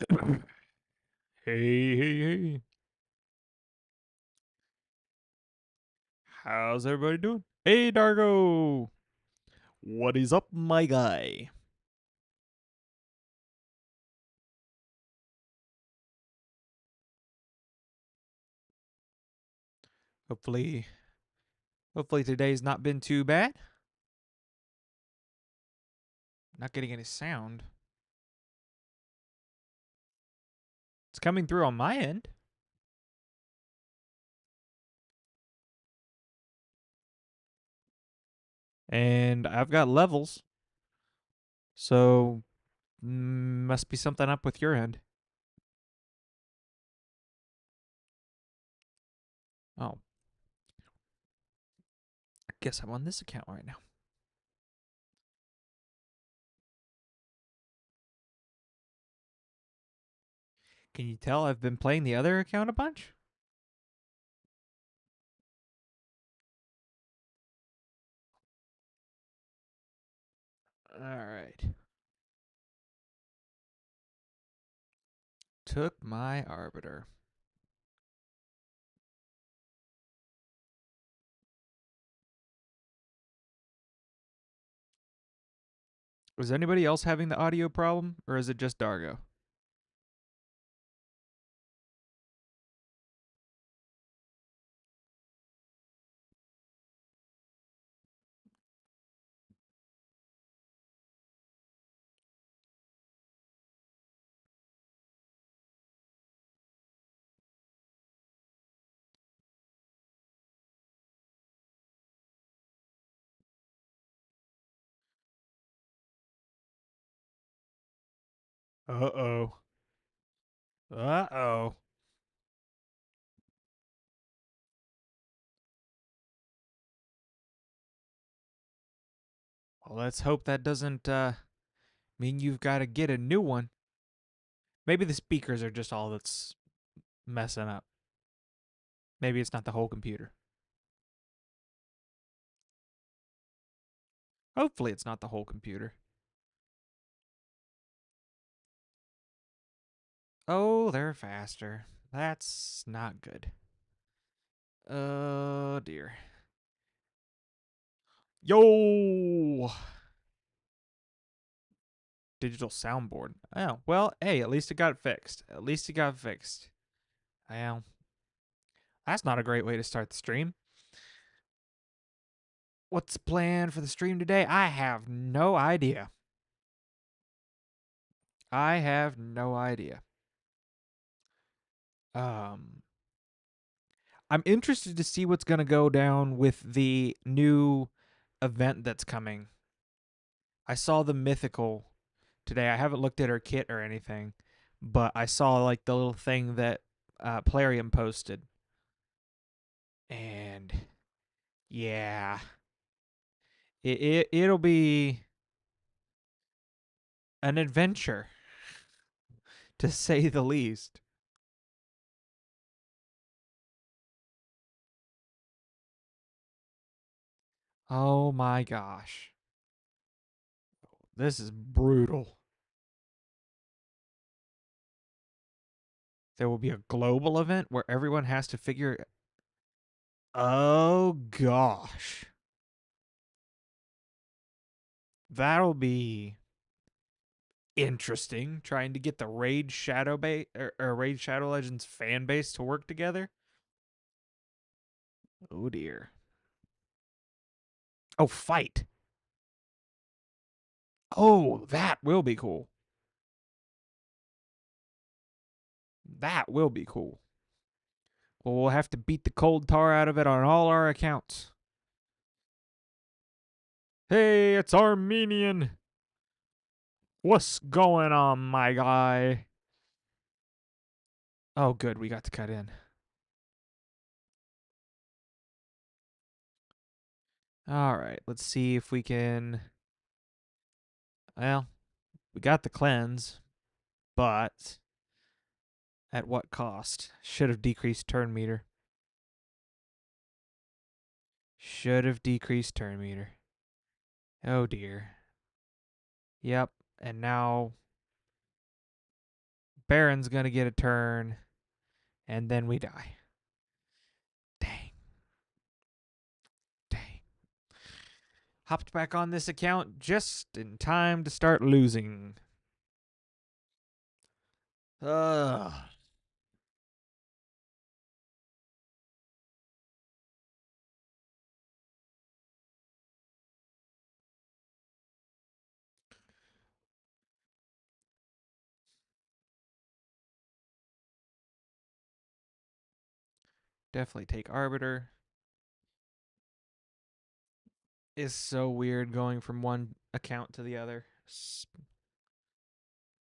Hey, hey, hey. How's everybody doing? Hey, Dargo. What is up, my guy? Hopefully, hopefully today's not been too bad. Not getting any sound. It's coming through on my end. And I've got levels. So, must be something up with your end. Oh, I guess I'm on this account right now. Can you tell I've been playing the other account a bunch? Alright. Took my arbiter. Was anybody else having the audio problem, or is it just Dargo? Uh-oh. Uh-oh. Well, let's hope that doesn't mean you've got to get a new one. Maybe the speakers are just all that's messing up. Maybe it's not the whole computer. Hopefully, it's not the whole computer. Oh, they're faster. That's not good. Oh, dear. Yo! Digital soundboard. Oh, well, hey, at least it got fixed. At least it got fixed. Well, that's not a great way to start the stream. What's the plan for the stream today? I have no idea. I have no idea. Um, I'm interested to see what's going to go down with the new event that's coming. I saw the mythical today. I haven't looked at her kit or anything, but I saw like the little thing that Plarium posted. And yeah, it'll be an adventure to say the least. Oh my gosh. This is brutal. There will be a global event where everyone has to figure. Oh gosh. That'll be interesting trying to get the Raid Shadow or Raid Shadow Legends fan base to work together. Oh dear. Oh, fight. Oh, that will be cool. That will be cool. Well, we'll have to beat the cold tar out of it on all our accounts. Hey, it's Armenian. What's going on, my guy? Oh, good. We got to cut in. All right. Let's see if we can. Well, we got the cleanse, but at what cost? Should have decreased turn meter. Should have decreased turn meter. Oh dear. Yep. And now Baron's gonna get a turn, and then we die. Dang, dang. Hopped back on this account just in time to start losing. Ugh. Definitely take Arbiter. Is so weird going from one account to the other.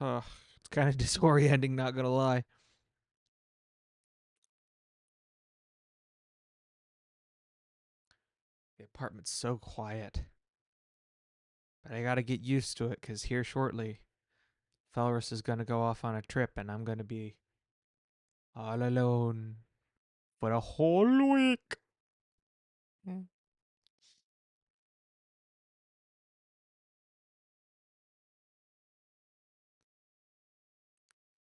Ugh, it's kind of disorienting, not gonna lie. The apartment's so quiet. But I gotta get used to it, because here shortly, Felrus is gonna go off on a trip, and I'm gonna be all alone for a whole week. Mm.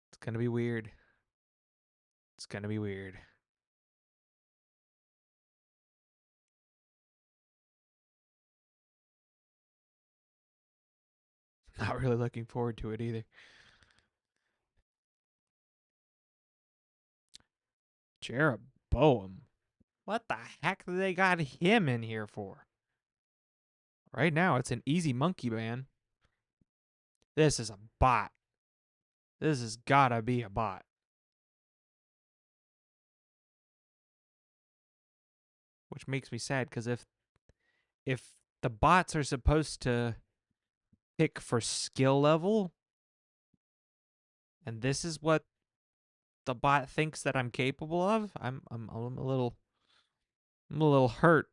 It's gonna be weird. It's gonna be weird. Not really looking forward to it either. Jeroboam. What the heck do they got him in here for? Right now, it's an easy monkey man. This is a bot. This has gotta be a bot. Which makes me sad, because if the bots are supposed to pick for skill level, and this is what the bot thinks that I'm capable of, I'm I'm a little hurt.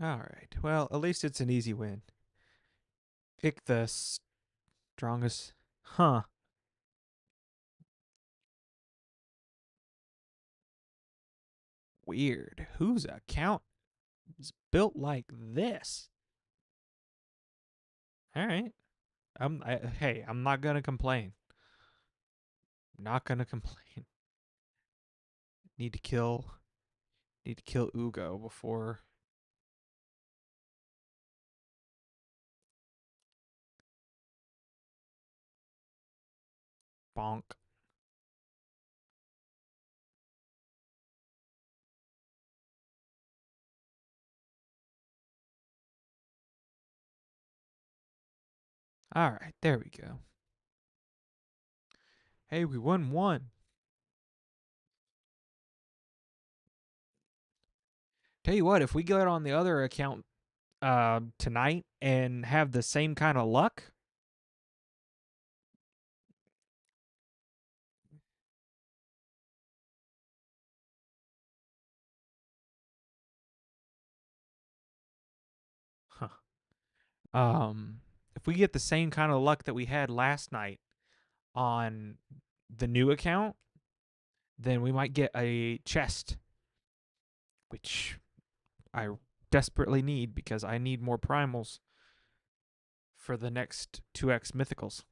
All right. Well, at least it's an easy win. Pick the strongest. Huh. Weird. Whose account is built like this? All right. Hey, I'm not gonna complain. Not gonna complain. Need to kill. Need to kill Ugo before. Bonk. All right. There we go. Hey, we won one. Tell you what, if we get on the other account tonight and have the same kind of luck, huh, if we get the same kind of luck that we had last night on the new account, then we might get a chest, which I desperately need, because I need more primals for the next 2x mythicals.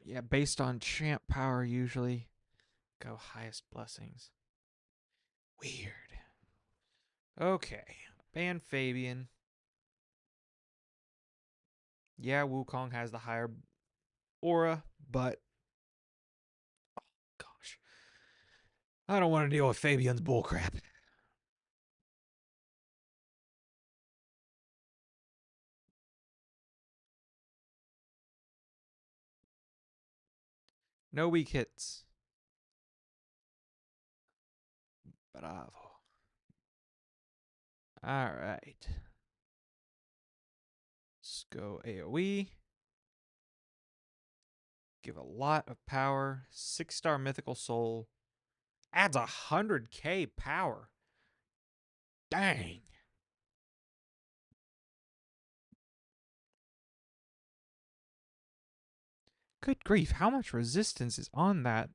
Yeah, based on champ power, usually go highest blessings. Weird. Okay, ban Fabian. Yeah, Wukong has the higher aura, but gosh, I don't want to deal with Fabian's bullcrap. No weak hits. Bravo. All right. Let's go AoE. Give a lot of power. 6-star mythical soul. Adds 100k power. Dang. Good grief, how much resistance is on that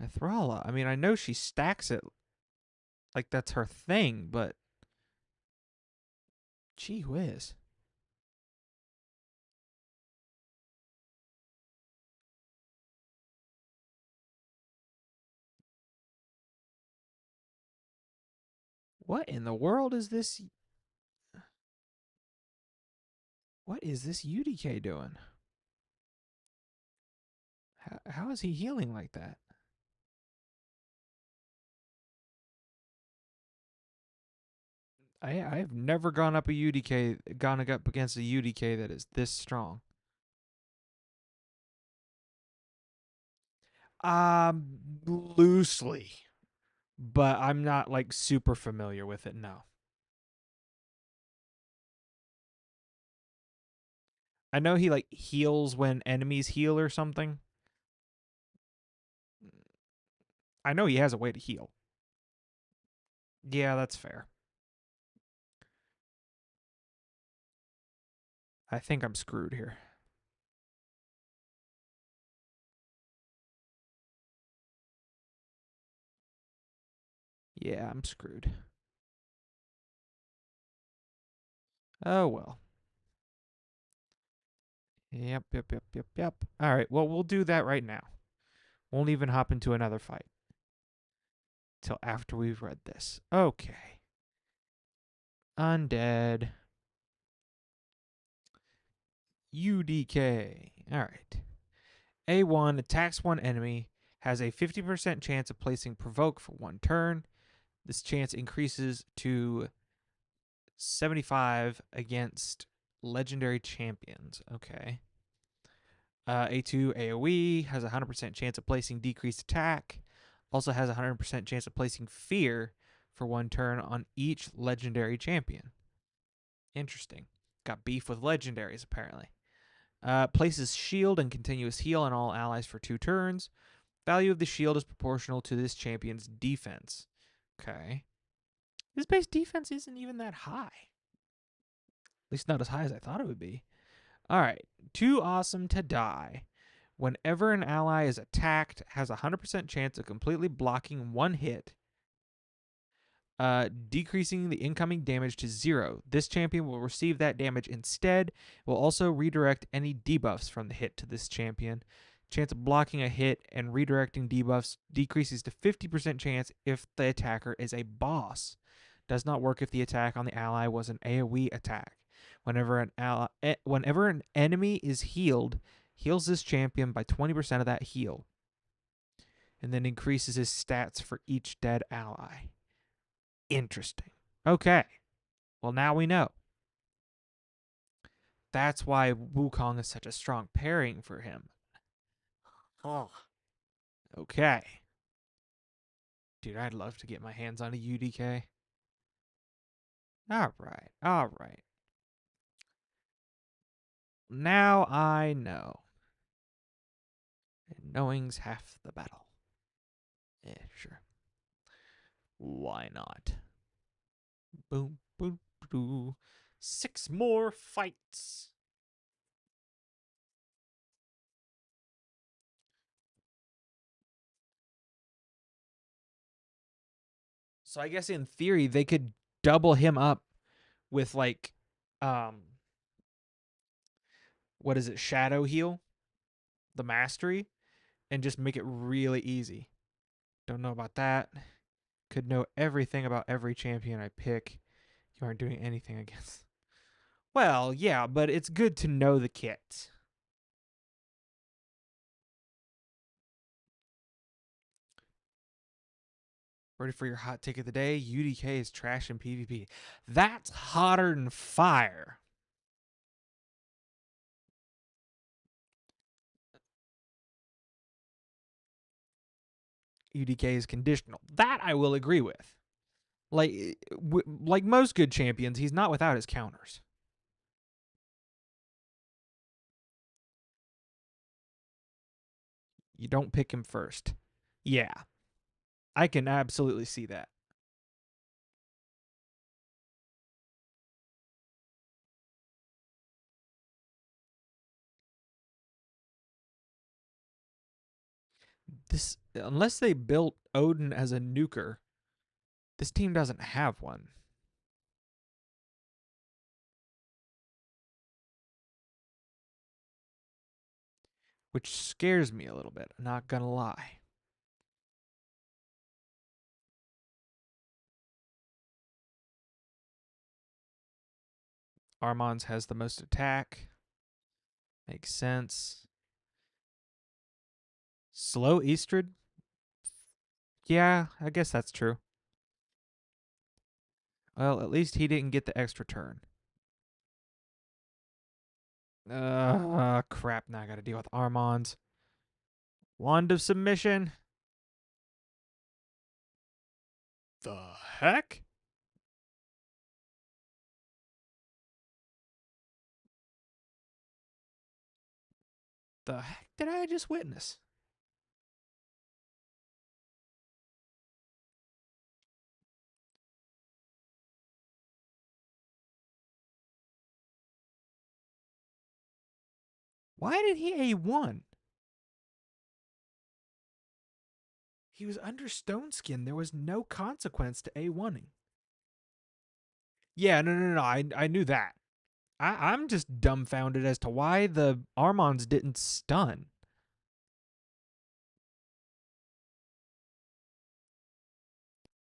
Mithrala? I mean, I know she stacks it like that's her thing, but gee whiz. What in the world is this? What is this UDK doing? How is he healing like that? I've never gone up against a UDK that is this strong. Loosely, but I'm not like super familiar with it. No, I know he like heals when enemies heal or something. I know he has a way to heal. Yeah, that's fair. I think I'm screwed here. Yeah, I'm screwed. Oh well. Yep. All right, well, we'll do that right now. Won't even hop into another fight till after we've read this. Okay. Undead. UDK. All right. A1 attacks one enemy, has a 50% chance of placing provoke for one turn. This chance increases to 75 against legendary champions. Okay. A2 AoE has a 100% chance of placing decreased attack. Also has a 100% chance of placing fear for one turn on each legendary champion. Interesting. Got beef with legendaries, apparently. Places shield and continuous heal on all allies for 2 turns. Value of the shield is proportional to this champion's defense. Okay. His base defense isn't even that high. At least not as high as I thought it would be. All right. Too awesome to die. Whenever an ally is attacked, has a 100% chance of completely blocking one hit, decreasing the incoming damage to 0. This champion will receive that damage instead. It will also redirect any debuffs from the hit to this champion. Chance of blocking a hit and redirecting debuffs decreases to 50% chance if the attacker is a boss. Does not work if the attack on the ally was an AoE attack. Whenever an enemy is healed, heals this champion by 20% of that heal, and then increases his stats for each dead ally. Interesting. Okay. Well, now we know. That's why Wukong is such a strong pairing for him. Oh. Okay. Dude, I'd love to get my hands on a UDK. All right. All right. Now I know. And knowing's half the battle. Yeah, sure. Why not? Boom, boom, boom. 6 more fights. So I guess in theory they could double him up with like um what is it, Shadow Heal, the mastery, and just make it really easy. Don't know about that. Could know everything about every champion I pick. You aren't doing anything against. Well, yeah, but it's good to know the kit. Ready for your hot take of the day? UDK is trash in PvP. That's hotter than fire. UDK is conditional. That I will agree with. Like most good champions, he's not without his counters. You don't pick him first. Yeah, I can absolutely see that. This unless they built Odin as a nuker, this team doesn't have one, which scares me a little bit. I'm not gonna lie. Armand's has the most attack. Makes sense. Slow Eastrid? Yeah, I guess that's true. Well, at least he didn't get the extra turn. Crap. Now I gotta deal with Armand's. Wand of Submission. The heck? The heck did I just witness? Why did he A1? He was under Stone Skin. There was no consequence to A1ing. Yeah, no. I knew that. I'm just dumbfounded as to why the Armands didn't stun.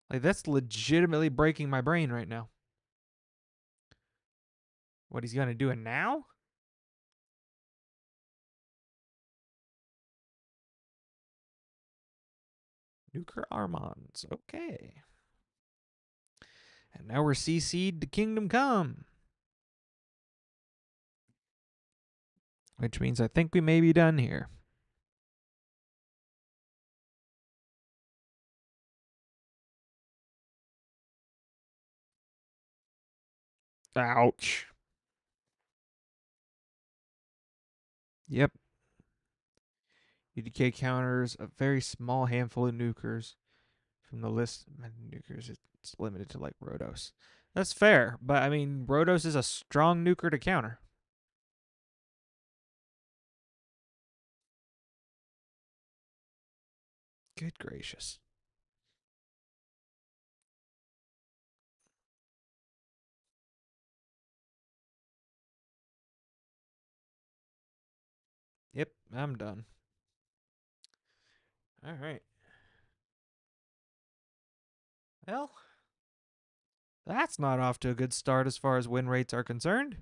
Like, that's legitimately breaking my brain right now. What he's gonna do it now? Nuker Armands. Okay. And now we're CC'd to Kingdom Come. Which means I think we may be done here. Ouch. Yep. UDK counters a very small handful of nukers from the list. Nukers, it's limited to like Rhodos. That's fair, but I mean, Rhodos is a strong nuker to counter. Good gracious. Yep, I'm done. All right. Well, that's not off to a good start as far as win rates are concerned.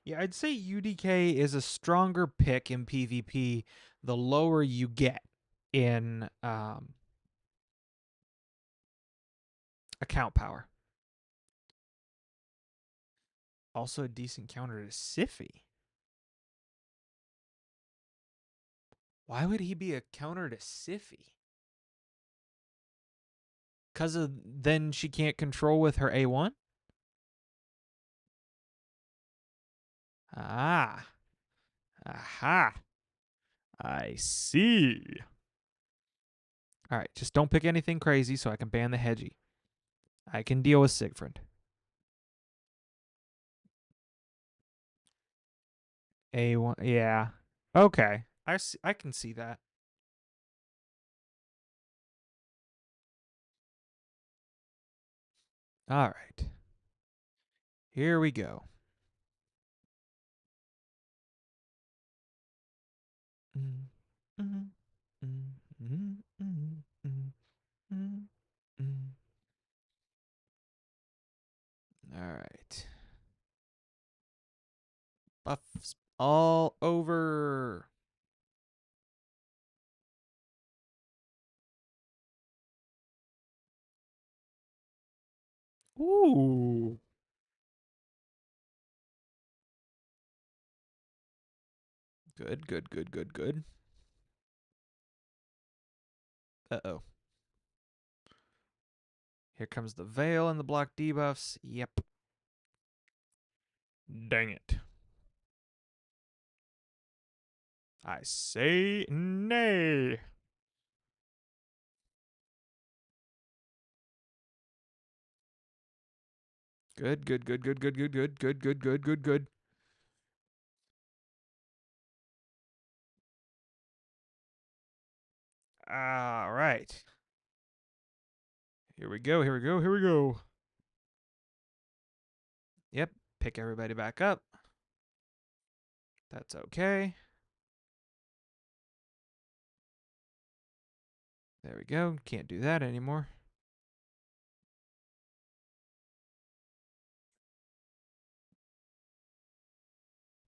Yeah, I'd say UDK is a stronger pick in PvP the lower you get in account power. Also, a decent counter to Siffy. Why would he be a counter to Siffy? Because of then she can't control with her A1? Ah. Aha. I see. All right, just don't pick anything crazy so I can ban the Hedgie. I can deal with Siegfried. A1, yeah. Okay, I can see that. All right, here we go. All right, buffs all over. Ooh. Good, good, good, good, good. Uh-oh. Here comes the Veil and the block debuffs. Yep. Dang it. I say nay. Good, good, good, good, good, good, good, good, good, good, good, good. All right. Here we go, here we go, here we go. Yep. Pick everybody back up. That's okay. There we go. Can't do that anymore.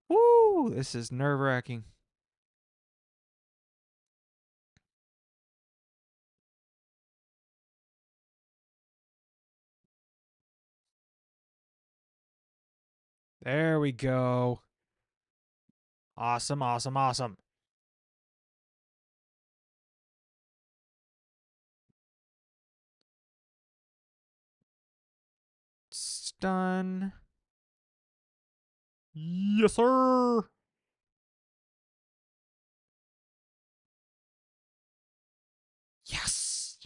Woo! This is nerve-wracking. There we go. Awesome, awesome, awesome. Stun. Yes, sir. Yes.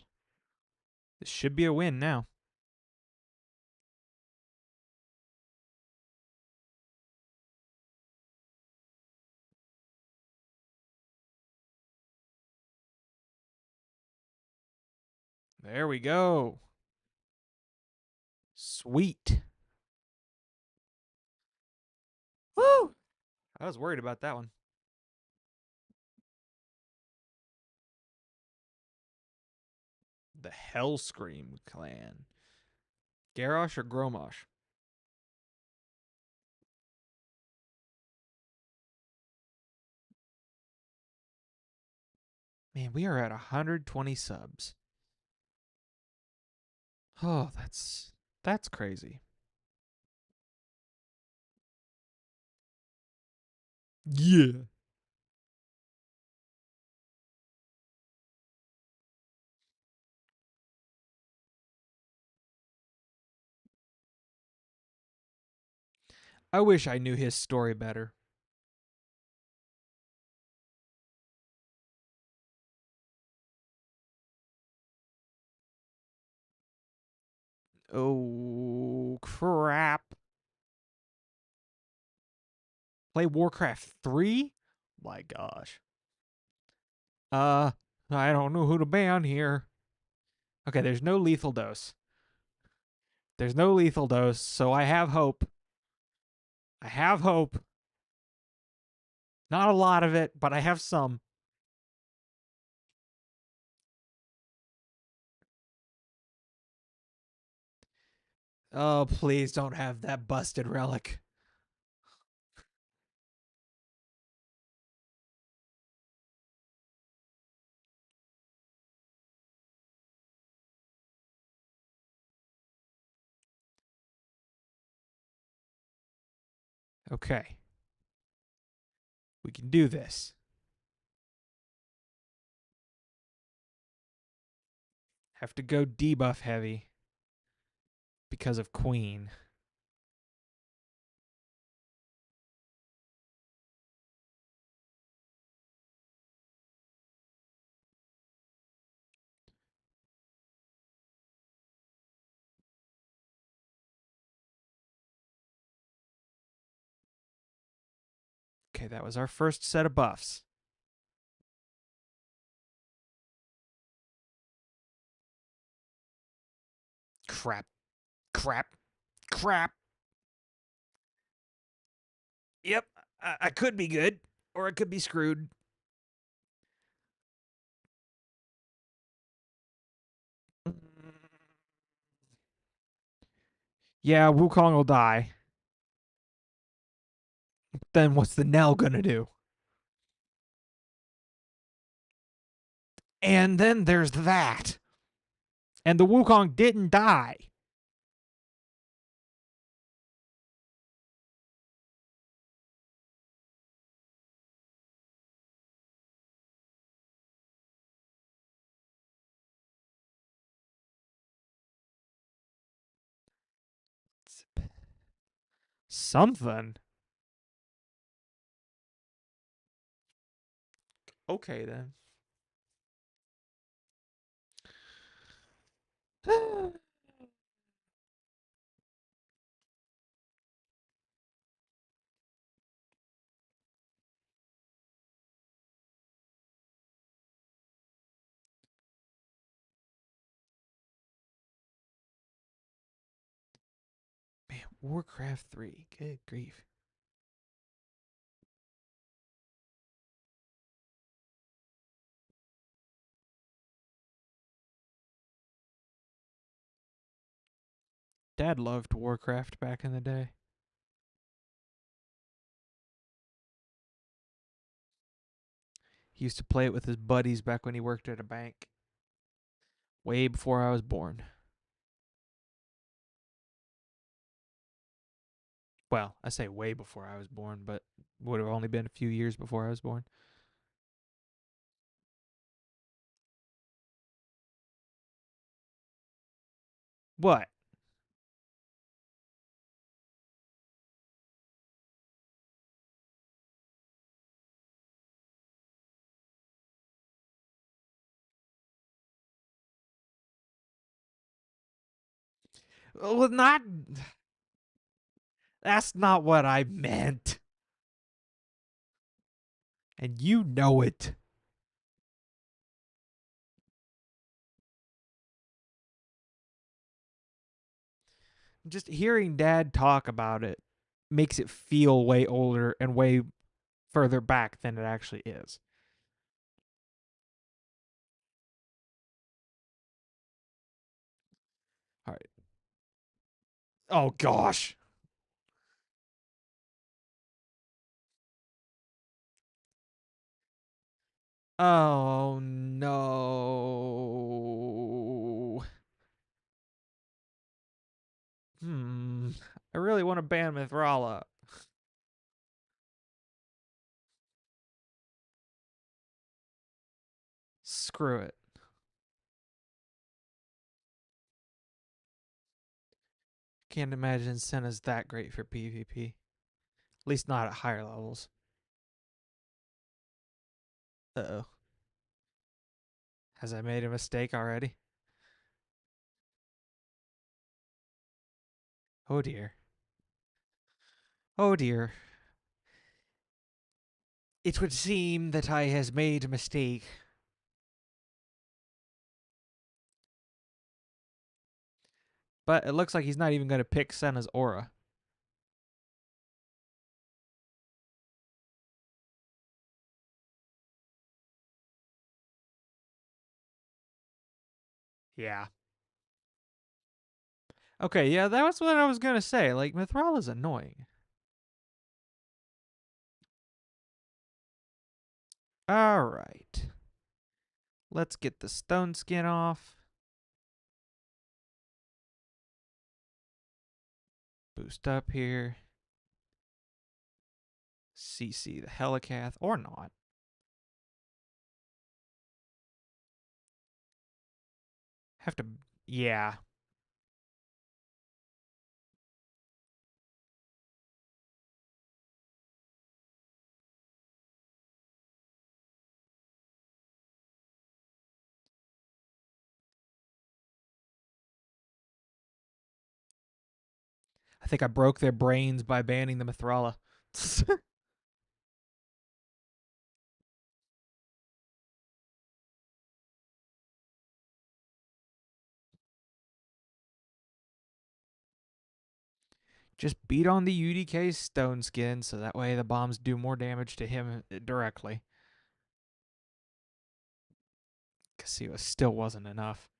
This should be a win now. There we go. Sweet. Woo! I was worried about that one. The Hellscream clan. Garrosh or Gromosh? Man, we are at 120 subs. Oh, that's crazy. Yeah. I wish I knew his story better. Oh, crap. Play Warcraft 3? My gosh. I don't know who to ban here. Okay, there's no lethal dose. There's no lethal dose, so I have hope. I have hope. Not a lot of it, but I have some. Oh, please don't have that busted relic. Okay. We can do this. Have to go debuff heavy because of Queen. Okay, that was our first set of buffs. Crap. Crap. Crap. Yep. I could be good, or I could be screwed. Yeah, Wukong will die. Then what's the Nell gonna do? And then there's that. And the Wukong didn't die. Something. Okay then. Man, Warcraft 3. Good grief. Dad loved Warcraft back in the day. He used to play it with his buddies back when he worked at a bank. Way before I was born. Well, I say way before I was born, but would have only been a few years before I was born. What? Well, not. That's not what I meant. And you know it. Just hearing Dad talk about it makes it feel way older and way further back than it actually is. All right. Oh, gosh. Oh, no. I really want to ban Mithrala. Screw it. Can't imagine Senna's that great for PvP. At least not at higher levels. Uh oh. Has I made a mistake already? Oh dear. Oh dear. It would seem that I has made a mistake. But it looks like he's not even going to pick Senna's aura. Yeah. Okay, yeah, that was what I was going to say. Like, Mithrala's annoying. Alright. Let's get the stone skin off. Boost up here. CC the Helicath, or not. Have to. Yeah. I think I broke their brains by banning the Mithrala. Just beat on the UDK's stone skin so that way the bombs do more damage to him directly. Because it still wasn't enough.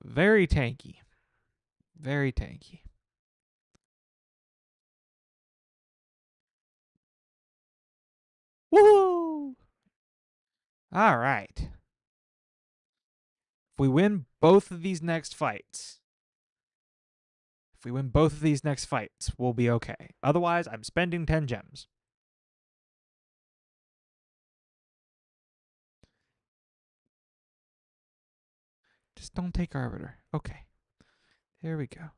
Very tanky. Very tanky. Woo! All right. If we win both of these next fights, we'll be okay. Otherwise, I'm spending 10 gems. Just don't take Arbiter. Okay. Here we go.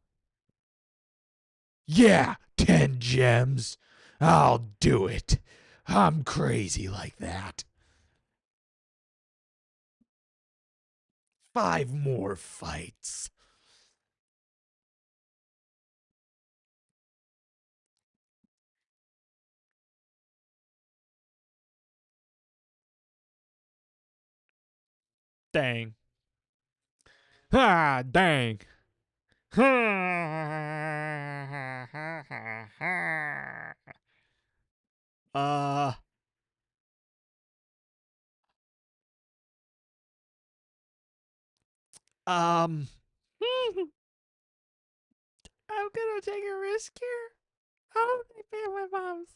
Yeah, 10 gems. I'll do it. I'm crazy like that. 5 more fights. Dang. Ah, dang. uh, um, I'm gonna take a risk here. Oh, they pay my mom's.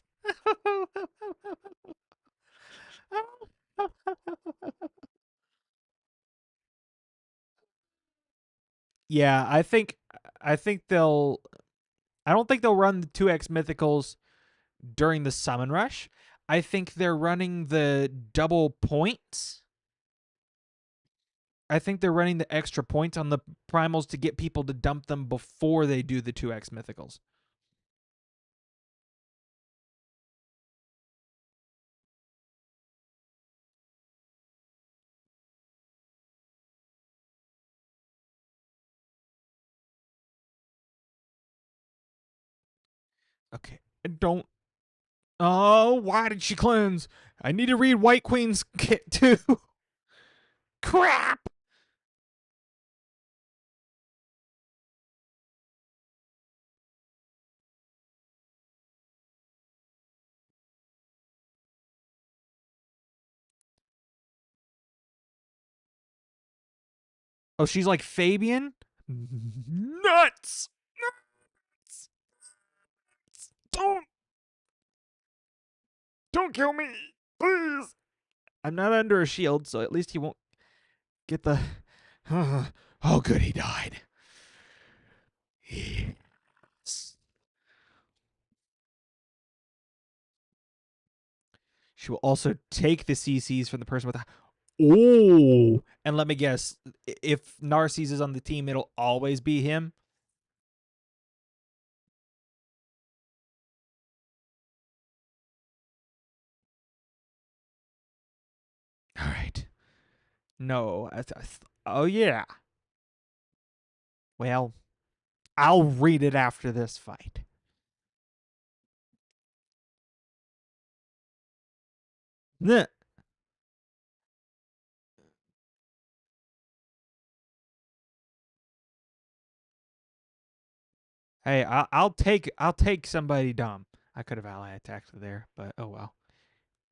Yeah, I think they'll I don't think they'll run the 2x mythicals during the summon rush. I think they're running the double points. I think they're running the extra points on the primals to get people to dump them before they do the 2x mythicals. Okay. Don't. Oh, why did she cleanse? I need to read White Queen's kit too. Crap. Oh, she's like Fabian? Nuts! Nuts! Don't don't kill me. Please. I'm not under a shield, so at least he won't get the oh good he died. Yes. She will also take the CCs from the person with the oh, and let me guess, if Narcisse is on the team, it'll always be him. All right. No. Oh yeah. Well, I'll read it after this fight. Nah. Hey, I'll take somebody dumb. I could have ally attacked there, but oh well.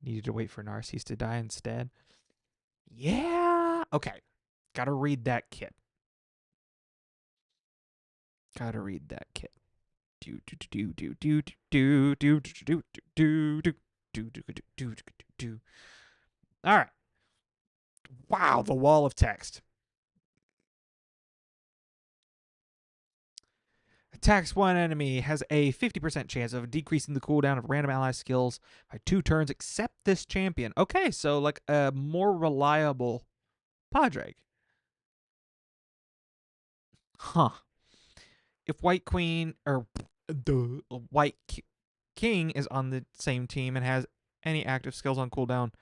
Needed to wait for Narcisse to die instead. Yeah. Okay. Gotta read that kit. Gotta read that kit. Do do do do do do do do do do do do do do do. All right. Wow, the wall of text. Attacks one enemy has a 50% chance of decreasing the cooldown of random ally skills by 2 turns except this champion. Okay, so like a more reliable Padraig. Huh. If White Queen or the White King is on the same team and has any active skills on cooldown,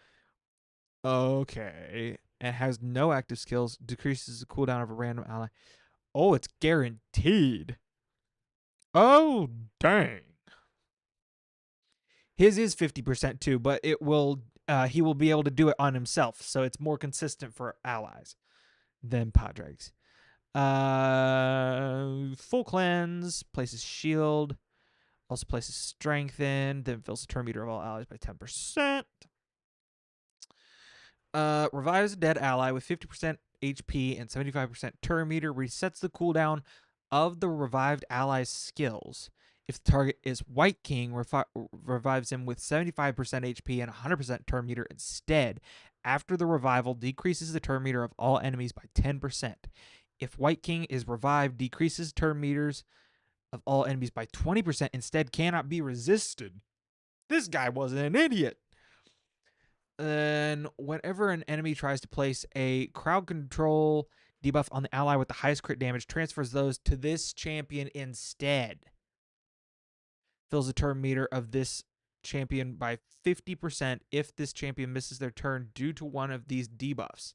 okay, and has no active skills, decreases the cooldown of a random ally. Oh, it's guaranteed. Oh, dang. His is 50% too, but it will he will be able to do it on himself, so it's more consistent for allies than Padraig's. Full cleanse, places shield, also places strengthen, then fills the turn meter of all allies by 10%. Revives a dead ally with 50% HP and 75% turn meter, resets the cooldown of the revived ally's skills. If the target is White King, revives him with 75% HP and 100% turn meter instead. After the revival, decreases the turn meter of all enemies by 10%. If White King is revived, decreases turn meters of all enemies by 20%, instead cannot be resisted. This guy wasn't an idiot. Then, whenever an enemy tries to place a crowd control Debuff on the ally with the highest crit damage transfers those to this champion instead. Fills the turn meter of this champion by 50% if this champion misses their turn due to one of these debuffs.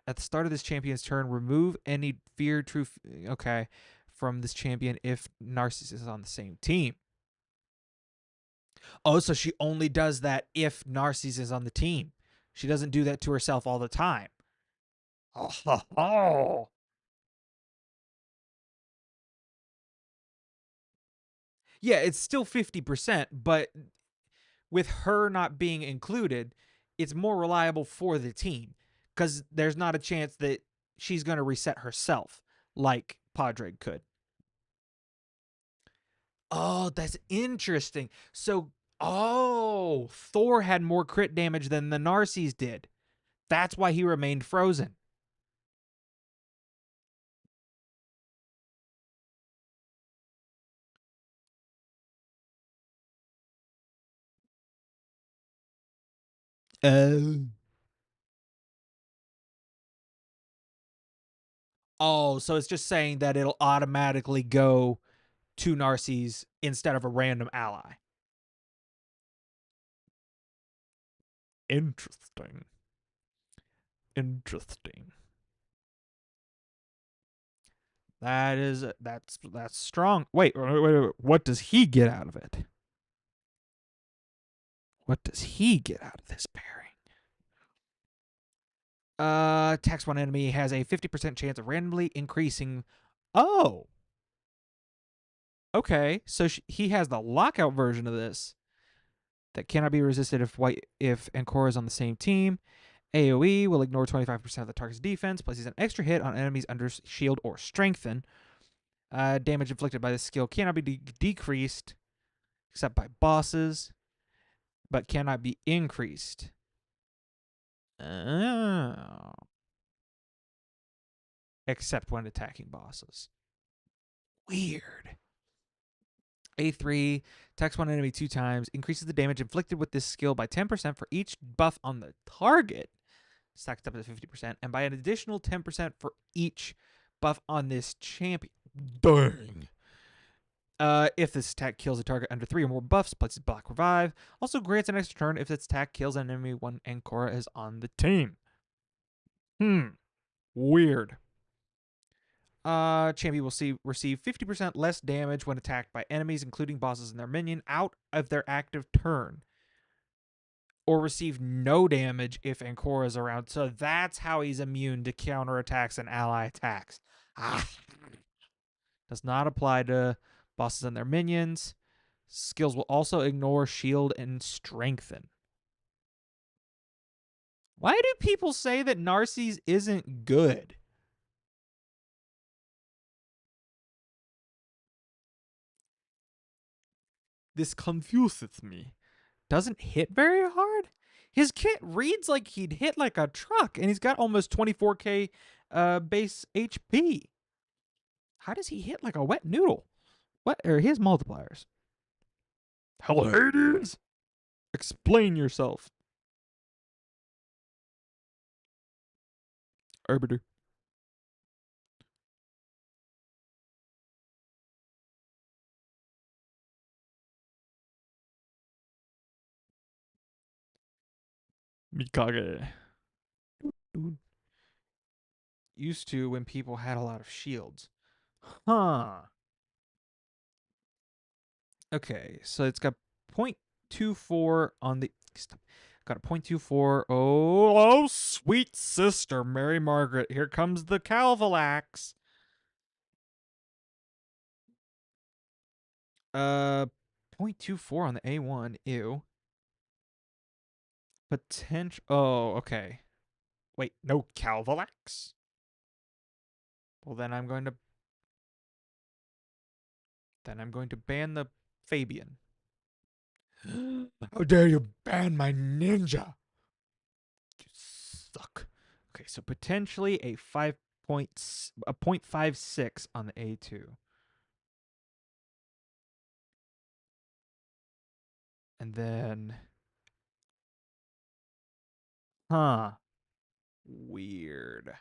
At the start of this champion's turn, remove any fear true okay from this champion if Narcissus is on the same team. Oh, so she only does that if Narcissus is on the team. She doesn't do that to herself all the time. Oh. Yeah, it's still 50%, but with her not being included, it's more reliable for the team because there's not a chance that she's going to reset herself like Padre could. Oh, that's interesting. So, Thor had more crit damage than the Narcies did. That's why he remained frozen. Oh. Oh, so it's just saying that it'll automatically go to Narcies instead of a random ally. Interesting. Interesting. That's strong. Wait. What does he get out of it? What does he get out of this pairing? Tax one enemy has a 50% chance of randomly increasing. Oh, okay. So he has the lockout version of this that cannot be resisted if Ancora is on the same team. AoE will ignore 25% of the target's defense, places an extra hit on enemies under shield or strengthen. Damage inflicted by this skill cannot be decreased except by bosses, but cannot be increased. Oh. Except when attacking bosses. Weird. A3, attacks one enemy 2 times, increases the damage inflicted with this skill by 10% for each buff on the target, stacked up to 50%, and by an additional 10% for each buff on this champion. Dang. If this attack kills a target under 3 or more buffs, places Black Revive. Also grants an extra turn if this attack kills an enemy when Ancora is on the team. Weird. Champion will receive 50% less damage when attacked by enemies, including bosses and their minion, out of their active turn. Or receive no damage if Ancora is around. So that's how he's immune to counterattacks and ally attacks. Does not apply to bosses and their minions. Skills will also ignore shield and strengthen. Why do people say that Narcies isn't good? This confuses me. Doesn't hit very hard? His kit reads like he'd hit like a truck, and he's got almost 24k base HP. How does he hit like a wet noodle? What are his multipliers? Hell, Hades! Explain yourself. Arbiter. Mikage. Dude. Used to when people had a lot of shields. Huh. Okay, so it's got 0.24 on the. Stop. Got a 0.24. Oh, sweet sister, Mary Margaret. Here comes the Calvalax. 0.24 on the A1. Ew. Potential. Oh, okay. Wait, no Calvalax? Well, then I'm going to ban the Fabian. How dare you ban my ninja? You suck. Okay, so potentially a 0.56 on the A2. And then huh. Weird.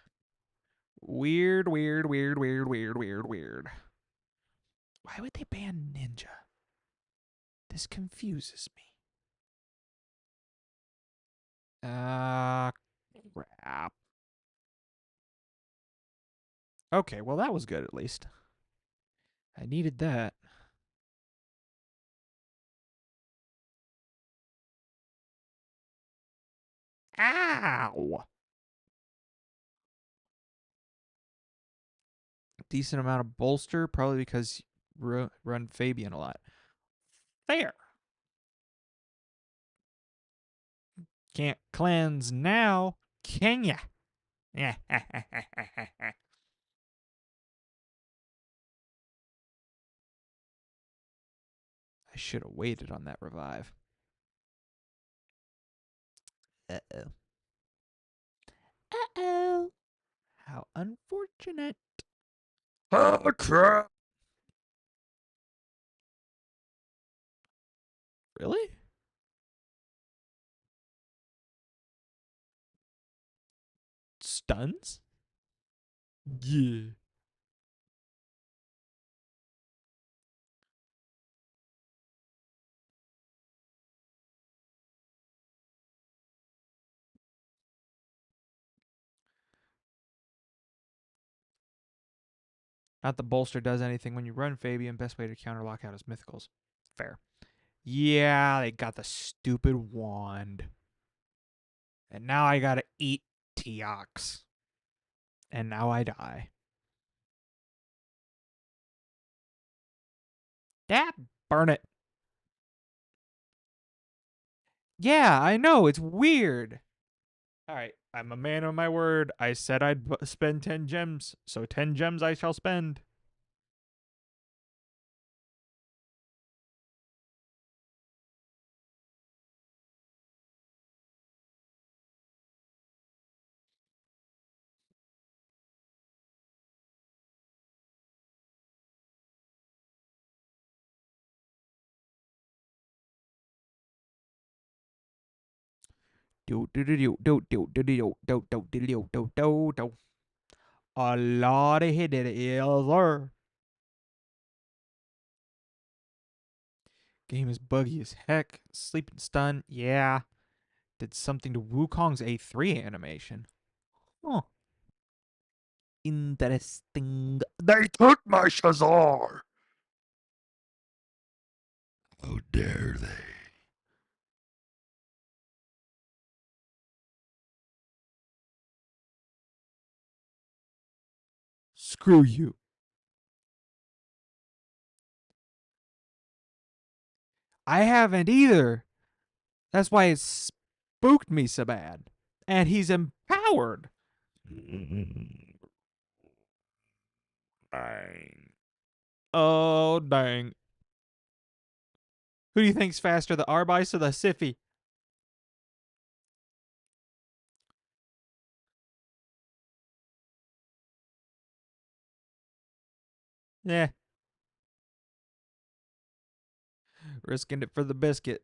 Weird, weird, weird, weird, weird, weird, weird. Why would they ban Ninja? This confuses me. Uh, crap. Okay, well, that was good at least. I needed that. Ow! Decent amount of bolster, probably because run Fabian a lot. Fair. Can't cleanse now, can ya? Yeah. I should have waited on that revive. Uh oh. Uh oh. How unfortunate. Oh, crap. Really? Stuns? Yeah. Not the bolster does anything when you run Fabian. Best way to counter lockout is mythicals. Fair. Yeah, they got the stupid wand. And now I gotta eat Teox. And now I die. That burn it. Yeah, I know. It's weird. All right. I'm a man of my word. I said I'd spend 10 gems. So 10 gems I shall spend. Do do do do do do do do do do do do do do do. A lot of hit it is there. Game is buggy as heck. Sleep and stun. Yeah. Did something to Wukong's A3 animation. Huh. Interesting. They took my Shazar. How dare they? Screw you. I haven't either. That's why it spooked me so bad. And he's empowered. Dang. Oh, dang. Who do you think's faster, the Arbice or the Siffy? Yeah, risking it for the biscuit.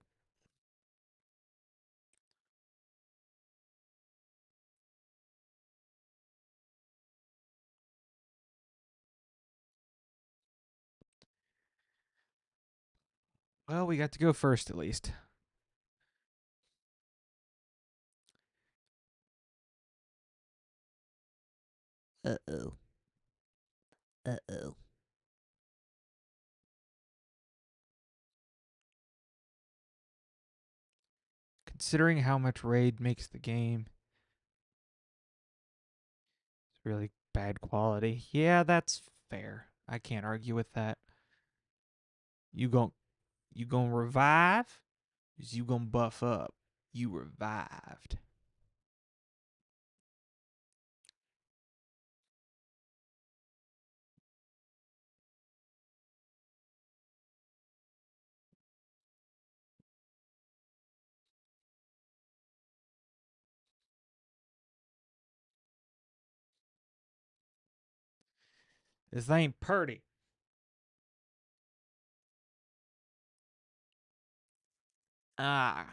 Well, we got to go first at least. Uh oh. Uh oh. Considering how much raid makes the game, it's really bad quality. Yeah, that's fair. I can't argue with that. You gon' you gonna revive? Is you gonna buff up? You revived. This ain't purty. Ah,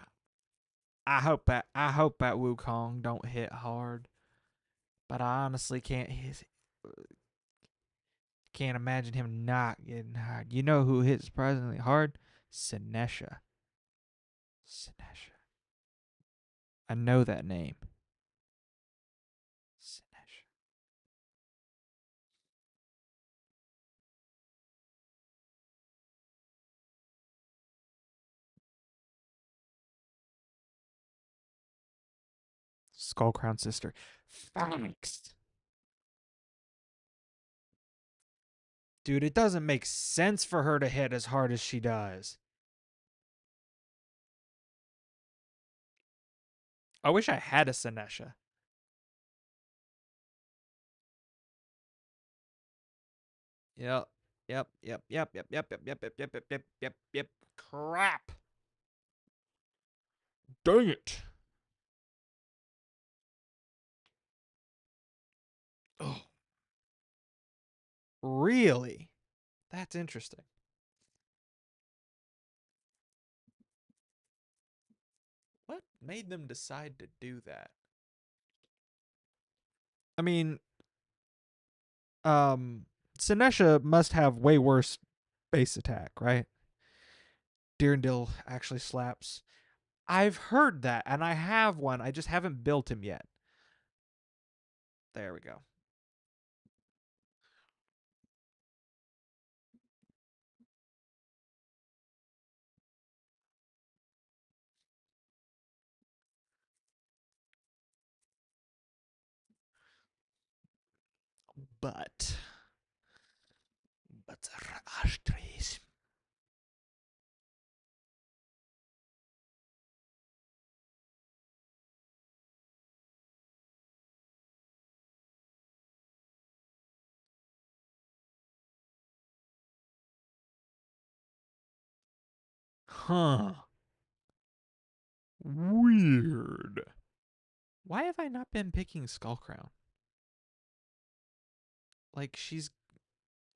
I hope that Wukong don't hit hard. But I honestly can't Can't imagine him not getting hard. You know who hit surprisingly hard? Sinesha. Sinesha. I know that name. Sinesha. Skullcrown sister. Thanks. Dude, it doesn't make sense for her to hit as hard as she does. I wish I had a Sinesha. Yep. Yep. Yep. Yep. Yep. Yep. Yep. Yep. Yep. Yep. Yep. Yep. Yep. Yep. Crap. Dang it. Oh, really? That's interesting. What made them decide to do that? I mean, Sinesha must have way worse base attack, right? Deerndil actually slaps. I've heard that, and I have one. I just haven't built him yet. There we go. But ashtrays. Huh. Weird. Why have I not been picking Skullcrown? Like she's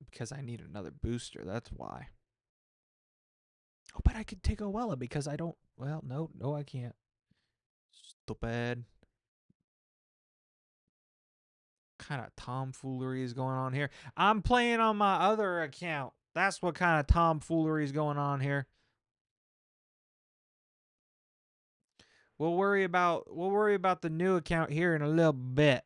because I need another booster. That's why. Oh, but I could take Owella because I don't. Well, no, I can't. Stupid. Kind of tomfoolery is going on here? I'm playing on my other account. That's what kind of tomfoolery is going on here. We'll worry about the new account here in a little bit.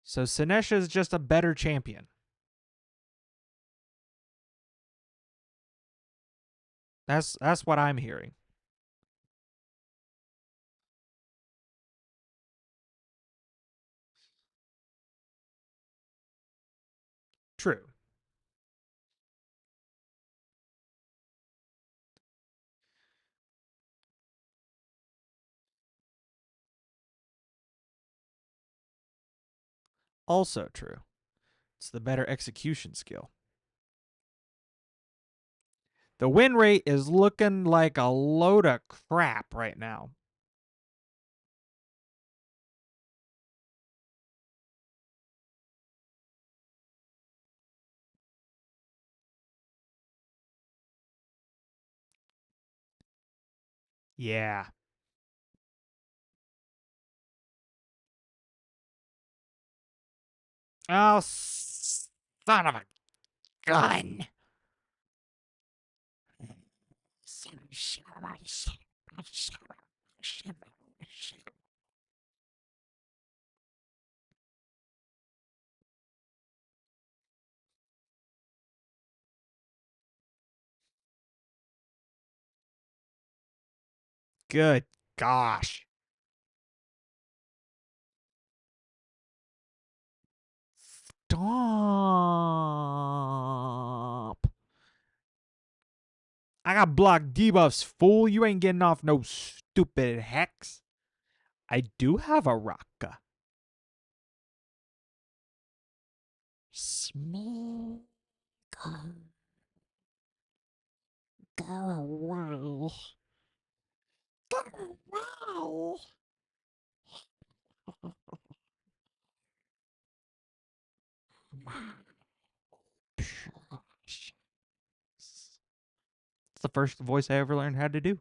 So Sinesha is just a better champion. That's what I'm hearing. True. Also true. It's the better execution skill. The win rate is looking like a load of crap right now. Yeah. Oh, son of a gun. Good gosh. Stop. I got blocked debuffs, fool. You ain't getting off no stupid hex. I do have a Raka. Smee. Go away. Go away. It's the first voice I ever learned how to do.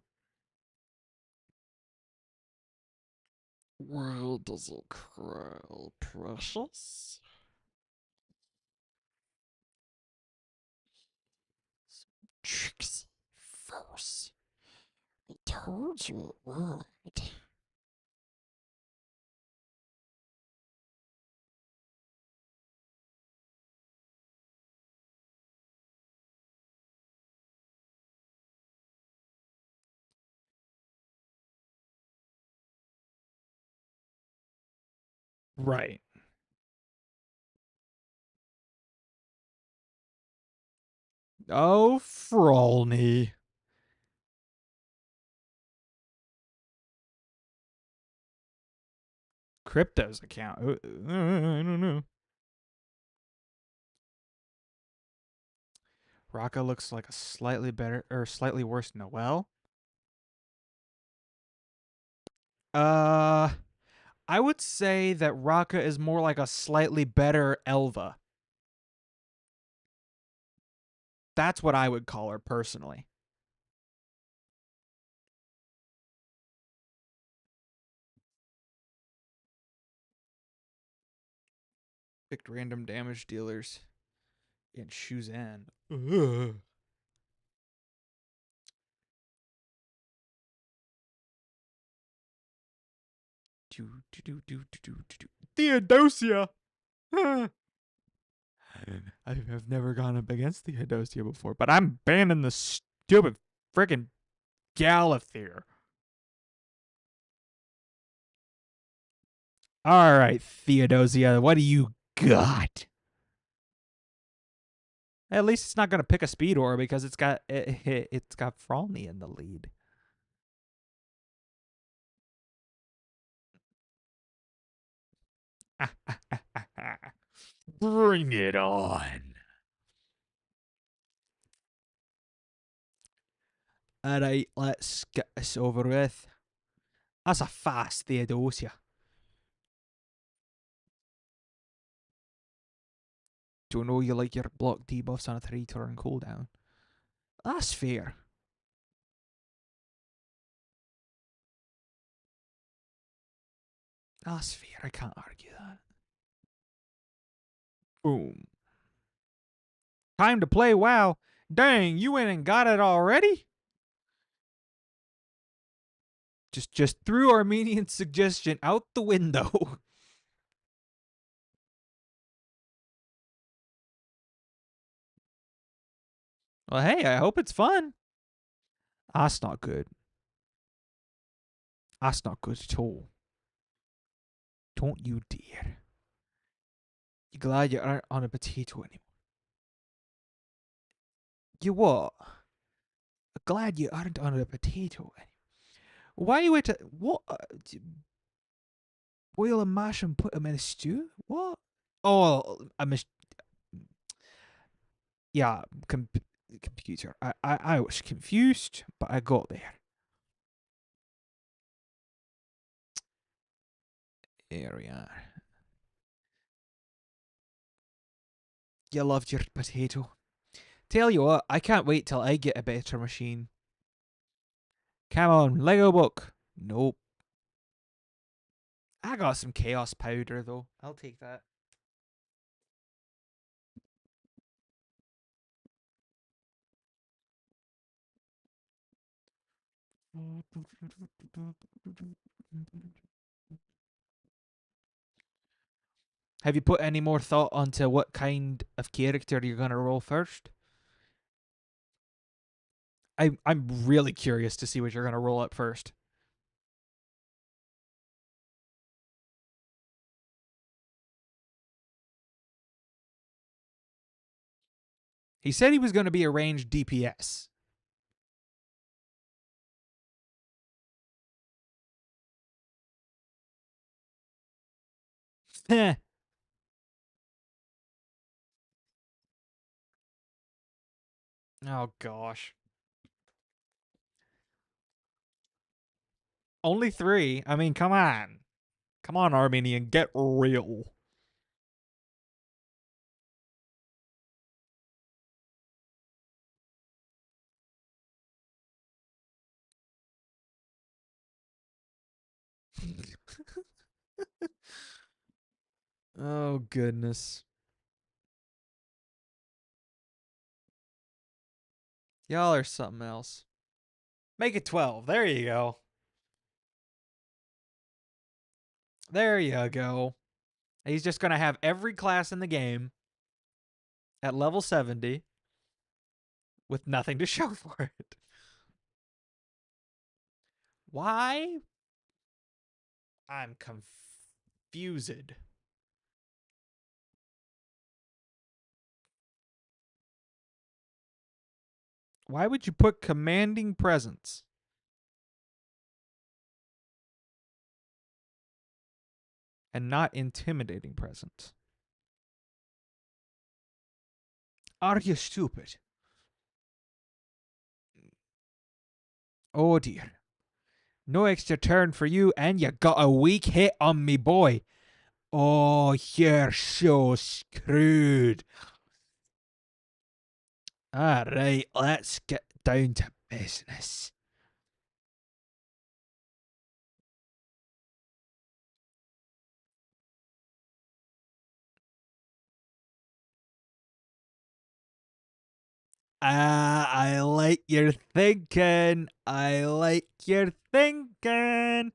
Well, does it cry, precious? Tricks first. I told you it would. Right. Oh, Frolny. Crypto's account. I don't know. Rocco looks like a slightly better or slightly worse Noel. Uh, I would say that Rocca is more like a slightly better Elva. That's what I would call her personally. Picked random damage dealers in Shuzan. Ugh. Theodosia. I've never gone up against Theodosia before, but I'm banning the stupid freaking Galathir. All right, Theodosia, what do you got? At least it's not going to pick a Speedor because it's got Frolny in the lead. Bring it on. All right, let's get this over with. That's a fast Theodosia. Don't know you like your block debuffs on a 3-turn cooldown. That's fair. That's fair. I can't argue that. Boom. Time to play WoW. Dang, you went and got it already? Just threw Armenian suggestion out the window. Well, hey, I hope it's fun. That's not good. That's not good at all. Don't you dare. You glad you aren't on a potato anymore? You what? Glad you aren't on a potato anymore. Why you wait to what? Boil and mash and put them in a stew? What? Oh, I missed. Yeah, computer. I was confused, but I got there. Here we are. You loved your potato. Tell you what, I can't wait till I get a better machine. Come on, Lego book. Nope. I got some chaos powder though. I'll take that. Have you put any more thought onto what kind of character you're gonna roll first? I'm really curious to see what you're gonna roll up first. He said he was gonna be a ranged DPS. Heh. Oh gosh. Only three. I mean, come on. Come on, Armenian, get real. Oh, goodness. Y'all are something else. Make it 12. There you go. There you go. He's just going to have every class in the game at level 70 with nothing to show for it. Why? I'm confused. Why would you put commanding presence and not intimidating presence? Are you stupid? Oh dear. No extra turn for you, and you got a weak hit on me, boy. Oh, you're so screwed. All right, let's get down to business. I like your thinking. I like your thinking.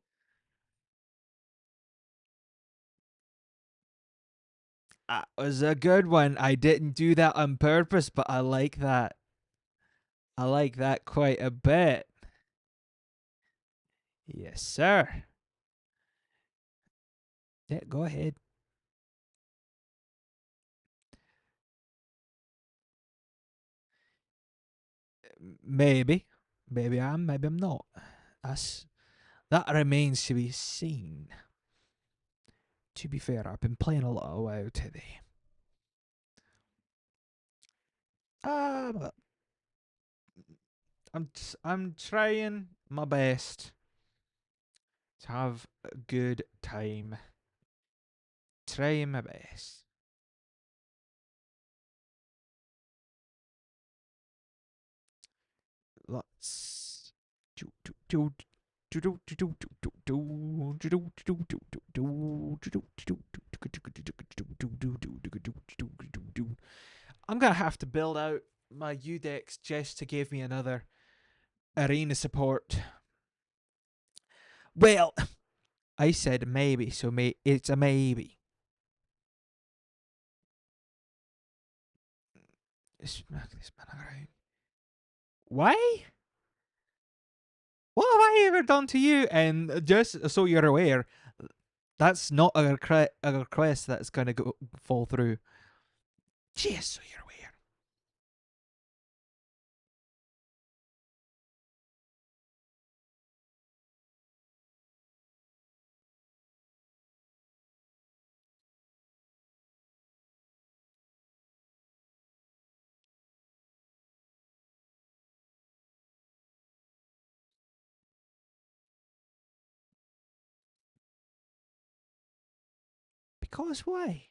That was a good one. I didn't do that on purpose, but I like that. I like that quite a bit. Yes, sir. Yeah, go ahead. Maybe. Maybe maybe I'm not. That's, that remains to be seen. To be fair, I've been playing a lot of WoW today. But I'm trying my best to have a good time. Trying my best. Let's. I'm gonna have to build out my Udex just to give me another arena support. Well, I said maybe, so it's a maybe. Smack this man around. Why? What have I ever done to you? And just so you're aware, that's not a request that's gonna go fall through. Just so you're aware. Because why?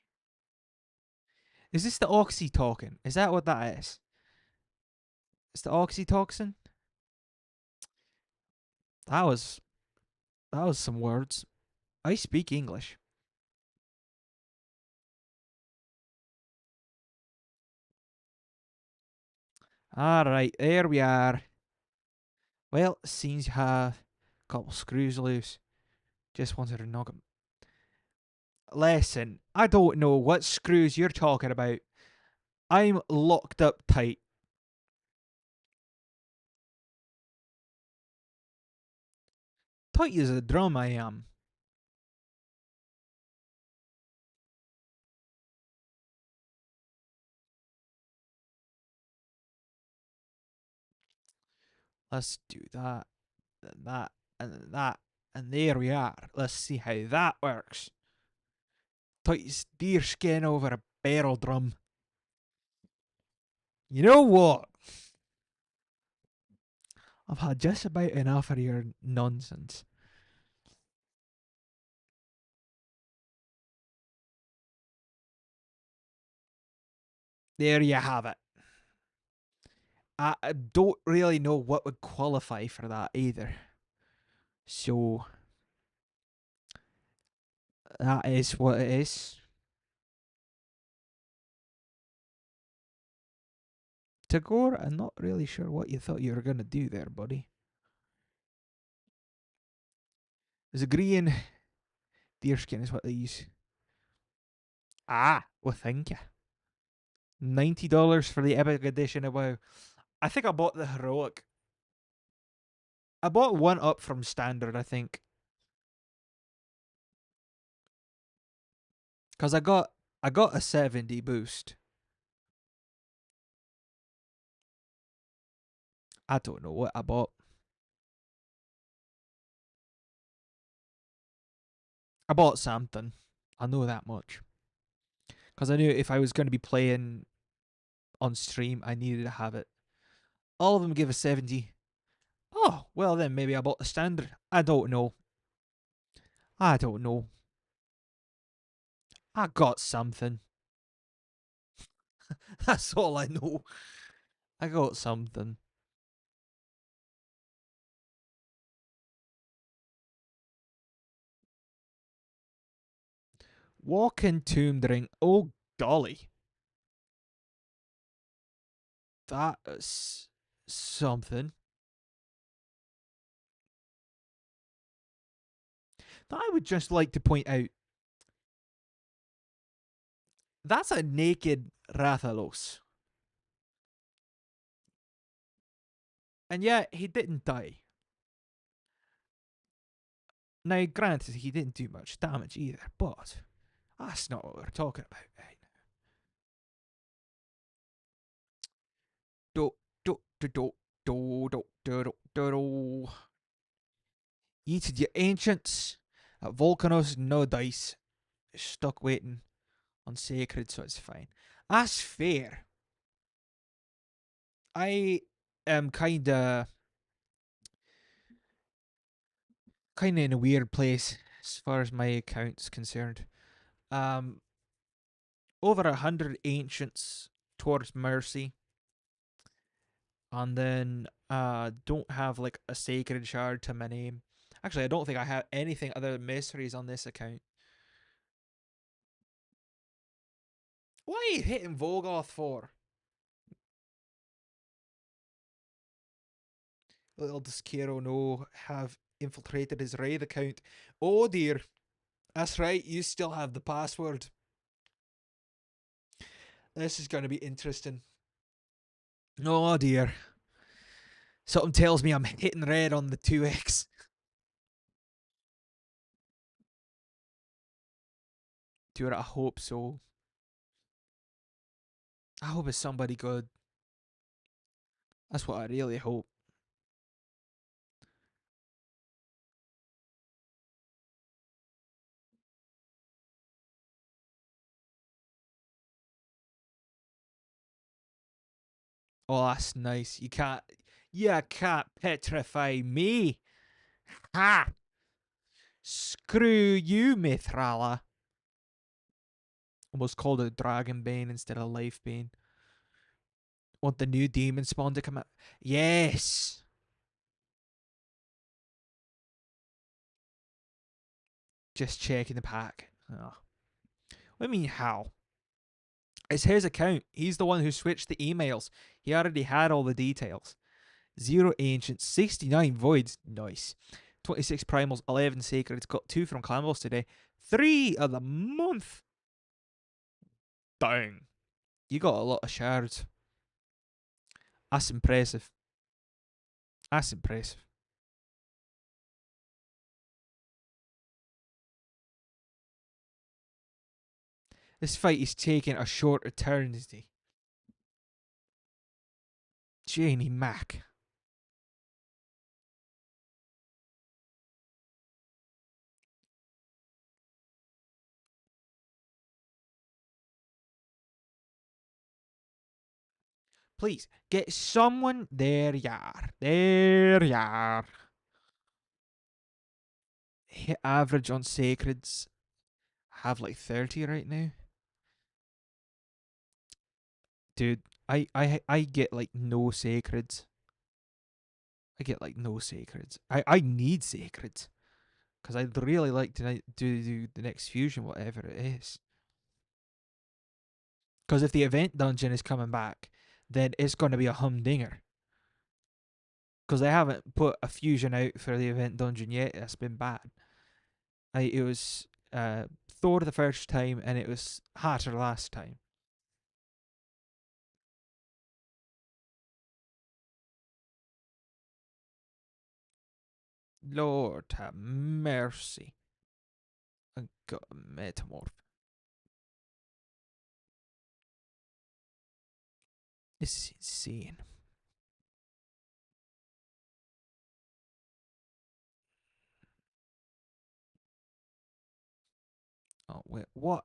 Is this the oxy talking? Is that what that is? It's the oxytocin? That was some words. I speak English. Alright, there we are. Well, seems you have a couple screws loose. Just wanted to knock 'em. Listen, I don't know what screws you're talking about. I'm locked up tight. Tight as a drum, I am. Let's do that, and that, and that, and there we are. Let's see how that works. Tight as deer skin over a barrel drum. You know what? I've had just about enough of your nonsense. There you have it. I don't really know what would qualify for that either. So that is what it is. Tagore, I'm not really sure what you thought you were going to do there, buddy. Is a green deerskin is what they use. Ah, well, thank you. $90 for the Epic Edition of WoW. I think I bought the Heroic. I bought one up from Standard, I think. Because I got a 70 boost. I don't know what I bought. I bought something. I know that much. Because I knew if I was going to be playing on stream, I needed to have it. All of them give a 70. Oh, well then maybe I bought the standard. I don't know. I don't know. I got something. That's all I know. I got something. Walk-in tomb ring. Oh golly. That is something. I would just like to point out that's a naked Rathalos. And yet he didn't die. Now, granted, he didn't do much damage either, but that's not what we're talking about right now. Do, do, do, do, do, do, do, do, do, do. Yeeted your ancients. At Volcanos, no dice. Stuck waiting on sacred, so it's fine. That's fair. I am kinda in a weird place as far as my account's concerned. Um, over 100 ancients towards mercy, and then don't have like a sacred shard to my name. Actually, I don't think I have anything other than mysteries on this account. What are you hitting Volgoth for? Little does Kero know have infiltrated his raid account. Oh dear. That's right, you still have the password. This is going to be interesting. Oh dear. Something tells me I'm hitting red on the 2x. Dude, I hope so. I hope it's somebody good. That's what I really hope. Oh, that's nice. You can't petrify me. Ha! Screw you, Mithrala. Almost called it Dragon Bane instead of Life Bane. Want the new demon spawn to come out? Yes! Just checking the pack. Oh. What do you mean, how? It's his account. He's the one who switched the emails. He already had all the details. 0 ancients, 69 voids. Nice. 26 primals, 11 sacreds. Got 2 from clan boss today. 3 of the month. Dang. You got a lot of shards. That's impressive. That's impressive. This fight is taking a short eternity. Janie Mac. Please, get someone. There you are. There you are. Hit average on sacreds. Have like 30 right now. Dude, I get like no sacreds. I get like no sacreds. I need sacreds. Because I'd really like to do the next fusion, whatever it is. Because if the event dungeon is coming back, then it's going to be a humdinger. Because they haven't put a fusion out for the event dungeon yet. That's been bad. It was Thor the first time, and it was Hatter last time. Lord have mercy. I got a metamorph. This is insane. Oh, wait, what?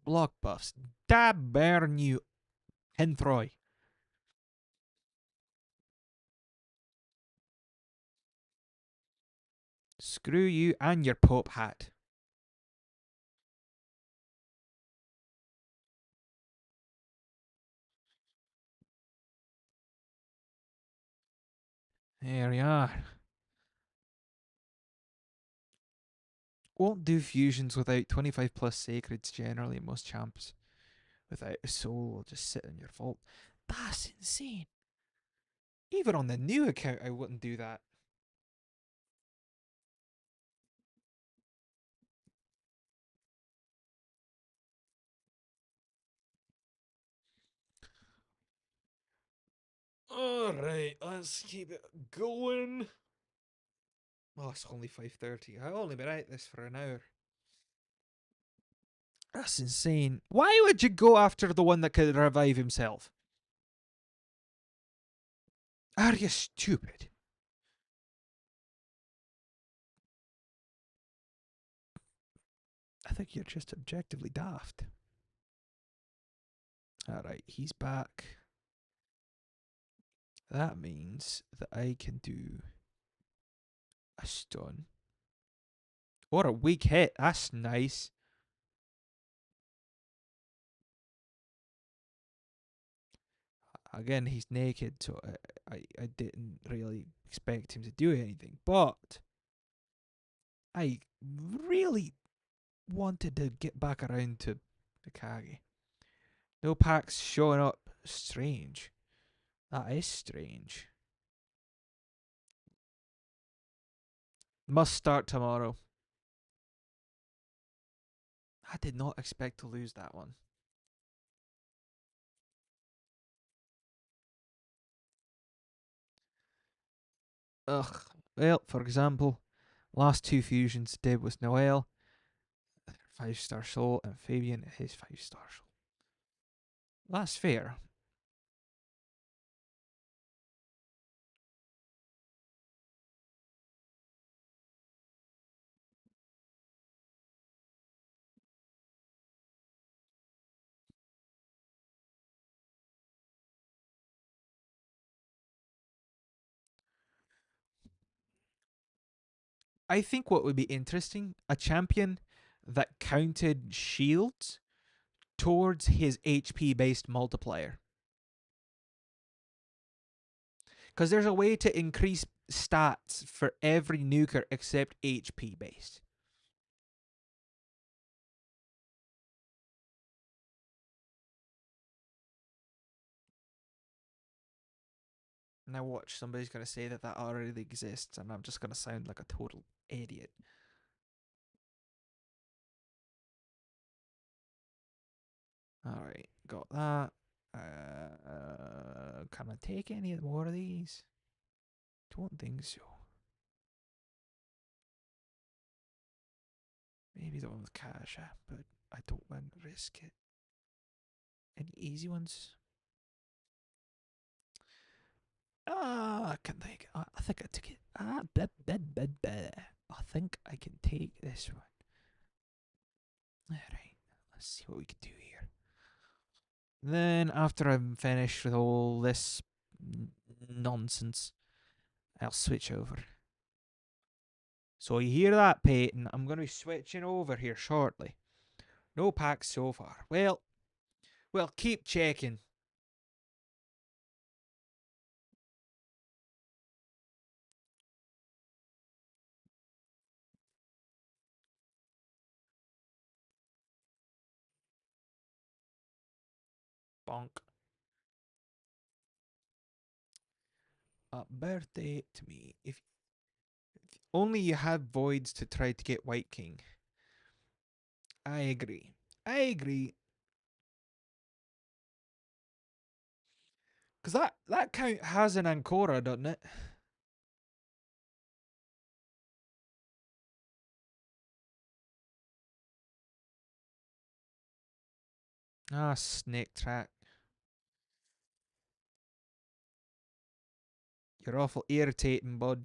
Block buffs. Da burn you, Henthroy. Screw you and your Pope hat. There we are. Won't do fusions without 25 plus sacreds generally, most champs. Without a soul will just sit in your vault. That's insane. Even on the new account, I wouldn't do that. Alright, let's keep it going. Oh, it's only 5:30. I've only been at this for an hour. That's insane. Why would you go after the one that could revive himself? Are you stupid? I think you're just objectively daft. Alright, he's back. That means that I can do a stun. Or a weak hit. That's nice. Again, he's naked, so I didn't really expect him to do anything. But I really wanted to get back around to Mikage. No packs showing up. Strange. That is strange. Must start tomorrow. I did not expect to lose that one. Ugh. Well, for example, last two fusions did was Noel, 5-star soul, and Fabian, his 5-star soul. That's fair. I think what would be interesting, a champion that counted shields towards his HP based multiplier. Because there's a way to increase stats for every nuker except HP based. Now watch, somebody's going to say that that already exists, and I'm just going to sound like a total idiot. Alright, got that. Can I take any more of these? Don't think so. Maybe the one with Kasha, but I don't want to risk it. Any easy ones? I can take. I think I took it. I think I can take this one. All right. Let's see what we can do here. Then, after I'm finished with all this nonsense, I'll switch over. So you hear that, Peyton? I'm going to be switching over here shortly. No packs so far. Well, keep checking. Bonk. birthday to me. If only you had voids to try to get White King. I agree. I agree. Because that count has an Ancora, doesn't it? Ah, snake track. You're awful irritating, bud.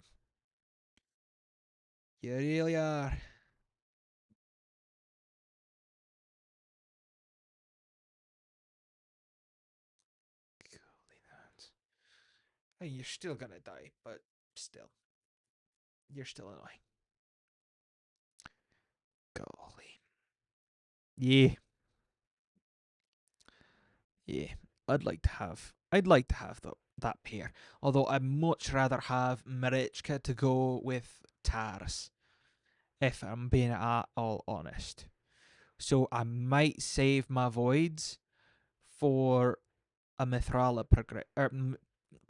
You really are. Golly nuts. Hey, you're still gonna die, but still. You're still annoying. Golly. Yeah. Yeah. I'd like to have that pair. Although I'd much rather have Marichka to go with Tars, if I'm being at all honest. So I might save my voids for a Mithrala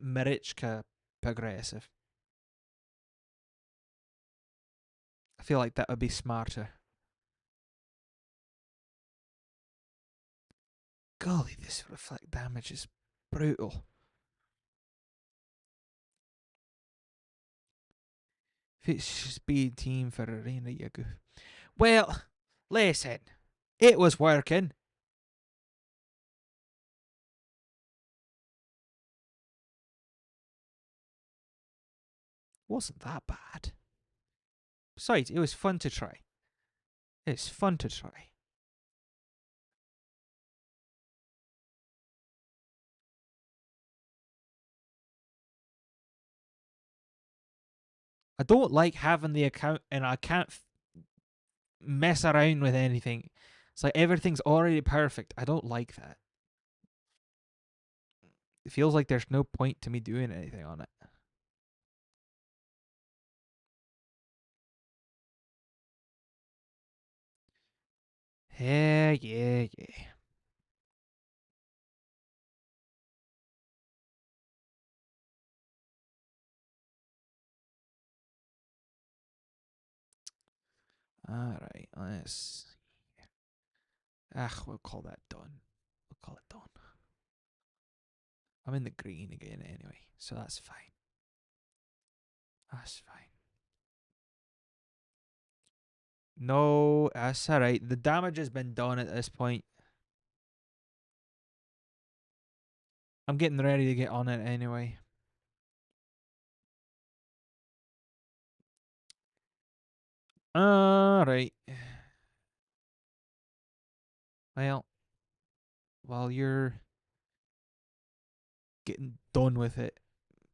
Marichka progressive. I feel like that would be smarter. Golly, this reflect damage is brutal. If it's just be team for Arena, you go. Well, listen, it was working. Wasn't that bad. Besides, it was fun to try. It's fun to try. I don't like having the account and I can't mess around with anything. It's like everything's already perfect. I don't like that. It feels like there's no point to me doing anything on it. Yeah, yeah, yeah. Alright, let's. We'll call that done. We'll call it done. I'm in the green again anyway, so that's fine. That's fine. No, that's alright. The damage has been done at this point. I'm getting ready to get on it anyway. Alright. Well, while you're getting done with it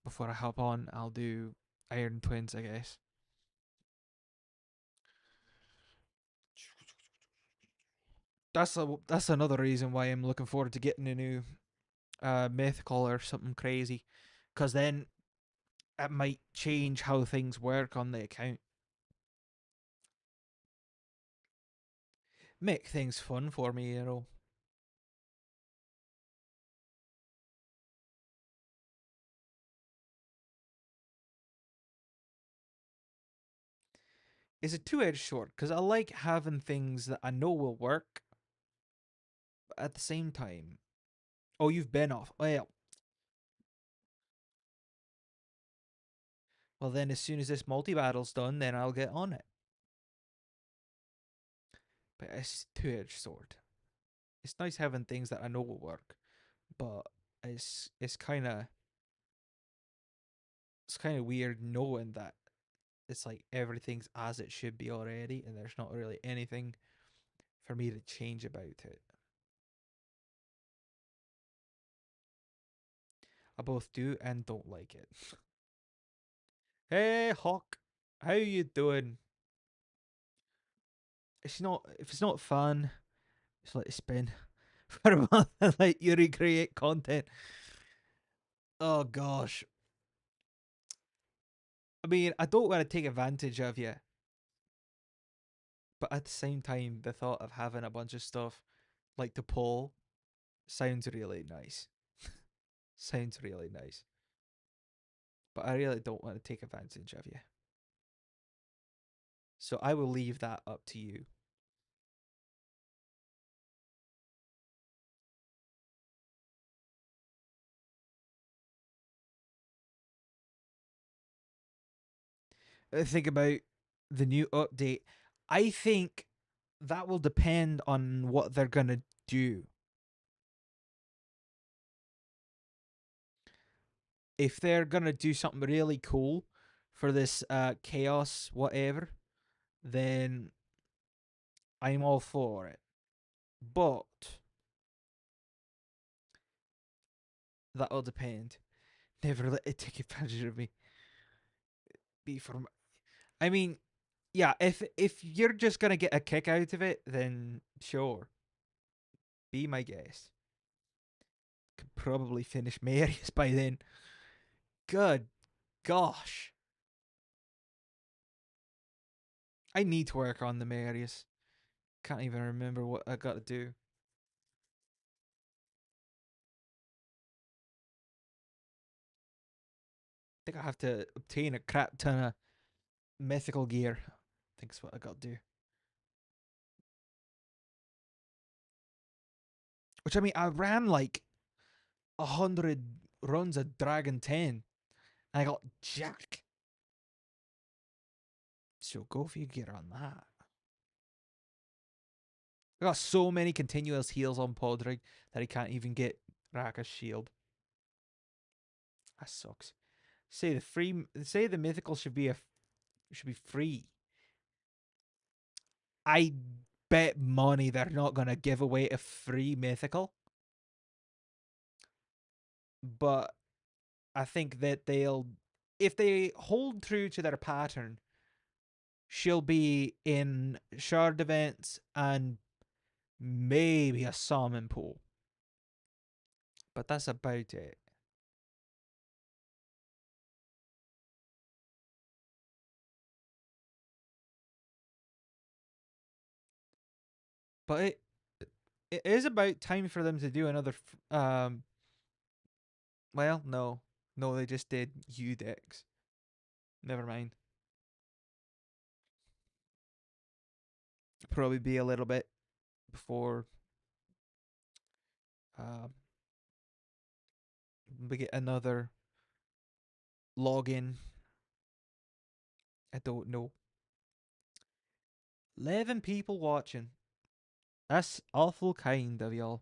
before I hop on, I'll do Iron Twins, I guess. That's another reason why I'm looking forward to getting a new mythical or something crazy, because then it might change how things work on the account. Make things fun for me, you know. It's a two-edged sword because I like having things that I know will work, but at the same time, oh, you've been off. Well, then as soon as this multi battle's done, then I'll get on it. But it's two-edged sword. It's nice having things that I know will work, but it's kind of weird knowing that it's like everything's as it should be already, and there's not really anything for me to change about it. I both do and don't like it. Hey Hawk, how you doing? It's not if it's not fun, just let it spin for a month and let you recreate content. Oh gosh. I mean, I don't want to take advantage of you, but at the same time, the thought of having a bunch of stuff like to pull sounds really nice. Sounds really nice. but I really don't want to take advantage of you. So I will leave that up to you. Think about the new update. I think that will depend on what they're going to do. If they're going to do something really cool for this chaos, whatever, then I'm all for it. But that will depend. Never let it take advantage of me. Be from. I mean, yeah. If you're just gonna get a kick out of it, then sure, be my guest. Could probably finish Marius by then. Good gosh, I need to work on the Marius. Can't even remember what I got to do. I think I have to obtain a crap ton of mythical gear. I think that's what I got to do. Which I mean, I ran like 100 runs of Dragon 10. And I got Jack. So go for your gear on that. I got so many continuous heals on Podrick that he can't even get Raka's shield. That sucks. Say the mythical should be free. I bet money they're not gonna give away a free mythical. But I think that they'll, if they hold true to their pattern, she'll be in shard events and maybe a salmon pool. But that's about it. But it is about time for them to do another. Well, no, they just did Udex. Never mind. Probably be a little bit before um, we get another login. I don't know. 11 people watching. That's awful kind of y'all.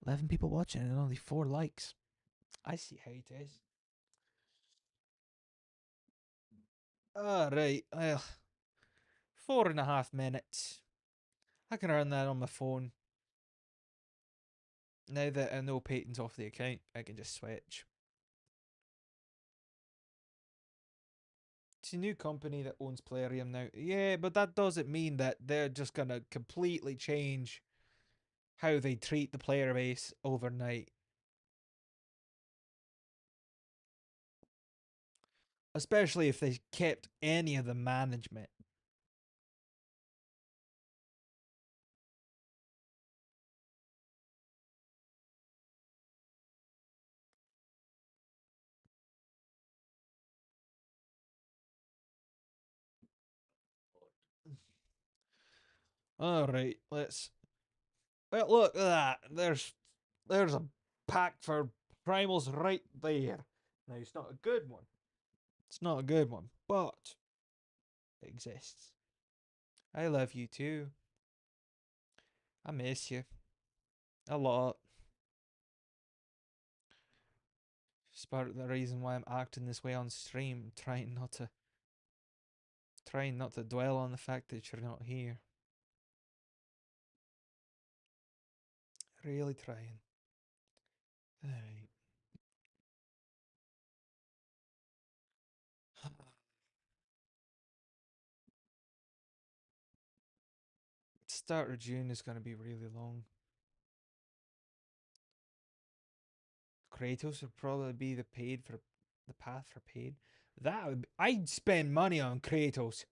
11 people watching and only 4 likes. I see how it is. Alright, well, 4.5 minutes. I can earn that on my phone. Now that I know Peyton's off the account, I can just switch. It's a new company that owns Plarium now. Yeah, but that doesn't mean that they're just gonna completely change how they treat the player base overnight. Especially if they kept any of the management. Alright, let's. Well, look at that. There's a pack for primals right there. Now, it's not a good one. It's not a good one, but it exists. I love you too. I miss you a lot. It's part of the reason why I'm acting this way on stream, trying not to dwell on the fact that you're not here. Really trying. Alright. Start of June is going to be really long. Kratos would probably be the path for paid. I'd spend money on Kratos.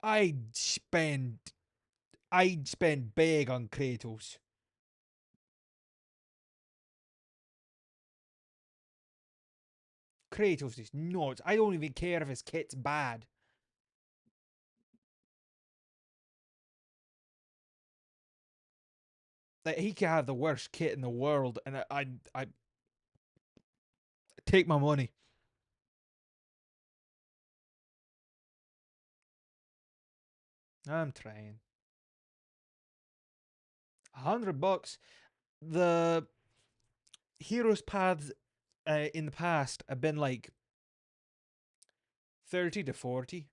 I'd spend I'd spend big on Kratos. Kratos is nuts. I don't even care if his kit's bad. Like, he could have the worst kit in the world, and I take my money. I'm trying. $100. The heroes paths in the past have been like 30 to 40.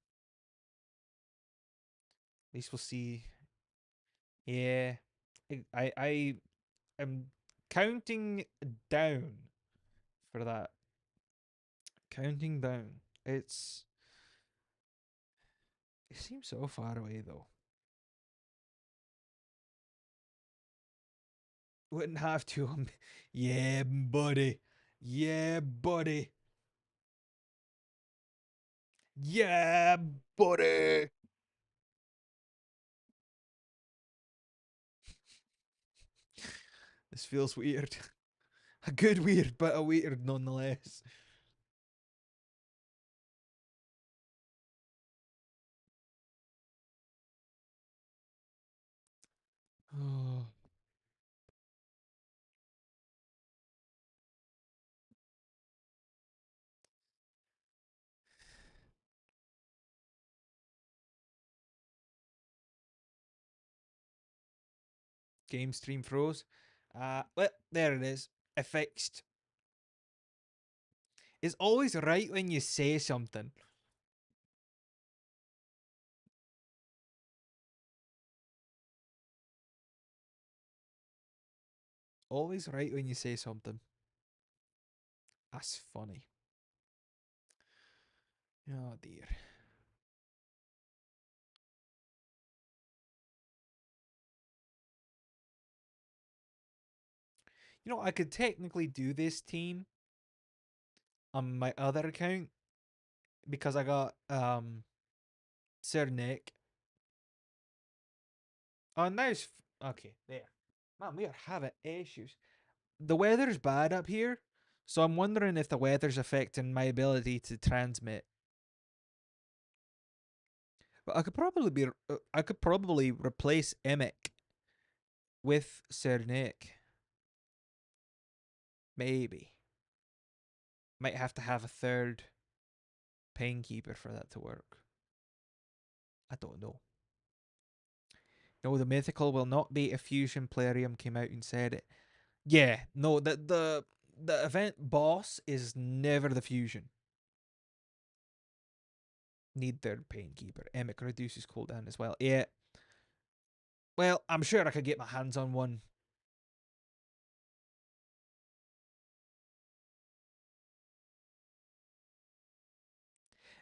At least we'll see. Yeah, I am counting down for that. Counting down. It seems so far away though. Wouldn't have to. Yeah, buddy. Yeah, buddy. Yeah, buddy. This feels weird. A good weird, but a weird nonetheless. Oh, game stream froze. Well, there it is. It fixed. It's always right when you say something. Always right when you say something. That's funny. Oh dear. You know, I could technically do this team on my other account because I got Sir Nick. Oh, nice. Okay, there. Man, we are having issues. The weather's bad up here, so I'm wondering if the weather's affecting my ability to transmit. But I could probably replace Emic with Sir Nick. Maybe. Might have to have a third Painkeeper for that to work. I don't know. No, the mythical will not be if Fusion Plarium came out and said it. Yeah, no, the event boss is never the Fusion. Need third Painkeeper. Emic reduces cooldown as well. Yeah. Well, I'm sure I could get my hands on one.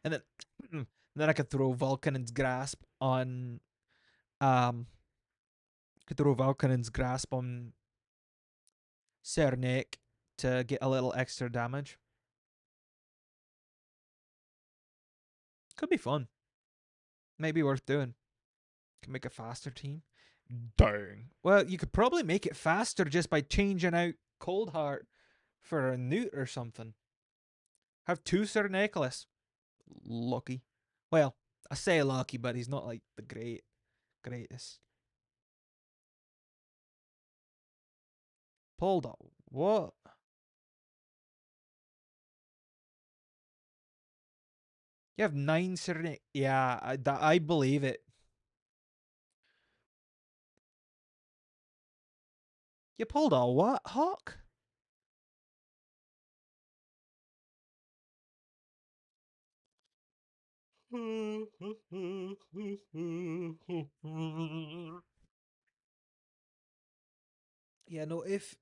And then I could throw Vulcan's Grasp on could throw Vulcan's Grasp on Cernic to get a little extra damage. Could be fun. Maybe worth doing. Can make a faster team. Dang. Well, you could probably make it faster just by changing out Coldheart for a Newt or something. Have two Sir Nicholas. Lucky. Well, I say lucky, but he's not like the greatest. Pulled up. What? You have nine Sir Nick. Yeah, I believe it. You pulled a what, Hawk? Yeah, no. If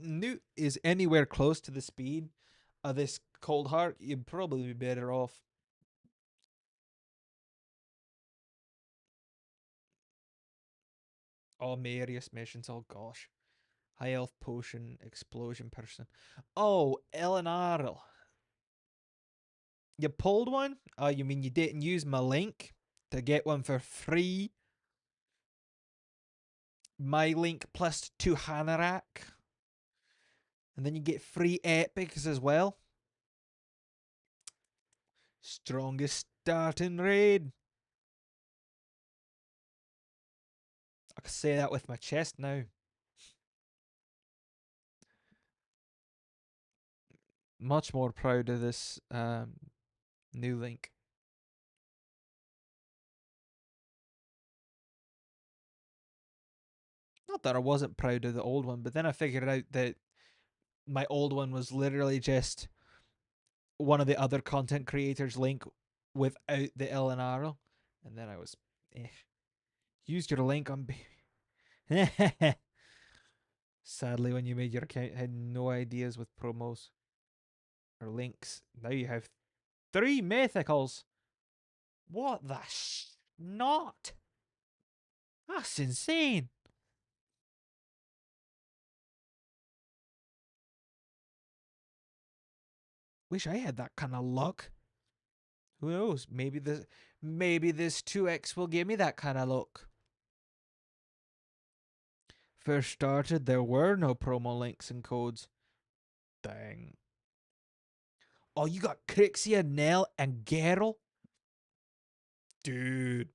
Newt is anywhere close to the speed of this Cold Heart, you'd probably be better off. Oh, Marius missions. Oh gosh, high elf potion explosion person. Oh, Eleanor. You pulled one? Oh, you mean you didn't use my link to get one for free? My link +2 Hanarak. And then you get free epics as well. Strongest start in raid. I can say that with my chest now. Much more proud of this new link. Not that I wasn't proud of the old one, but then I figured out that my old one was literally just one of the other content creators' link without the L and R. And then I was, eh. Used your link on. Sadly, when you made your account, had no ideas with promos or links. Now you have 3 mythicals. What the not? That's insane. Wish I had that kind of luck. Who knows? Maybe this 2x will give me that kind of luck. First started, there were no promo links and codes. Dang. Oh, you got Crixia, Nell, and Geralt? Dude,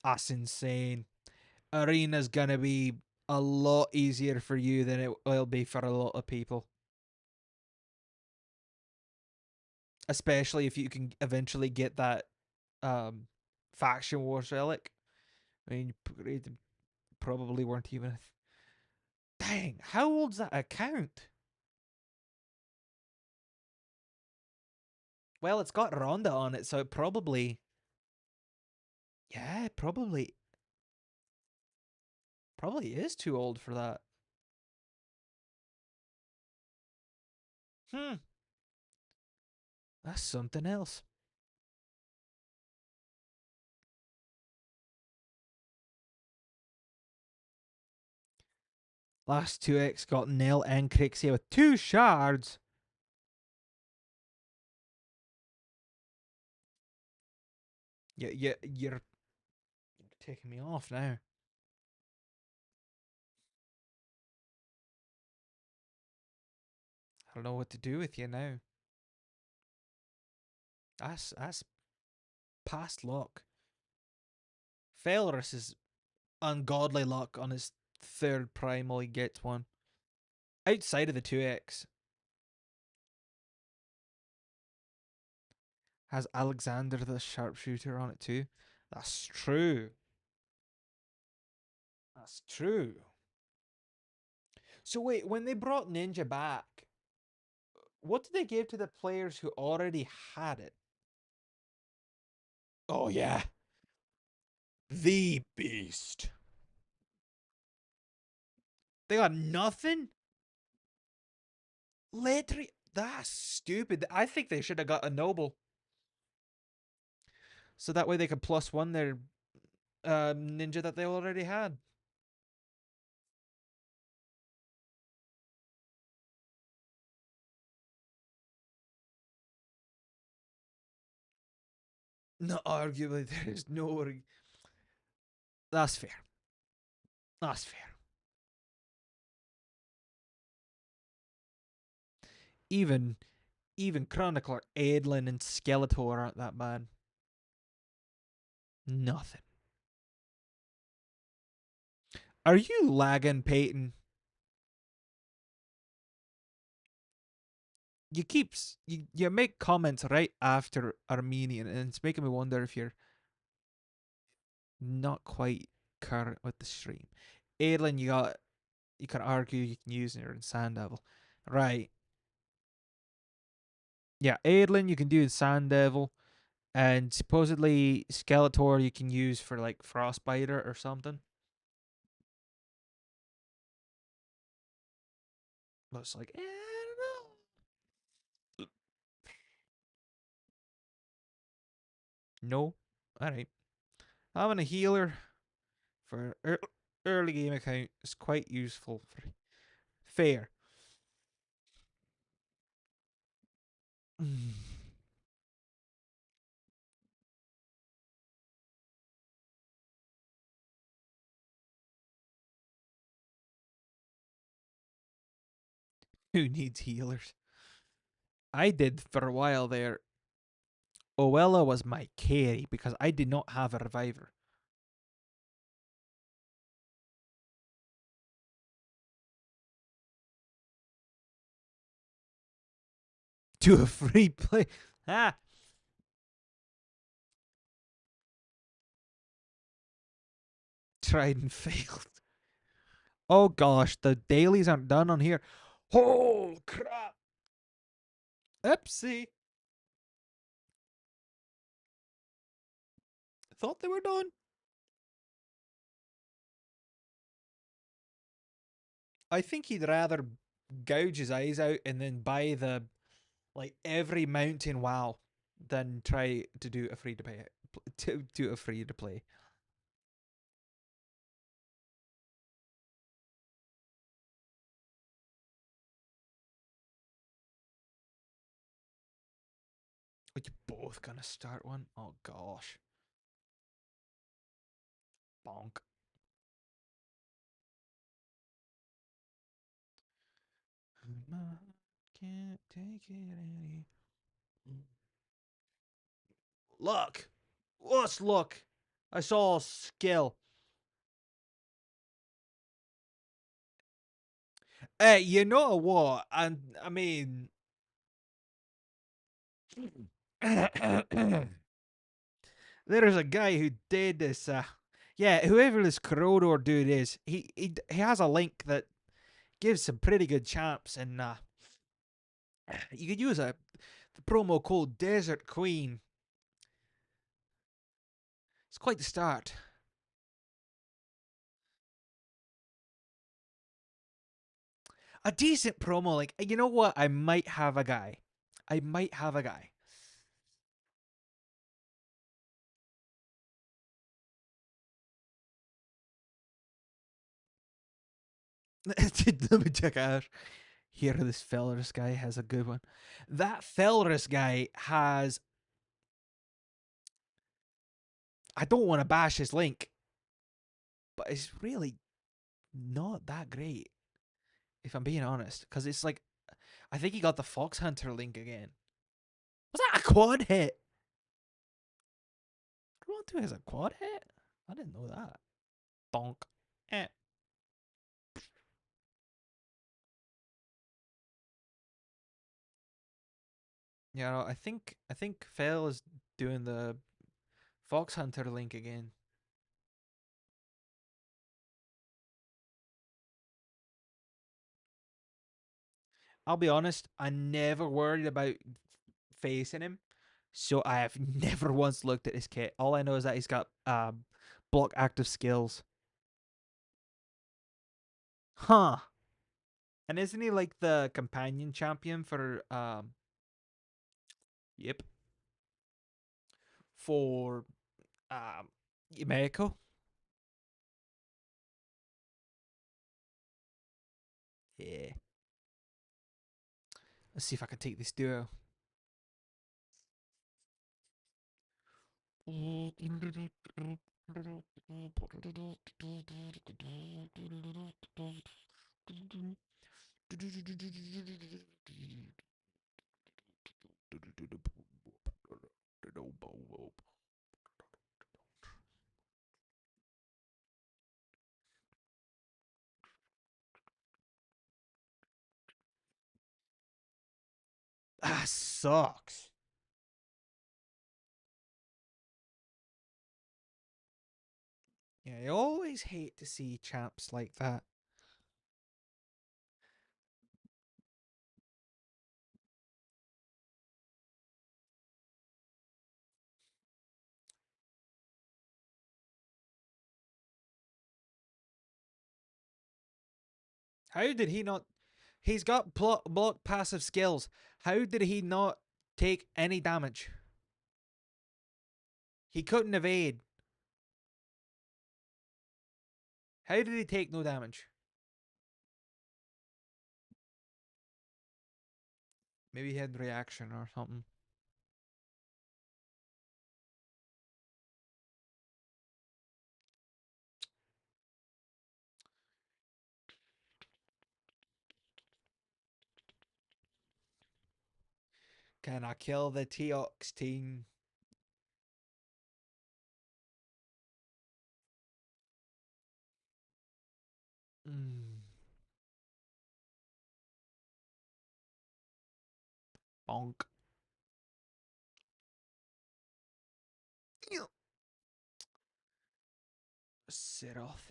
that's insane. Arena's gonna be a lot easier for you than it will be for a lot of people. Especially if you can eventually get that um, faction wars relic. I mean, they probably weren't even. Dang, how old's that account? Well, it's got Ronda on it, so it probably. Yeah, it probably is too old for that. Hmm, that's something else. Last 2x got Nell and Crixia with 2 shards. You're taking me off now. I don't know what to do with you now. That's past luck. Felrus is ungodly luck on his 3rd primal. He gets one. Outside of the 2x, has Alexander the sharpshooter on it too. That's true. That's true. So wait, when they brought Ninja back, what did they give to the players who already had it? Oh yeah, the beast. They got nothing. Literally, that's stupid. I think they should have got a noble, so that way they could +1 their ninja that they already had. No, arguably there is no. That's fair. That's fair. Even even Chronicler, Aedlin, and Skeletor aren't that bad. Nothing. Are you lagging, Peyton? You make comments right after Armenian, and it's making me wonder if you're not quite current with the stream. Aedlin, you can argue you can use her in Sand Devil, right? Yeah, Aedlin you can do in Sand Devil, and supposedly Skeletor you can use for like Frostbiter or something. But it's like, I don't know. No, all right. Having a healer for early game account is quite useful. Fair. Who needs healers? I did for a while there. Oella was my carry because I did not have a reviver. To a free play. Ah, tried and failed. Oh gosh, the dailies aren't done on here. Oh crap. Oopsie. Thought they were done. I think he'd rather gouge his eyes out and then buy the like every mountain WoW than try to do a free to play to do a free to play. Are you both gonna start one? Oh gosh. Bonk. Can't take it any. Look. Let's look. I saw a skill. Hey, you know what? I mean, there's a guy who did this. Yeah, whoever this Corrodor dude is, he has a link that gives some pretty good champs, and you could use the promo code Desert Queen. It's quite the start. A decent promo, like you know what? I might have a guy. I might have a guy. Let me check out. Here, this Felris guy has a good one. That Felris guy has. I don't want to bash his link, but it's really not that great, if I'm being honest. Because it's like, I think he got the Fox Hunter link again. Was that a quad hit? Round 2 has a quad hit? I didn't know that. Donk. Eh. Yeah, no, I think Fel is doing the Fox Hunter link again. I'll be honest, I never worried about facing him, so I have never once looked at his kit. All I know is that he's got block active skills. Huh. And isn't he like the companion champion for yep, for Mexico? Yeah. Let's see if I can take this duo. Ah, sucks. Yeah, I always hate to see champs like that. How did he not? He's got block passive skills. How did he not take any damage? He couldn't evade. How did he take no damage? Maybe he had reaction or something. Can I kill the Teox team? Mm. Bonk. Sit off.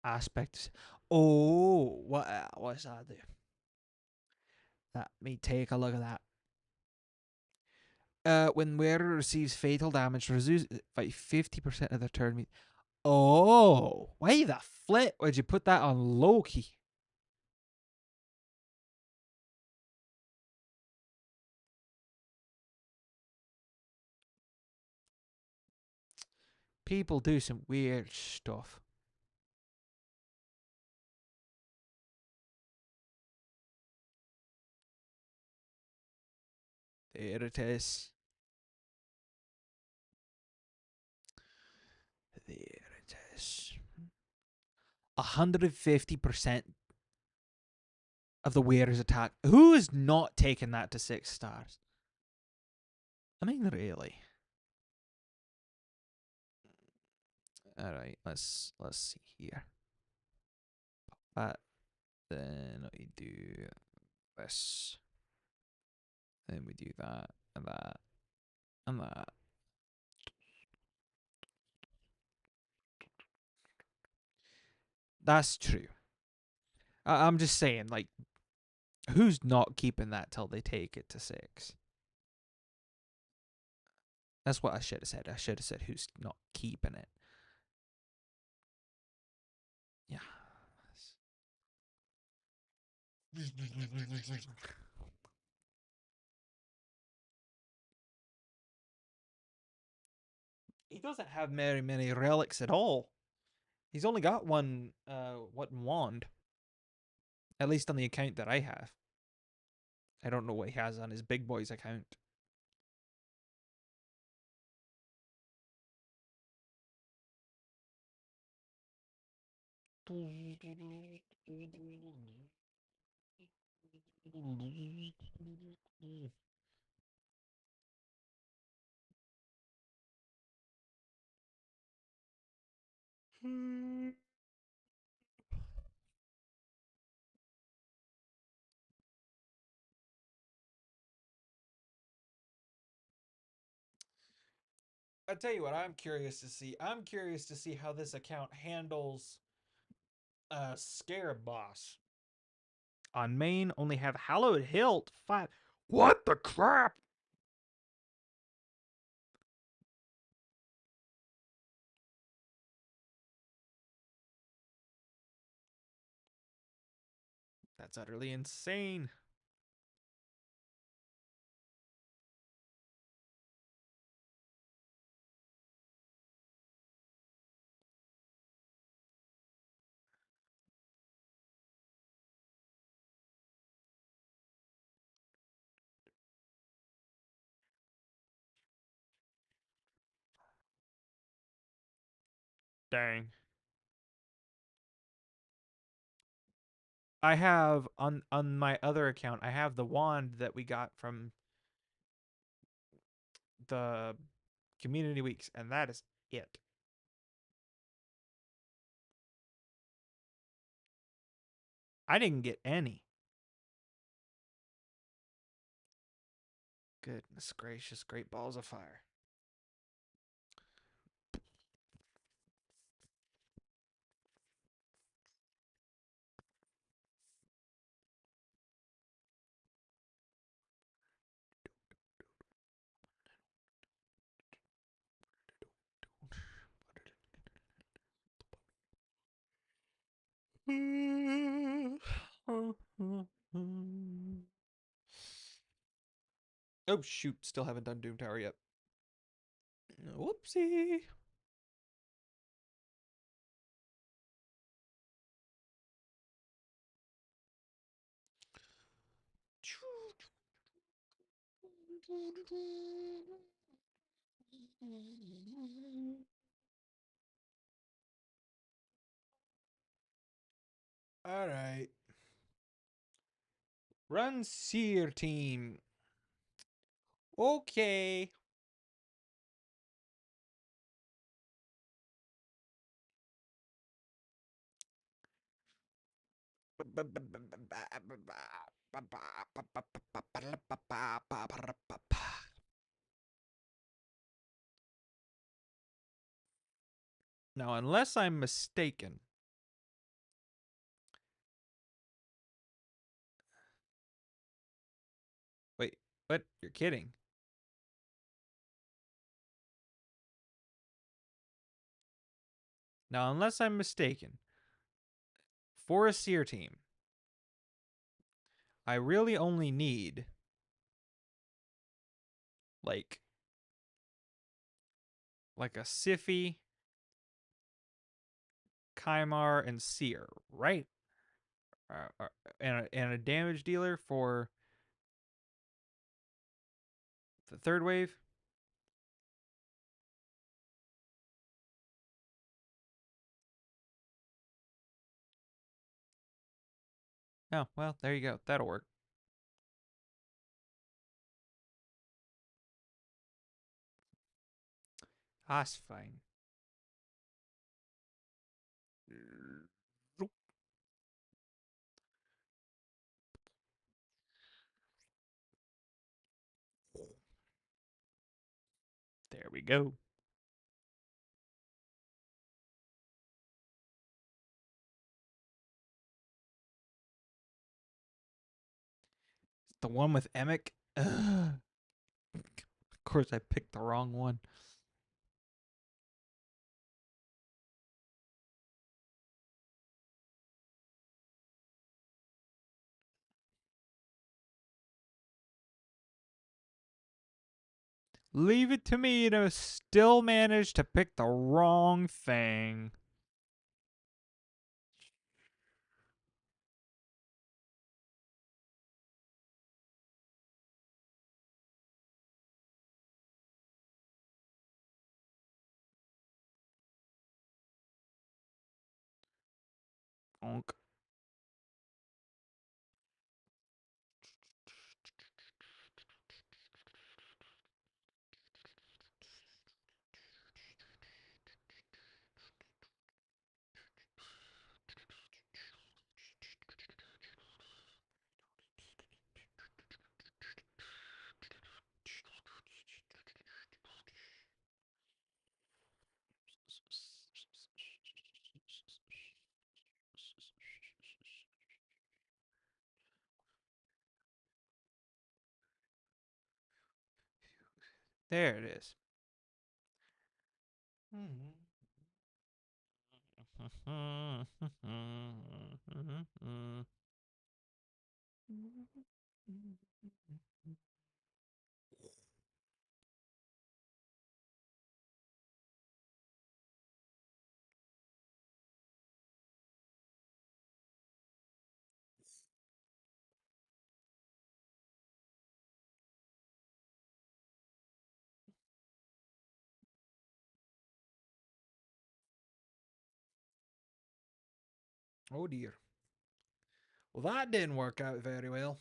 Aspects. Oh, what's that do? Let me take a look at that. When wearer receives fatal damage, reduce by 50% of their turn. Oh, why the flip would you put that on Loki? People do some weird stuff. There it is. There it is. 150% of the wearer's attack. Who is not taking that to 6 stars? I mean, really. All right, let's see here. Then we do this. Then we do that and that and that. That's true. I'm just saying, like, who's not keeping that till they take it to 6? That's what I should have said. I should have said who's not keeping it. Yeah. He doesn't have very many relics at all. He's only got one wand. At least on the account that I have. I don't know what he has on his big boy's account. I tell you what, I'm curious to see. I'm curious to see how this account handles Scarab Boss. On main, only have Hallowed Hilt 5. What the crap? That's utterly insane. Dang. I have on my other account, I have the wand that we got from the community weeks, and that is it. I didn't get any. Goodness gracious, great balls of fire. Oh shoot, still haven't done Doom Tower yet. Whoopsie. All right. Run Seer team. Okay. Now, unless I'm mistaken. Wait, what? You're kidding. Now, unless I'm mistaken, for a Seer team, I really only need like a Siffy, Kymar, and Seer, right? And a damage dealer for the third wave. Oh, well, there you go. That'll work. That's fine. There we go. The one with Emic. Ugh. Of course, I picked the wrong one. Leave it to me to still manage to pick the wrong thing. Onk. There it is. Oh dear. Well, that didn't work out very well.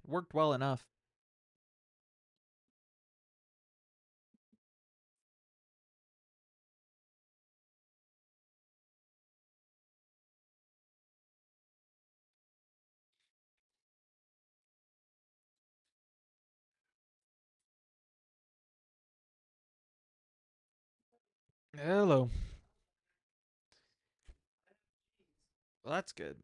Worked well enough. Hello. Well, that's good.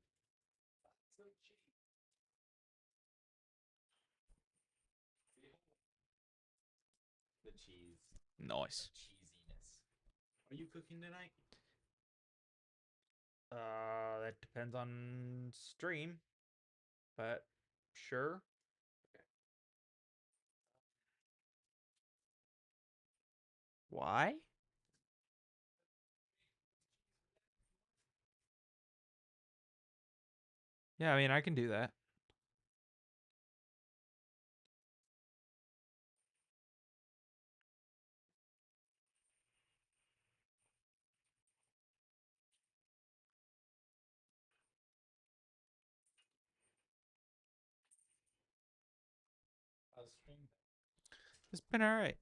Nice. Are you cooking tonight? That depends on stream, but sure. Why? Yeah, I mean, I can do that. How's stream? It's been all right.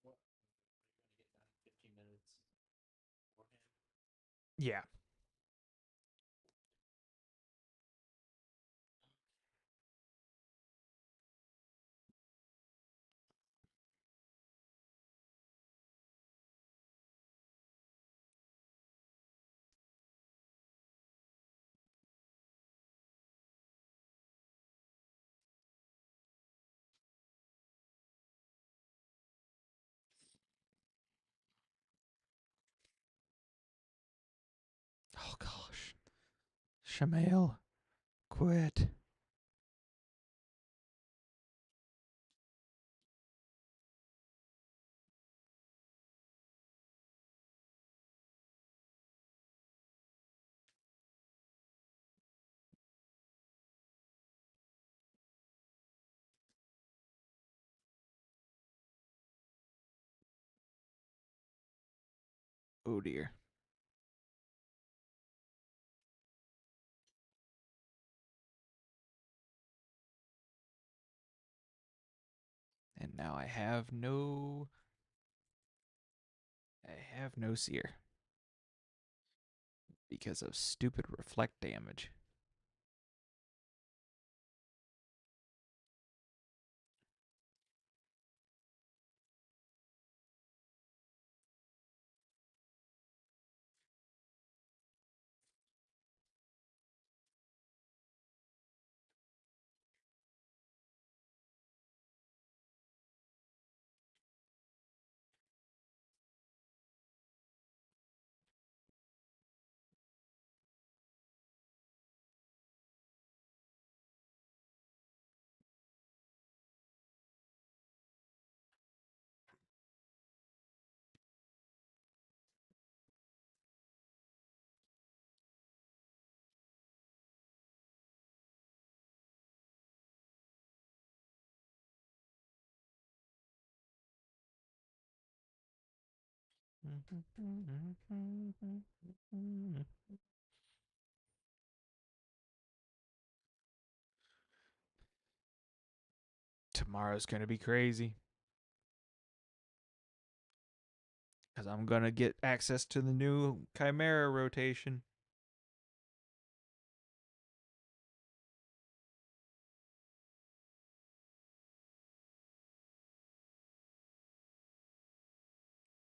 What? You're gonna get done in 15 minutes beforehand? Yeah. Oh gosh. Shamail, quit. Oh dear. And now I have no seer because of stupid reflect damage. Tomorrow's going to be crazy because I'm going to get access to the new Chimera rotation.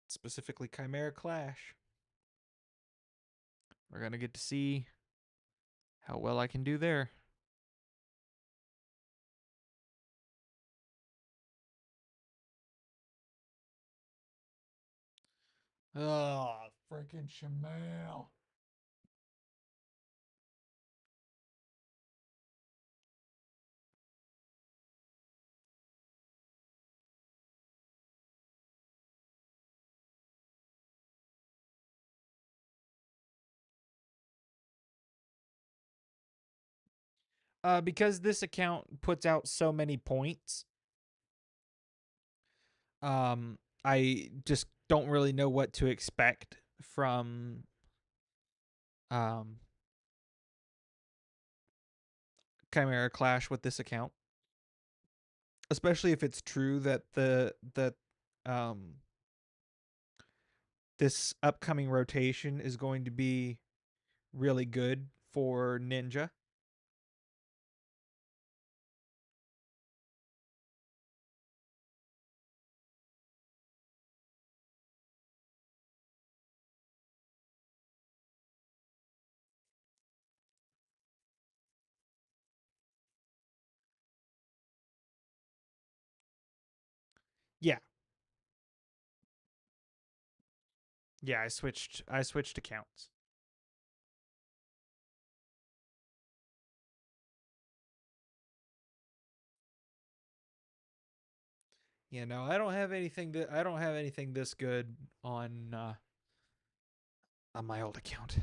Specifically, Chimera Clash. We're going to get to see how well I can do there. Oh, freaking Shamail. Because this account puts out so many points, I just don't really know what to expect from um, Chimera Clash with this account, especially if it's true that um, this upcoming rotation is going to be really good for Ninja. Yeah, yeah. I switched accounts. Yeah, no, I don't have anything this good on my old account.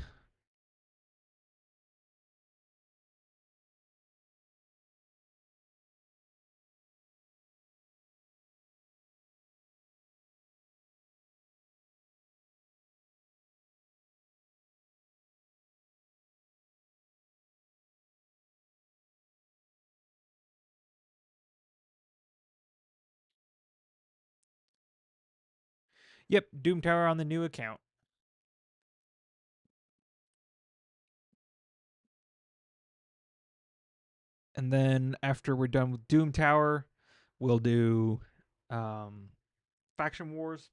Yep, Doom Tower on the new account. And then after we're done with Doom Tower, we'll do um, Faction Wars.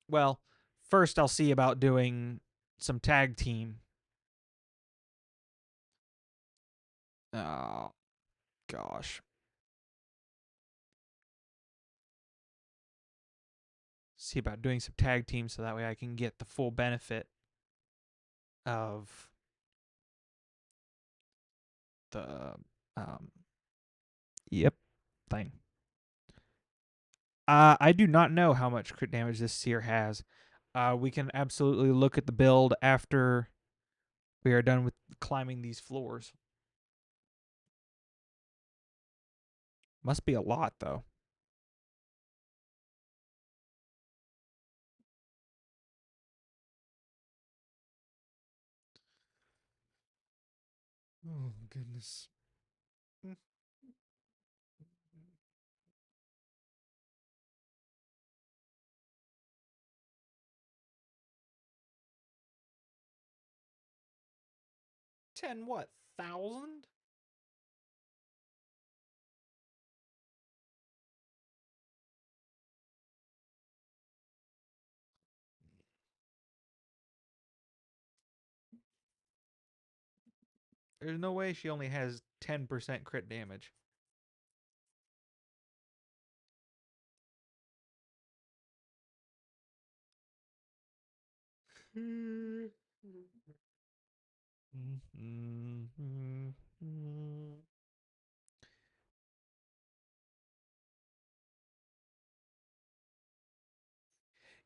Well, first I'll see about doing some tag team. Oh gosh, see about doing some tag team so that way I can get the full benefit of the um, yep thing. I do not know how much crit damage this seer has. We can absolutely look at the build after we are done with climbing these floors. Must be a lot though. Oh goodness. 10 what? 1,000? There's no way she only has 10% crit damage.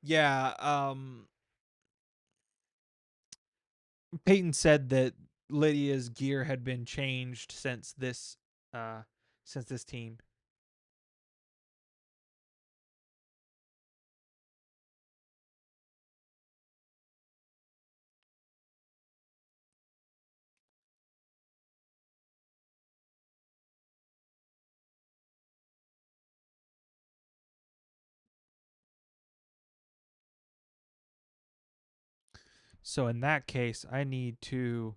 Yeah, Peyton said that Lydia's gear had been changed uh since this team. So in that case, I need to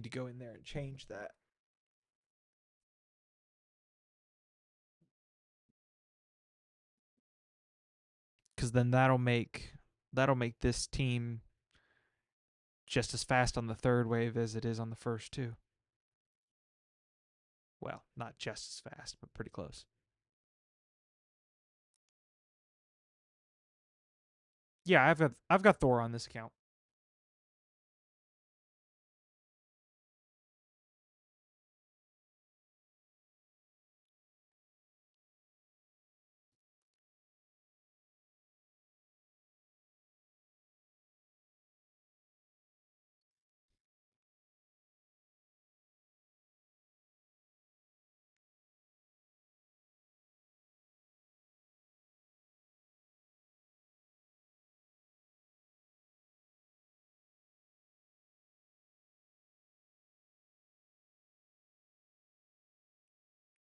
go in there and change that cuz then that'll make this team just as fast on the third wave as it is on the first two. Well, not just as fast, but pretty close. Yeah, I've got Thor on this account.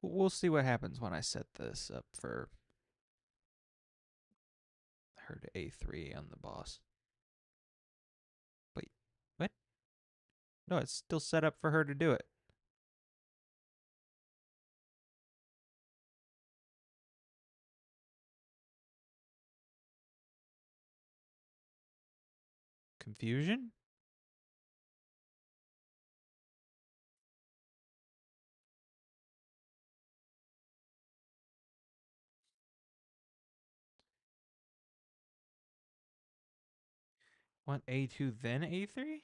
We'll see what happens when I set this up for her to A3 on the boss. Wait, what? No, it's still set up for her to do it. Confusion? What, A2 then A3?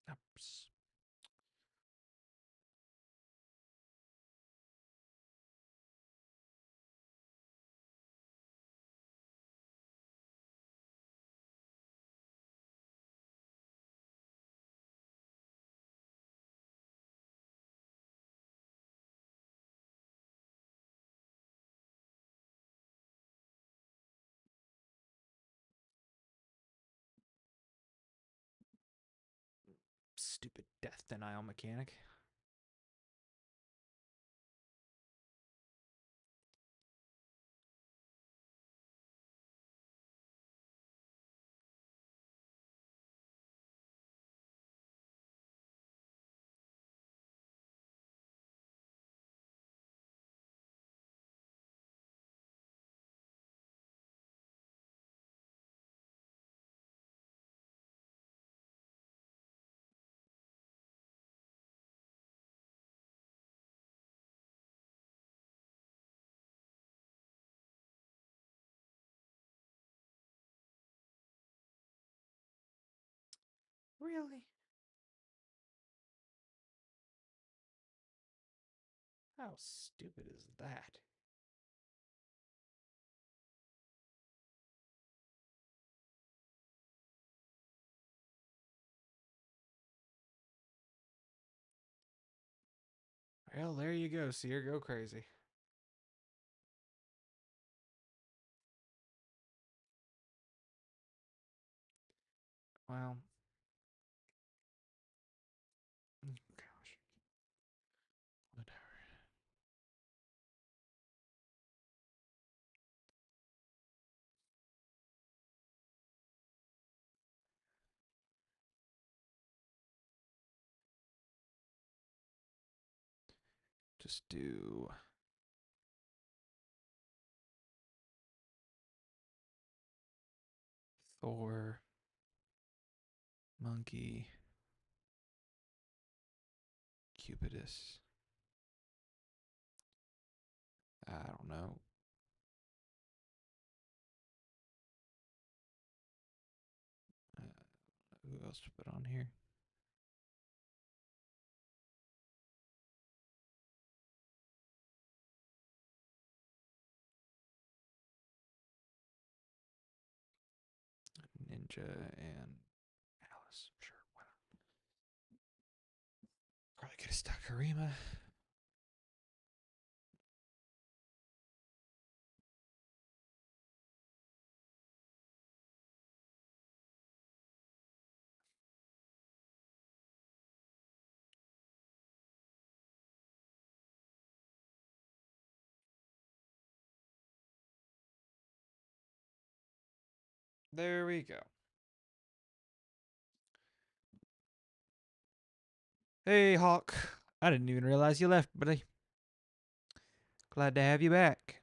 Oops. Stupid death denial mechanic. Really? How stupid is that? Well, there you go. See her go crazy. Well, gosh, whatever. Just do Thor, Monkey, Cupidus. I don't know. Who else to put on here? Ninja and Alice. Sure, why not? Probably could have stuck Harima. There we go. Hey, Hawk. I didn't even realize you left, buddy. Glad to have you back.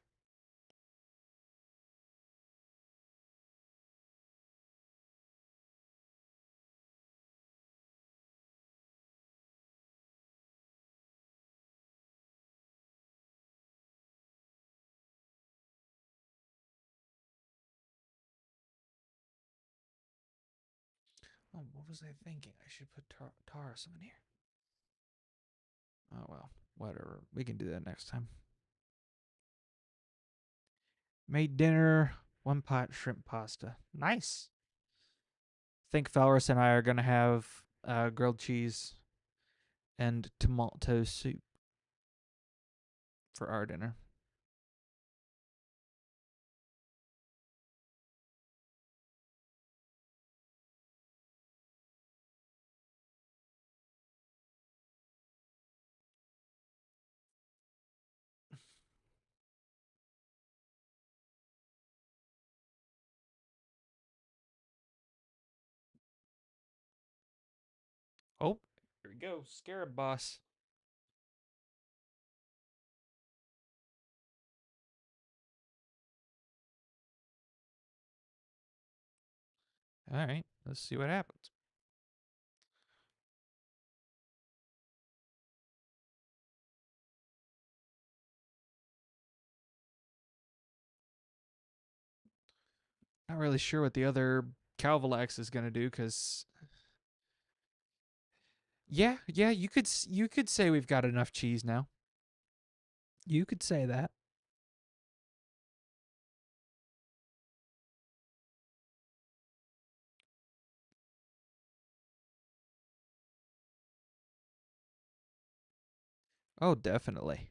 Oh, what was I thinking? I should put Taurus on here. Oh, well, whatever. We can do that next time. Made dinner, one pot shrimp pasta. Nice. I think Falrus and I are going to have grilled cheese and tomato soup for our dinner. Oh, here we go. Scarab boss. All right, let's see what happens. Not really sure what the other Calvalax is gonna do, because yeah, you could say we've got enough cheese now. You could say that. Oh, definitely.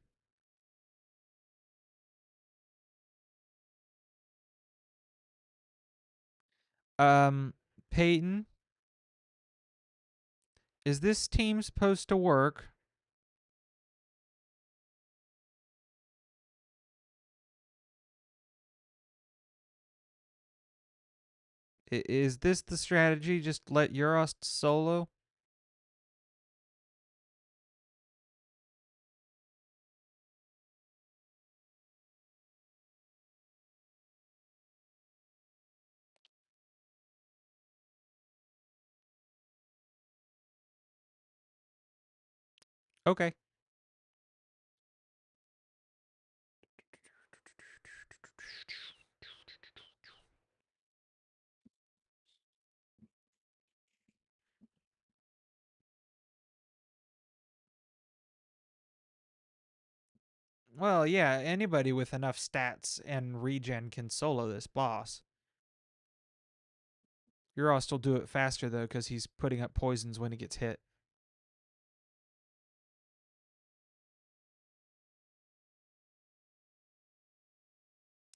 Um, Peyton, is this team supposed to work? Is this the strategy? Just let Euros solo? Okay. Well, yeah, anybody with enough stats and regen can solo this boss. Euros will do it faster though, because he's putting up poisons when he gets hit.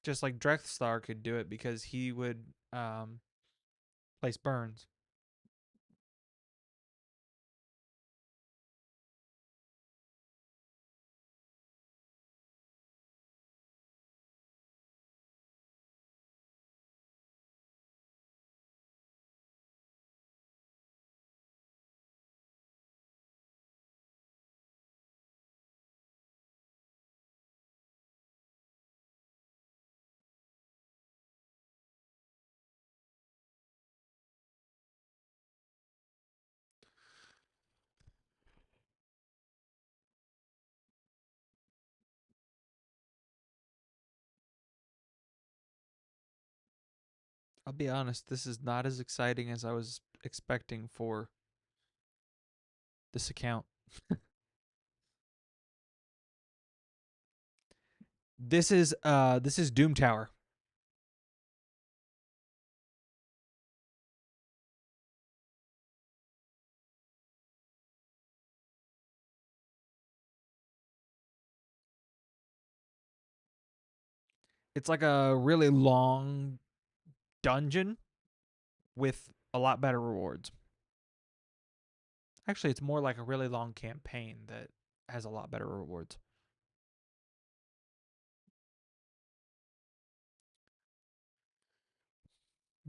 Just like Drexthar could do it because he would place burns. I'll be honest, this is not as exciting as I was expecting for this account. This is Doom Tower. It's like a really long dungeon with a lot better rewards. Actually, it's more like a really long campaign that has a lot better rewards.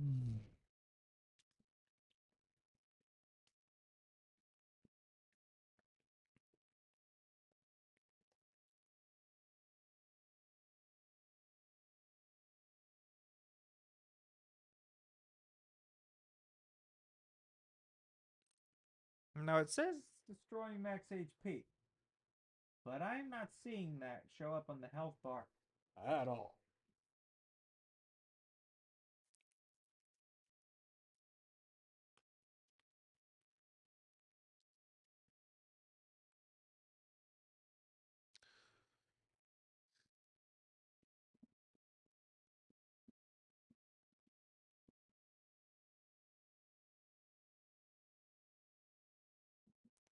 Mm. Now it says destroying max HP, but I'm not seeing that show up on the health bar at all.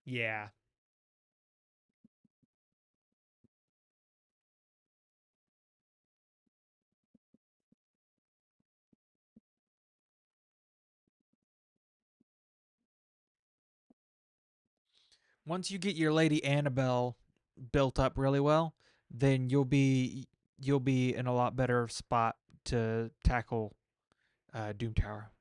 Yeah. Once you get your Lady Annabelle built up really well, then you'll be in a lot better spot to tackle Doom Tower.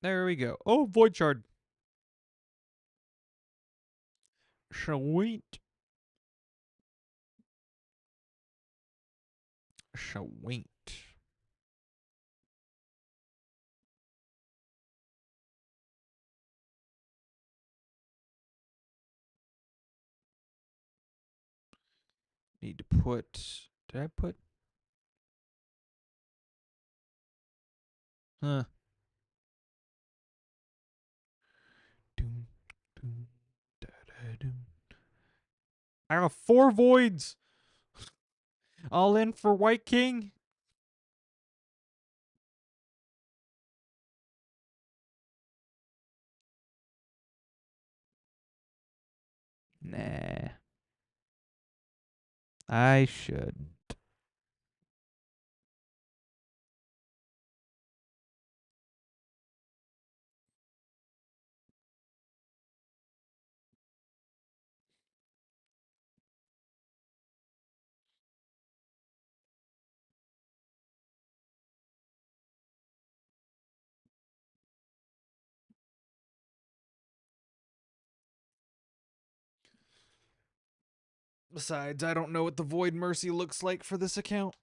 There we go. Oh, void shard. Sweet. Sweet. Need to put. Did I put? Huh. Doom, doom, da, da, doom. I got 4 voids. All in for White King. Nah. I should. Besides, I don't know what the Void Mercy looks like for this account.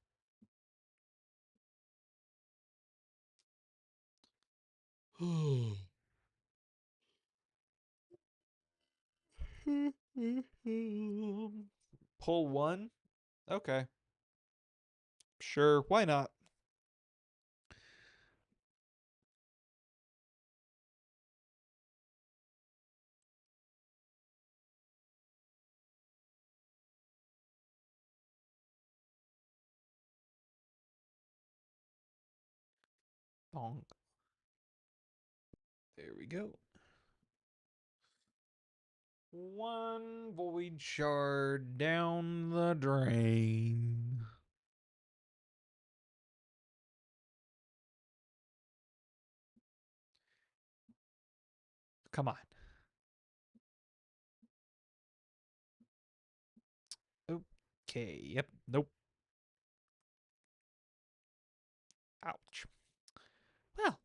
Pull one? Okay. Sure, why not? Bonk. There we go. One void shard down the drain. Come on. Okay, yep, nope. Ouch. Well,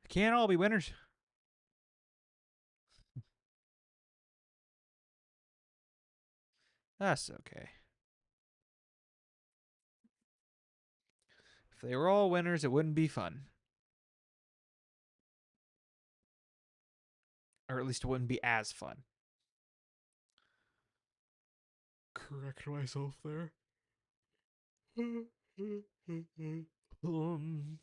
can't all be winners. That's okay. If they were all winners, it wouldn't be fun. Or at least it wouldn't be as fun. Correct myself there. um,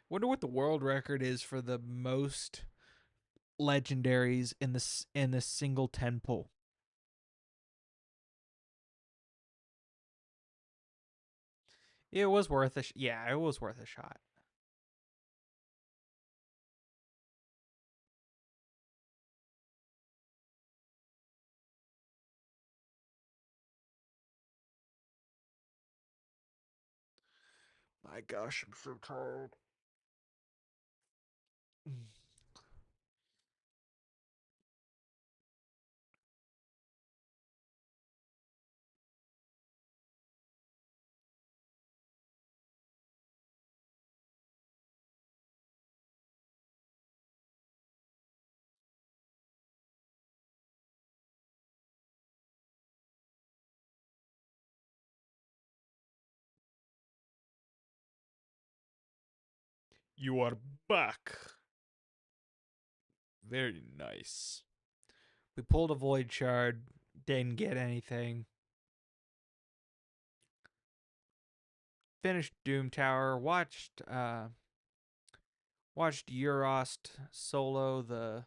Wonder what the world record is for the most legendaries in this single 10 pull. It was worth yeah, it was worth a shot. My gosh, I'm so tired. You are back. Very nice. We pulled a void shard, didn't get anything. Finished Doom Tower, watched Eurost solo the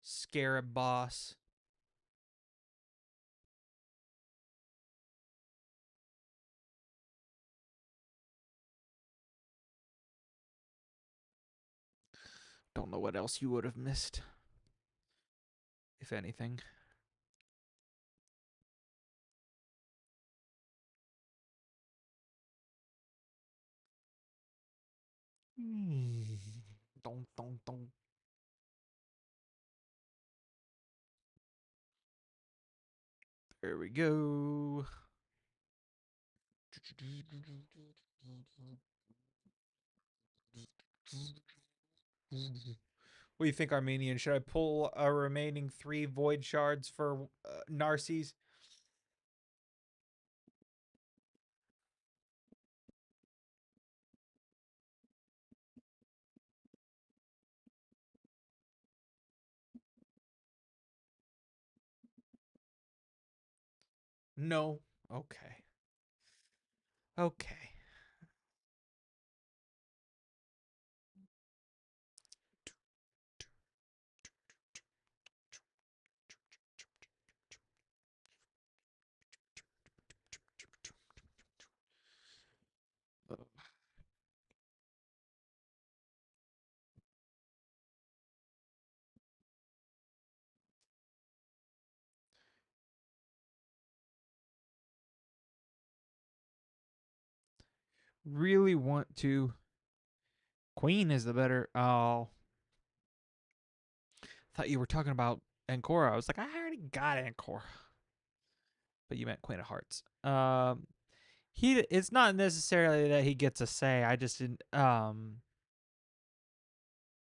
Scarab boss. Don't know what else you would have missed, if anything. Dong, dong, dong. There we go. What do you think, Armenian? Should I pull our remaining 3 void shards for Narses? No. Okay. Okay. Really want to. Queen is the better. Oh, thought you were talking about Ancora. I was like, I already got Ancora, but you meant Queen of Hearts. He. It's not necessarily that he gets a say. I just didn't.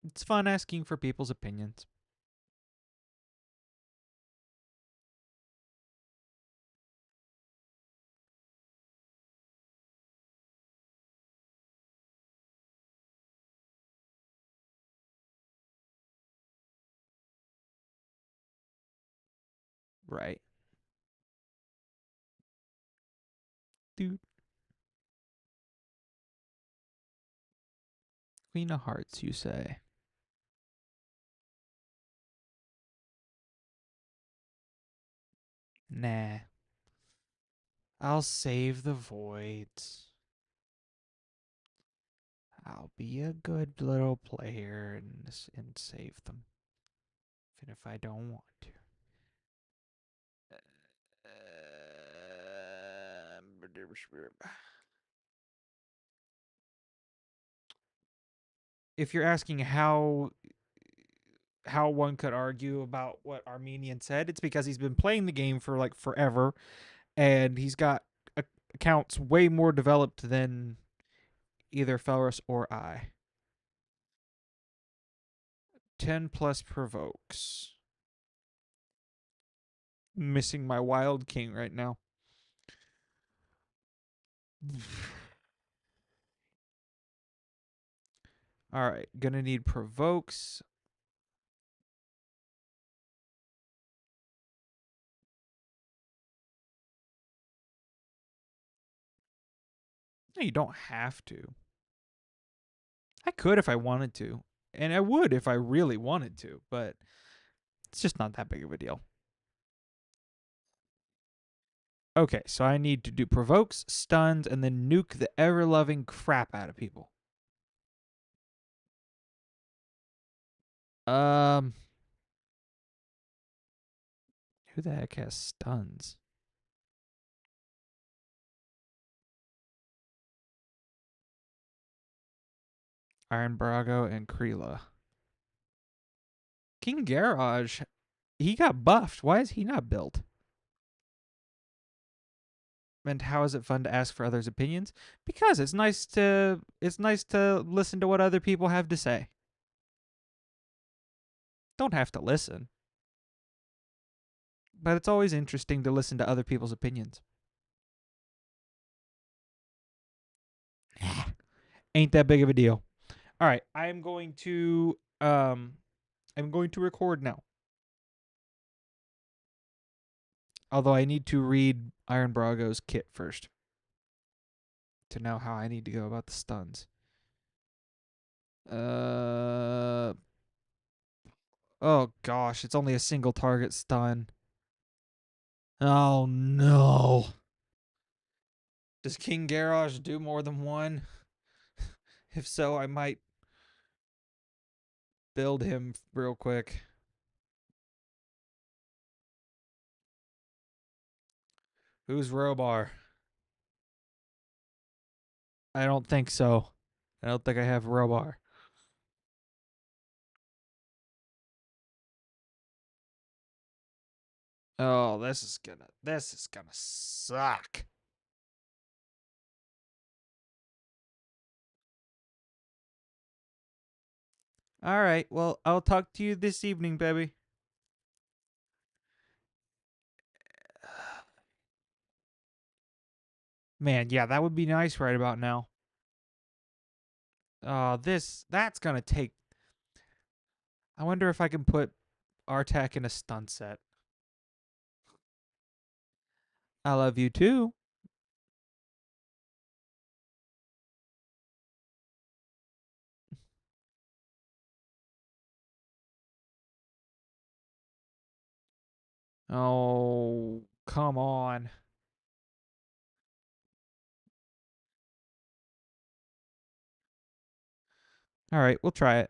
It's fun asking for people's opinions. Right. Dude. Queen of Hearts, you say? Nah. I'll save the voids. I'll be a good little player and save them. Even if I don't want to. If you're asking how one could argue about what Armenian said, it's because he's been playing the game for like forever, and he's got accounts way more developed than either Felrus or I. 10 plus provokes. Missing my Wild King right now. All right, gonna need provokes. No, you don't have to. I could if I wanted to, and I would if I really wanted to, but it's just not that big of a deal. Okay, so I need to do provokes, stuns, and then nuke the ever loving crap out of people. Um, who the heck has stuns? Iron Brago and Kreela. King Garage, he got buffed. Why is he not built? And how is it fun to ask for others' opinions? Because it's nice to listen to what other people have to say. Don't have to listen, but it's always interesting to listen to other people's opinions. Ain't that big of a deal. All right, I'm going to record now. Although I need to read Iron Brago's kit first to know how I need to go about the stuns. Uh oh gosh, it's only a single target stun. Oh no. Does King Garrosh do more than one? If so, I might build him real quick. Who's Robar? I don't think so. I don't think I have Robar. Oh, this is gonna suck. All right. Well, I'll talk to you this evening, baby. Man, yeah, that would be nice right about now. That's gonna take. I wonder if I can put Artak in a stun set. I love you too. Oh, come on. All right, we'll try it.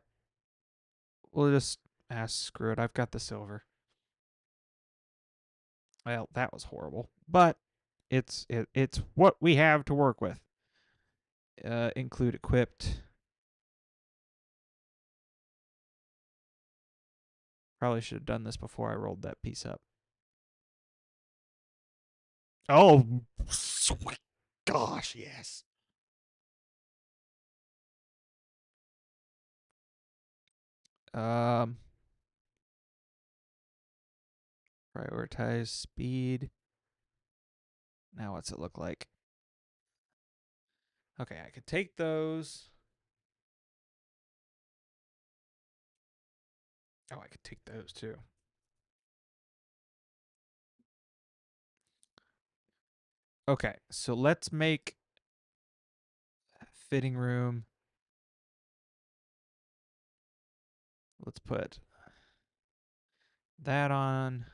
We'll just screw it. I've got the silver. Well, that was horrible, but it's what we have to work with. Include equipped. Probably should have done this before I rolled that piece up. Oh, sweet gosh, yes. Um, prioritize speed. Now, what's it look like? Okay, I could take those. Oh, I could take those too. Okay, so let's make fitting room. Let's put that on.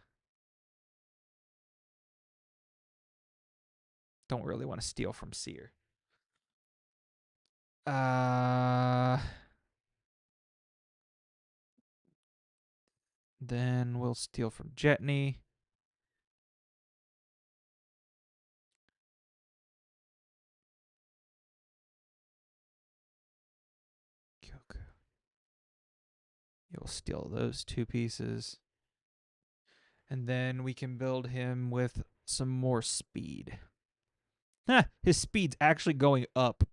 Don't really want to steal from Seer. Uh, then we'll steal from Jetney. Kyoku. You'll steal those two pieces. And then we can build him with some more speed. His speed's actually going up.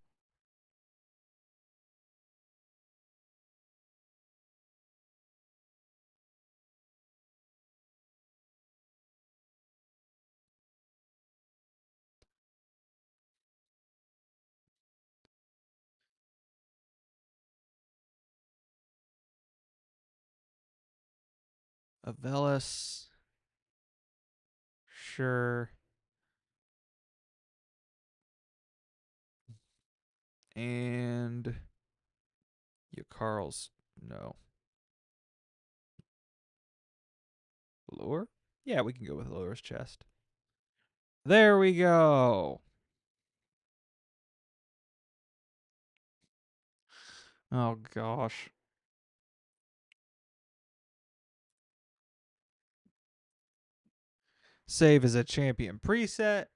Avelis. Sure. And Yakarl's. No. Lure? Yeah, we can go with Lure's chest. There we go. Oh, gosh. Save as a champion preset.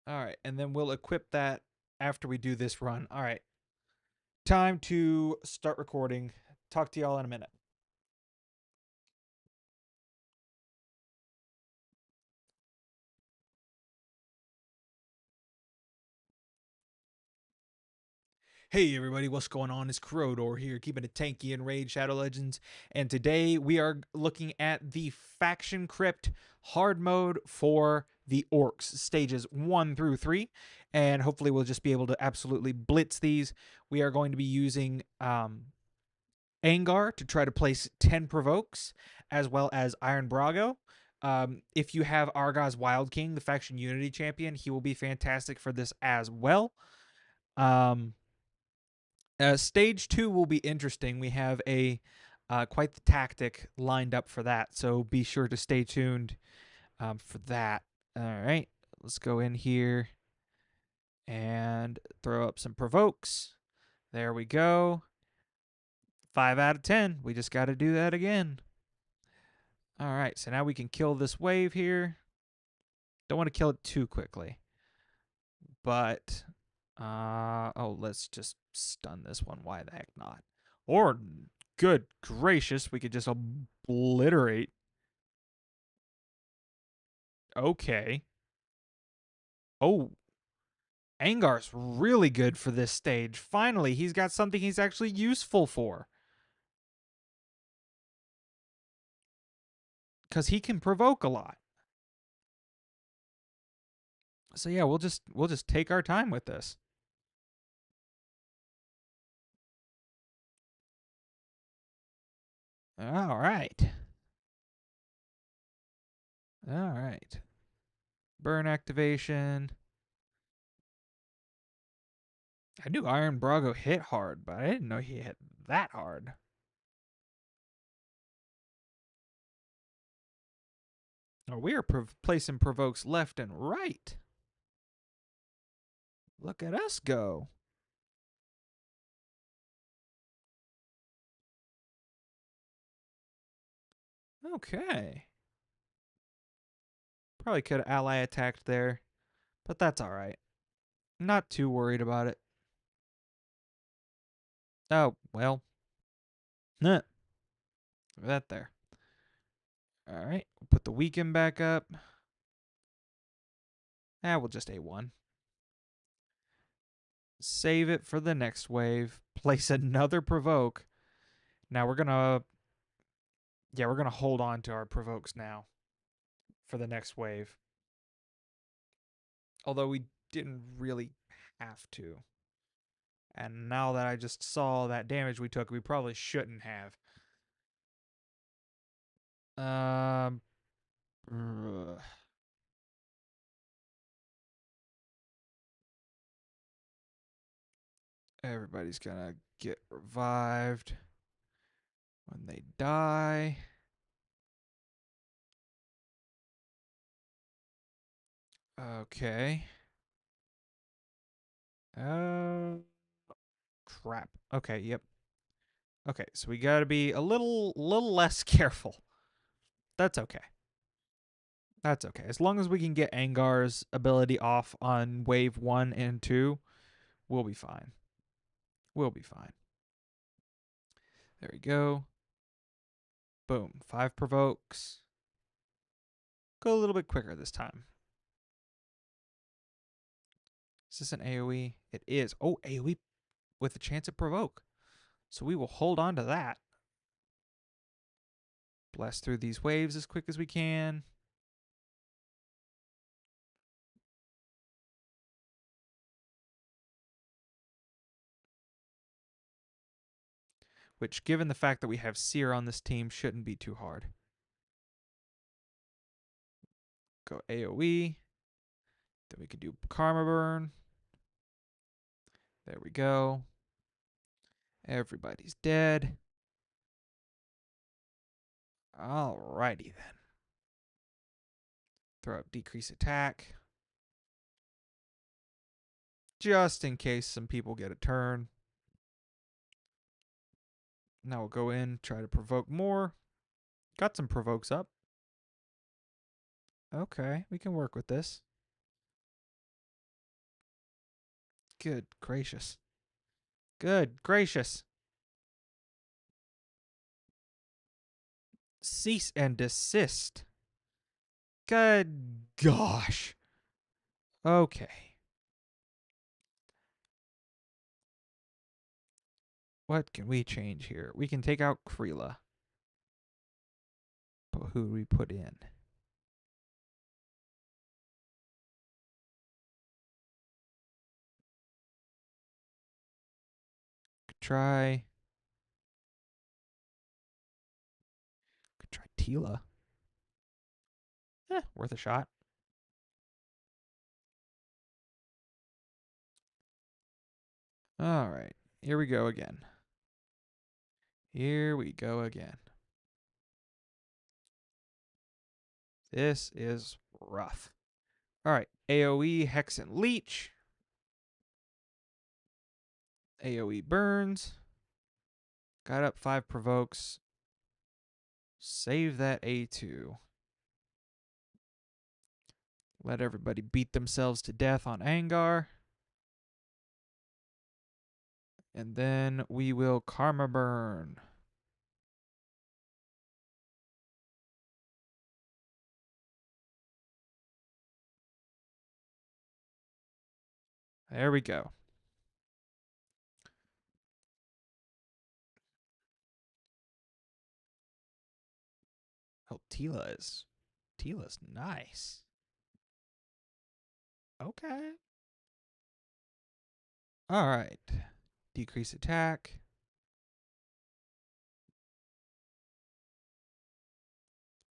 All right, and then we'll equip that after we do this run. All right, time to start recording. Talk to y'all in a minute. Hey everybody, what's going on? It's Corrodor here, keeping it tanky in Raid Shadow Legends, and today we are looking at the Faction Crypt hard mode for the Orcs, stages 1 through 3, and hopefully we'll just be able to absolutely blitz these. We are going to be using Angar to try to place 10 provokes, as well as Iron Brago. If you have Argos Wild King, the Faction Unity champion, he will be fantastic for this as well. Stage 2 will be interesting. We have a quite the tactic lined up for that, so be sure to stay tuned for that. All right, let's go in here and throw up some provokes. There we go. 5 out of 10. We just got to do that again. All right, so now we can kill this wave here. Don't want to kill it too quickly. But, let's just stun this one. Why the heck not? Or, good gracious, we could just obliterate. Okay. Oh, Angar's really good for this stage. Finally, he's got something he's actually useful for. Because he can provoke a lot. So yeah, we'll just take our time with this. All right. All right. Burn activation. I knew Iron Brago hit hard, but I didn't know he hit that hard. Oh, we are placing provokes left and right. Look at us go. Okay. Probably could have ally attacked there, but that's all right. Not too worried about it. Oh, well. Nah, that there. All right. We'll put the weaken back up. We'll just A1. Save it for the next wave. Place another provoke. Now we're gonna hold on to our provokes now for the next wave. Although we didn't really have to. And now that I just saw that damage we took, we probably shouldn't have. Um, everybody's gonna get revived when they die. Okay. Uh, crap. Okay. Yep. Okay. So we gotta be a little less careful. That's okay. That's okay. As long as we can get Angar's ability off on wave 1 and 2, we'll be fine. We'll be fine. There we go. Boom. 5 provokes. Go a little bit quicker this time. Is this an AoE? It is. Oh, AoE with a chance at provoke. So we will hold on to that. Blast through these waves as quick as we can. Which, given the fact that we have Seer on this team, shouldn't be too hard. Go AoE. Then we can do Karma Burn. There we go. Everybody's dead. Alrighty then. Throw up decrease attack. Just in case some people get a turn. Now we'll go in, try to provoke more. Got some provokes up. Okay, we can work with this. Good gracious. Good gracious. Cease and desist. Good gosh. Okay. What can we change here? We can take out Kreela. But who do we put in? Could try Tila. Worth a shot. All right. Here we go again. Here we go again. This is rough. All right. AoE, Hex and Leech. AoE burns. Got up 5 provokes. Save that A2. Let everybody beat themselves to death on Angar. And then we will karma burn. There we go. Oh, Tila's nice. Okay. All right. Decrease attack.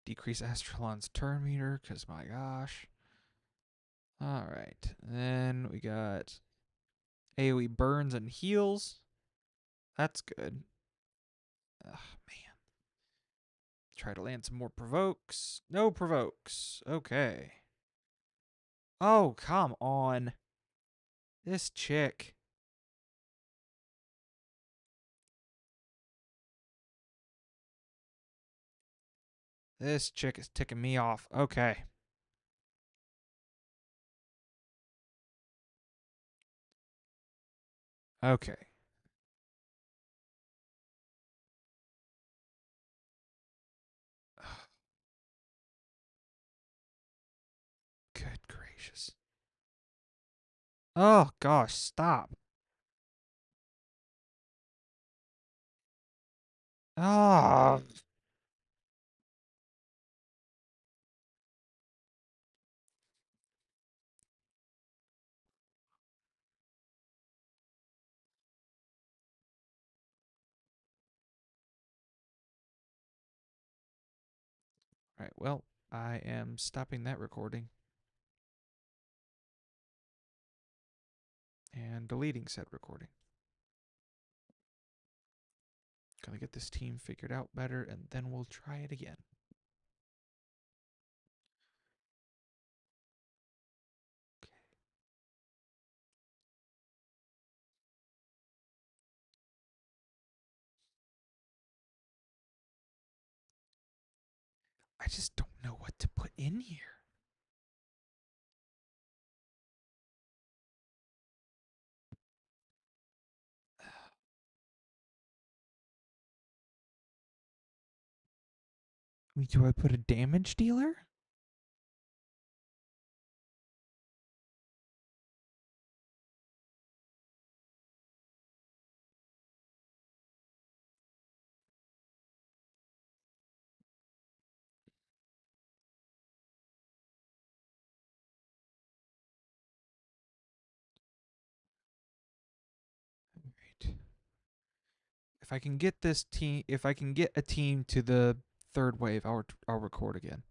Decrease Astralon's turn meter, because my gosh. All right. Then we got AoE burns and heals. That's good. Ugh, man. Try to land some more provokes. No provokes. Okay. Oh, come on. This chick. This chick is ticking me off. Okay. Okay. Good gracious. Oh, gosh. Stop. Oh. All right. Well, I am stopping that recording and deleting said recording. Gonna get this team figured out better, and then we'll try it again. Okay. I just don't know what to put in here. Do I put a damage dealer? Right. If I can get this team, if I can get a team to the third wave, I'll record again.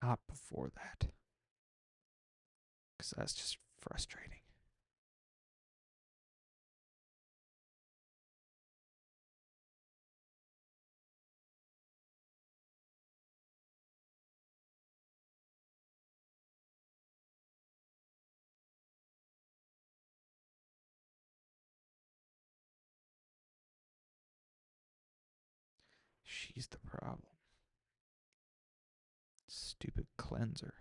Not before that, because that's just frustrating. She's the problem. Stupid cleanser.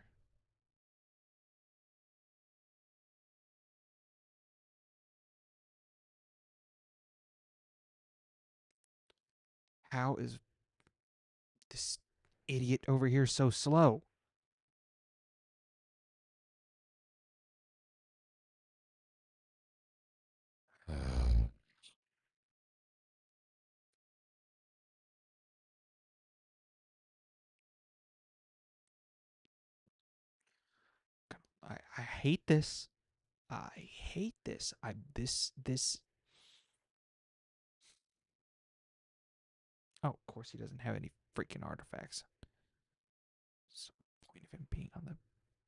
How is this idiot over here so slow? I hate this. I hate this. This. Oh, of course he doesn't have any freaking artifacts. So point of him being on the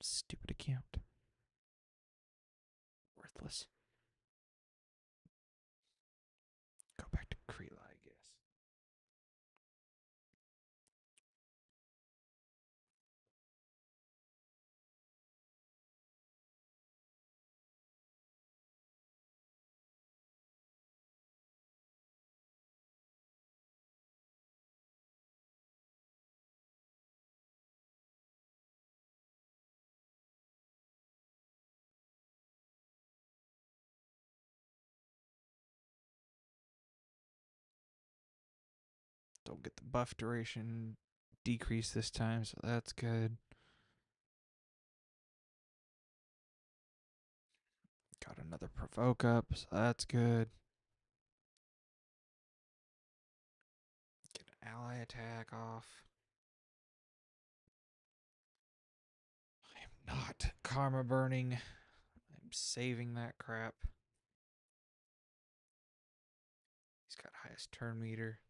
stupid account. Worthless. Go back to Kreela, I guess. Don't get the buff duration decrease this time, so that's good. Got another provoke up, so that's good. Get an ally attack off. I am not karma burning. I'm saving that crap. He's got highest turn meter.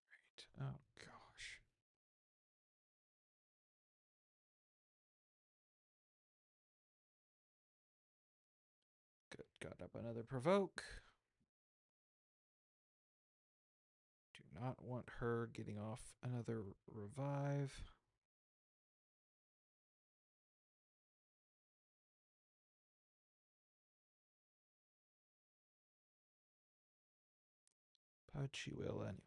Right. Oh gosh. Good. Got up another provoke. Do not want her getting off another revive. But she will anyway.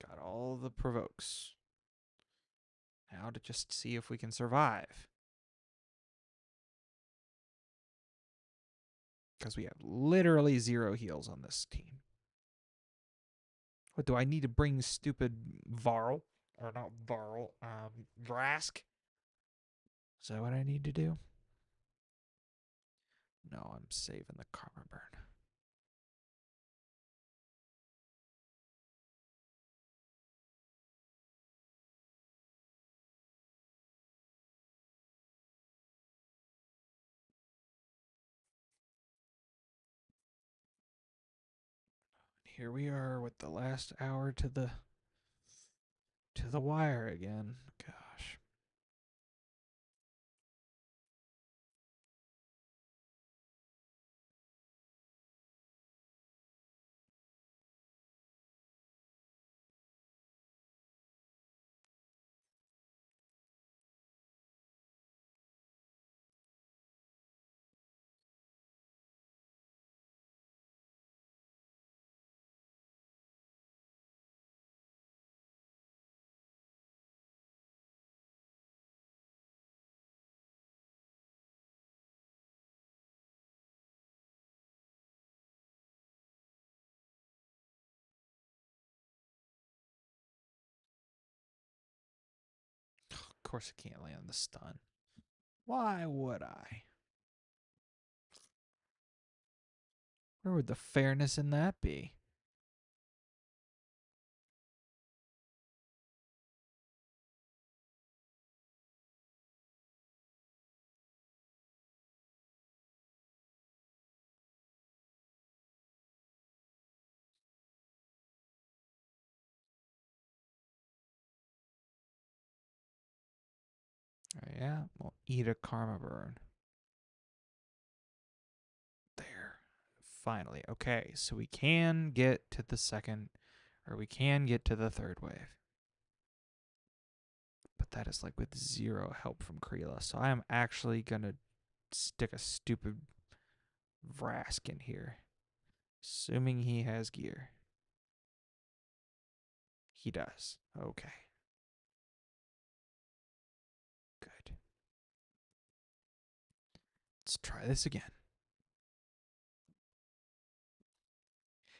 Got all the provokes. Now to just see if we can survive. Because we have literally 0 heals on this team. What do I need to bring stupid Varl? Or not Varl, Vrask? Is that what I need to do? No, I'm saving the karma burn. Here we are with the last hour to the wire again. Gosh. Of course I can't land the stun. Why would I? Where would the fairness in that be? Yeah, we'll eat a karma burn. There. Finally. Okay, so we can get to the second, or we can get to the third wave. But that is like with 0 help from Kreela. So I am actually going to stick a stupid Vrask in here. Assuming he has gear. He does. Okay. Good. Let's try this again.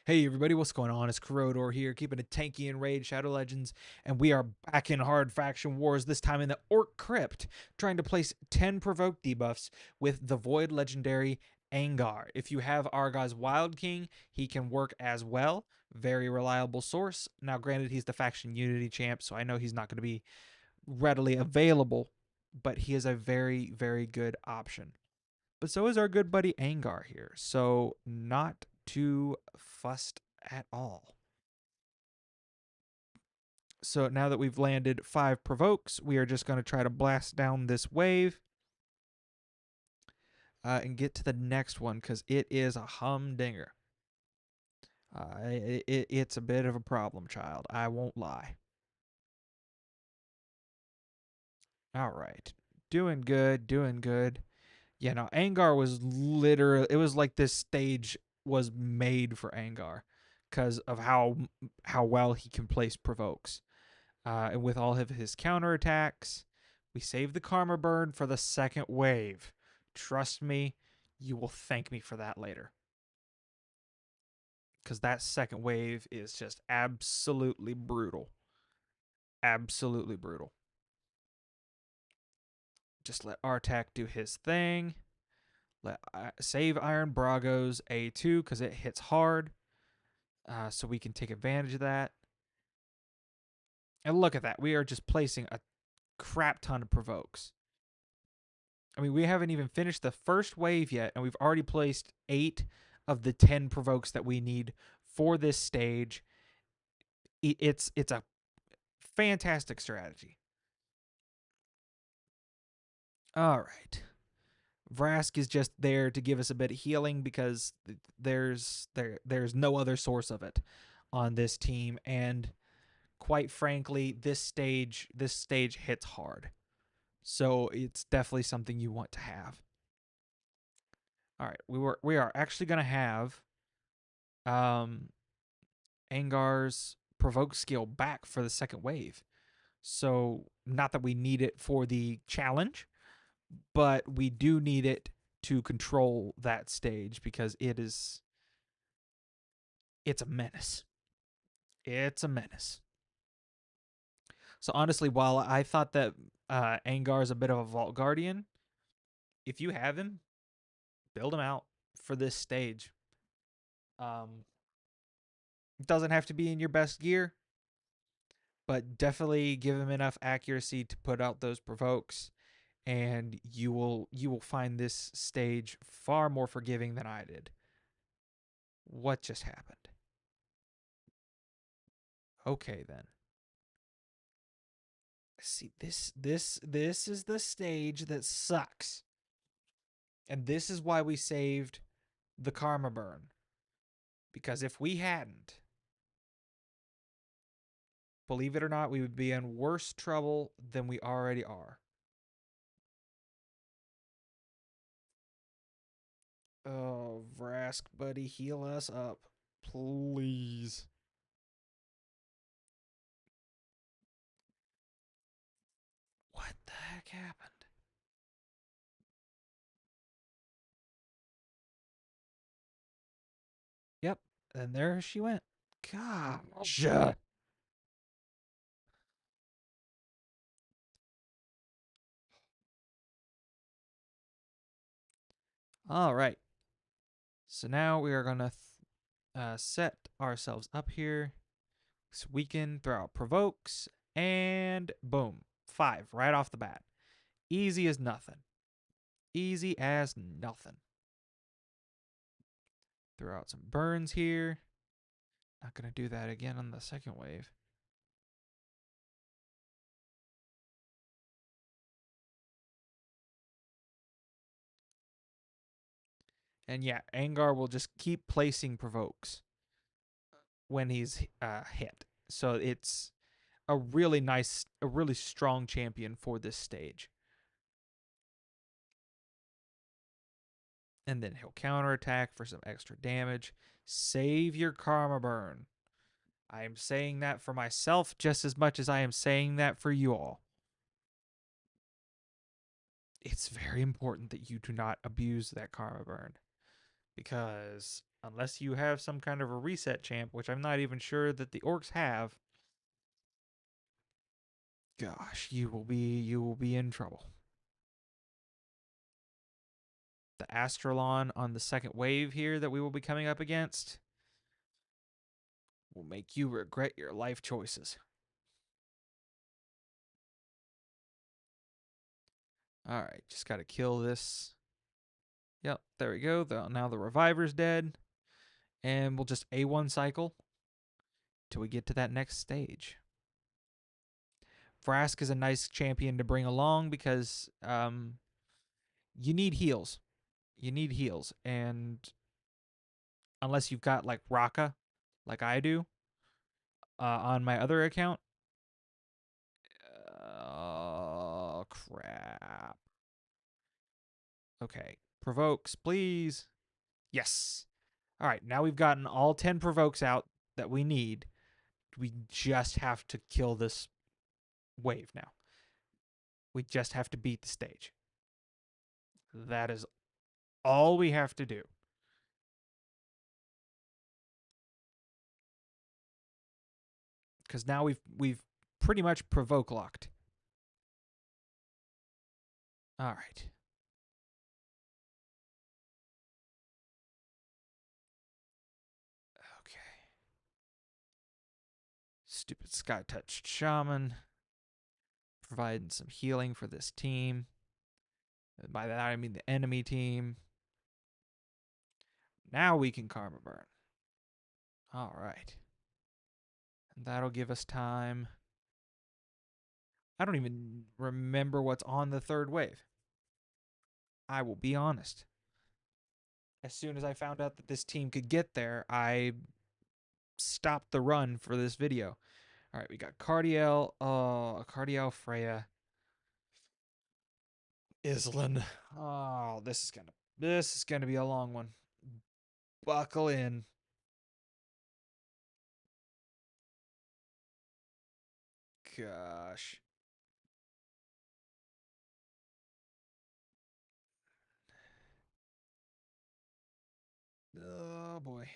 Hey everybody, what's going on? It's Corrodor here, keeping it tanky in Raid Shadow Legends, and we are back in hard faction wars, this time in the Orc Crypt, trying to place 10 provoke debuffs with the Void Legendary Angar. If you have Argos Wild King, he can work as well. Very reliable source. Now, granted, he's the faction Unity champ, so I know he's not going to be readily available, but he is a very, very good option. But so is our good buddy Angar here. So not too fussed at all. So now that we've landed 5 provokes, we are just going to try to blast down this wave and get to the next one because it is a humdinger. It's a bit of a problem, child. I won't lie. All right. Doing good, doing good. Yeah, no, Angar was literally, it was like this stage was made for Angar because of how well he can place provokes. And with all of his counterattacks, we saved the Karma Burn for the second wave. Trust me, you will thank me for that later. Because that second wave is just absolutely brutal. Absolutely brutal. Just let Artak do his thing. Let save Iron Brago's A2 because it hits hard, so we can take advantage of that. And look at that. We are just placing a crap ton of provokes. I mean, we haven't even finished the first wave yet, and we've already placed 8 of the 10 provokes that we need for this stage. It's a fantastic strategy. All right. Vrask is just there to give us a bit of healing because there's no other source of it on this team, and quite frankly, this stage hits hard. So it's definitely something you want to have. All right, we are actually gonna have um Angar's provoke skill back for the second wave. So not that we need it for the challenge, but we do need it to control that stage because it's a menace. It's a menace. So honestly, while I thought that Angar is a bit of a Vault Guardian, if you have him, build him out for this stage. It doesn't have to be in your best gear, but definitely give him enough accuracy to put out those provokes, and you will find this stage far more forgiving than I did. What just happened? Okay then. See, this is the stage that sucks. And this is why we saved the Karma Burn. Because if we hadn't, believe it or not, we would be in worse trouble than we already are. Oh, Vrask, buddy, heal us up. Please. What the heck happened? Yep. And there she went. Gosh. All right. So now we are going to set ourselves up here so we can throw out provokes, and boom, 5 right off the bat. Easy as nothing. Easy as nothing. Throw out some burns here. Not going to do that again on the second wave. And yeah, Angar will just keep placing provokes when he's hit. So it's a really nice, a really strong champion for this stage. And then he'll counterattack for some extra damage. Save your karma burn. I am saying that for myself just as much as I am saying that for you all. It's very important that you do not abuse that karma burn, because unless you have some kind of a reset champ, which I'm not even sure that the orcs have, gosh, you will be in trouble. The Astralon on the second wave here that we will be coming up against will make you regret your life choices. All right, just got to kill this. Yep, there we go. Now the reviver's dead, and we'll just A1 cycle till we get to that next stage. Vrask is a nice champion to bring along because you need heals. You need heals, and unless you've got like Raka, like I do on my other account. Oh, crap. Okay. Provokes, please. Yes. All right. Now we've gotten all 10 provokes out that we need. We just have to kill this wave now. We just have to beat the stage. That is all we have to do. Because now we've pretty much provoke locked. All right. Okay. Stupid sky touched shaman providing some healing for this team. By that I mean the enemy team. Now we can karma burn. All right. And that'll give us time. I don't even remember what's on the third wave. I will be honest. As soon as I found out that this team could get there, I stopped the run for this video. All right, we got Cardiel, Cardiel, Freya, Island. Oh, this is gonna be a long one. Buckle in. Gosh. Oh boy.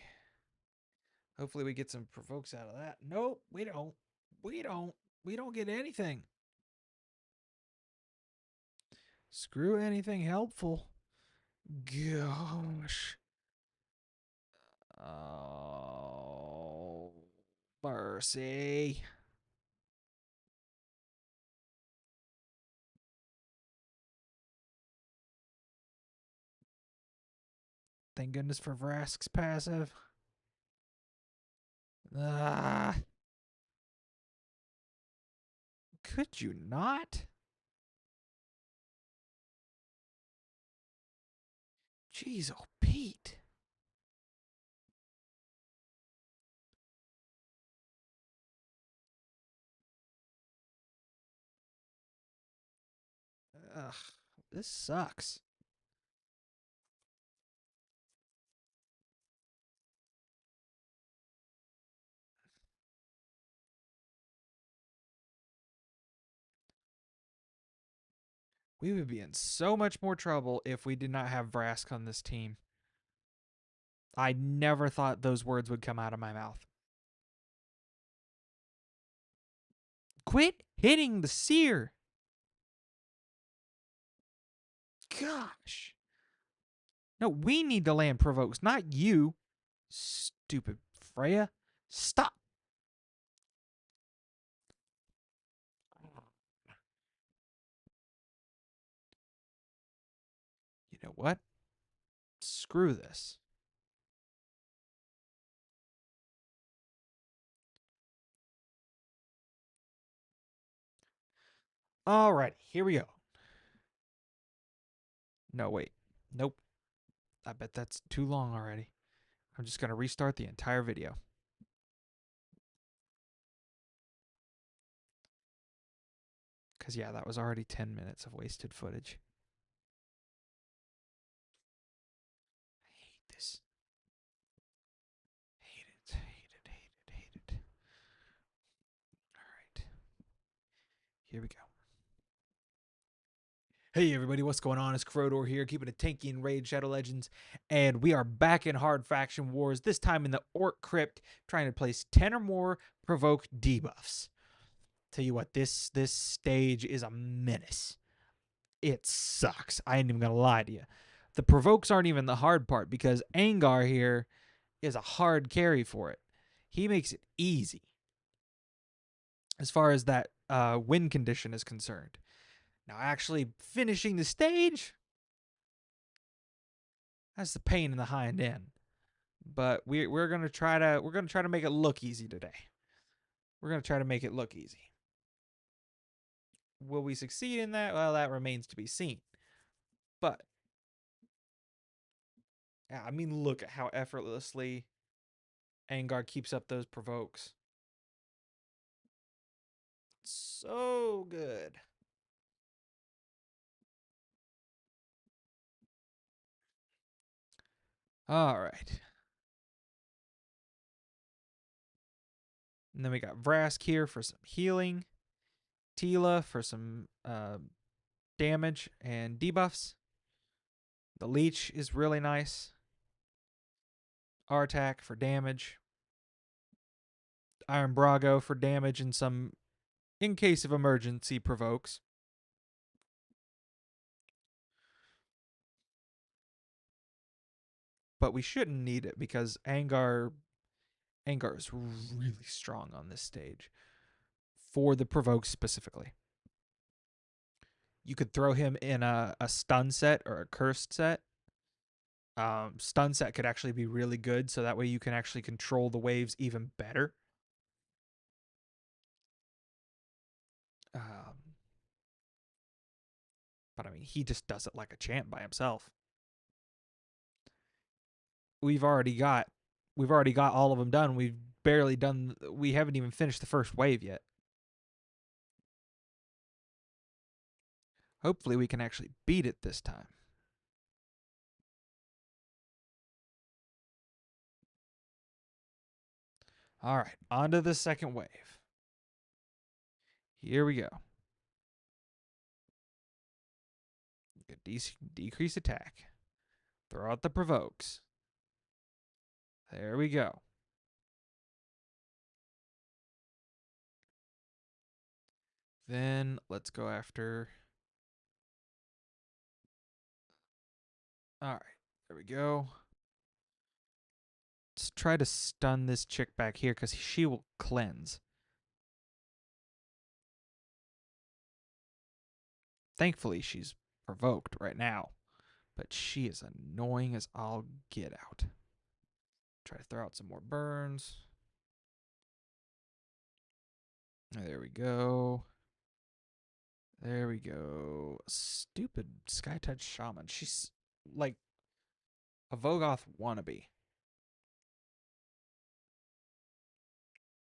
Hopefully we get some provokes out of that. Nope, we don't. We don't. We don't get anything. Screw anything helpful. Gosh. Oh, mercy. Thank goodness for Vrask's passive. Ah, could you not? Jeez, oh Pete. Ugh, this sucks. We would be in so much more trouble if we did not have Vrask on this team. I never thought those words would come out of my mouth. Quit hitting the seer. Gosh. No, we need to land provokes, not you. Stupid Freya. Stop. You know what? Screw this. Alrighty, here we go. No, wait. Nope. I bet that's too long already. I'm just going to restart the entire video. Because, yeah, that was already 10 minutes of wasted footage. I hate this. Hate it, hate it, hate it, hate it. Alright. Here we go. Hey everybody, what's going on? It's Crodor here, keeping it tanky in Raid Shadow Legends, and we are back in Hard Faction Wars, this time in the Orc Crypt, trying to place 10 or more provoke debuffs. Tell you what, this stage is a menace. It sucks. I ain't even gonna lie to you. The provokes aren't even the hard part because Angar here is a hard carry for it. He makes it easy as far as that win condition is concerned. Now, actually finishing the stage, that's the pain in the hind end. But we're gonna try to make it look easy today. We're gonna try to make it look easy. Will we succeed in that? Well, that remains to be seen. But yeah, I mean, look at how effortlessly Angar keeps up those provokes. So good. All right. And then we got Vrask here for some healing. Tila for some damage and debuffs. The Leech is really nice. Artak for damage. Iron Brago for damage and some, in case of emergency, provokes. But we shouldn't need it because Angar is really strong on this stage for the provokes specifically. You could throw him in a stun set or a cursed set. Stun set could actually be really good, so that way you can actually control the waves even better. Um, but I mean, he just does it like a champ by himself. We've already got we've already got all of them done. We haven't even finished the first wave yet. Hopefully we can actually beat it this time. All right, on to the second wave. Here we go. Decrease attack. Throw out the provokes. There we go. Then let's go after. All right, there we go. Let's try to stun this chick back here because she will cleanse. Thankfully, she's provoked right now, but she is annoying as all get out. Try to throw out some more burns. There we go. There we go. Stupid Sky Touch Shaman. She's like a Vogoth wannabe.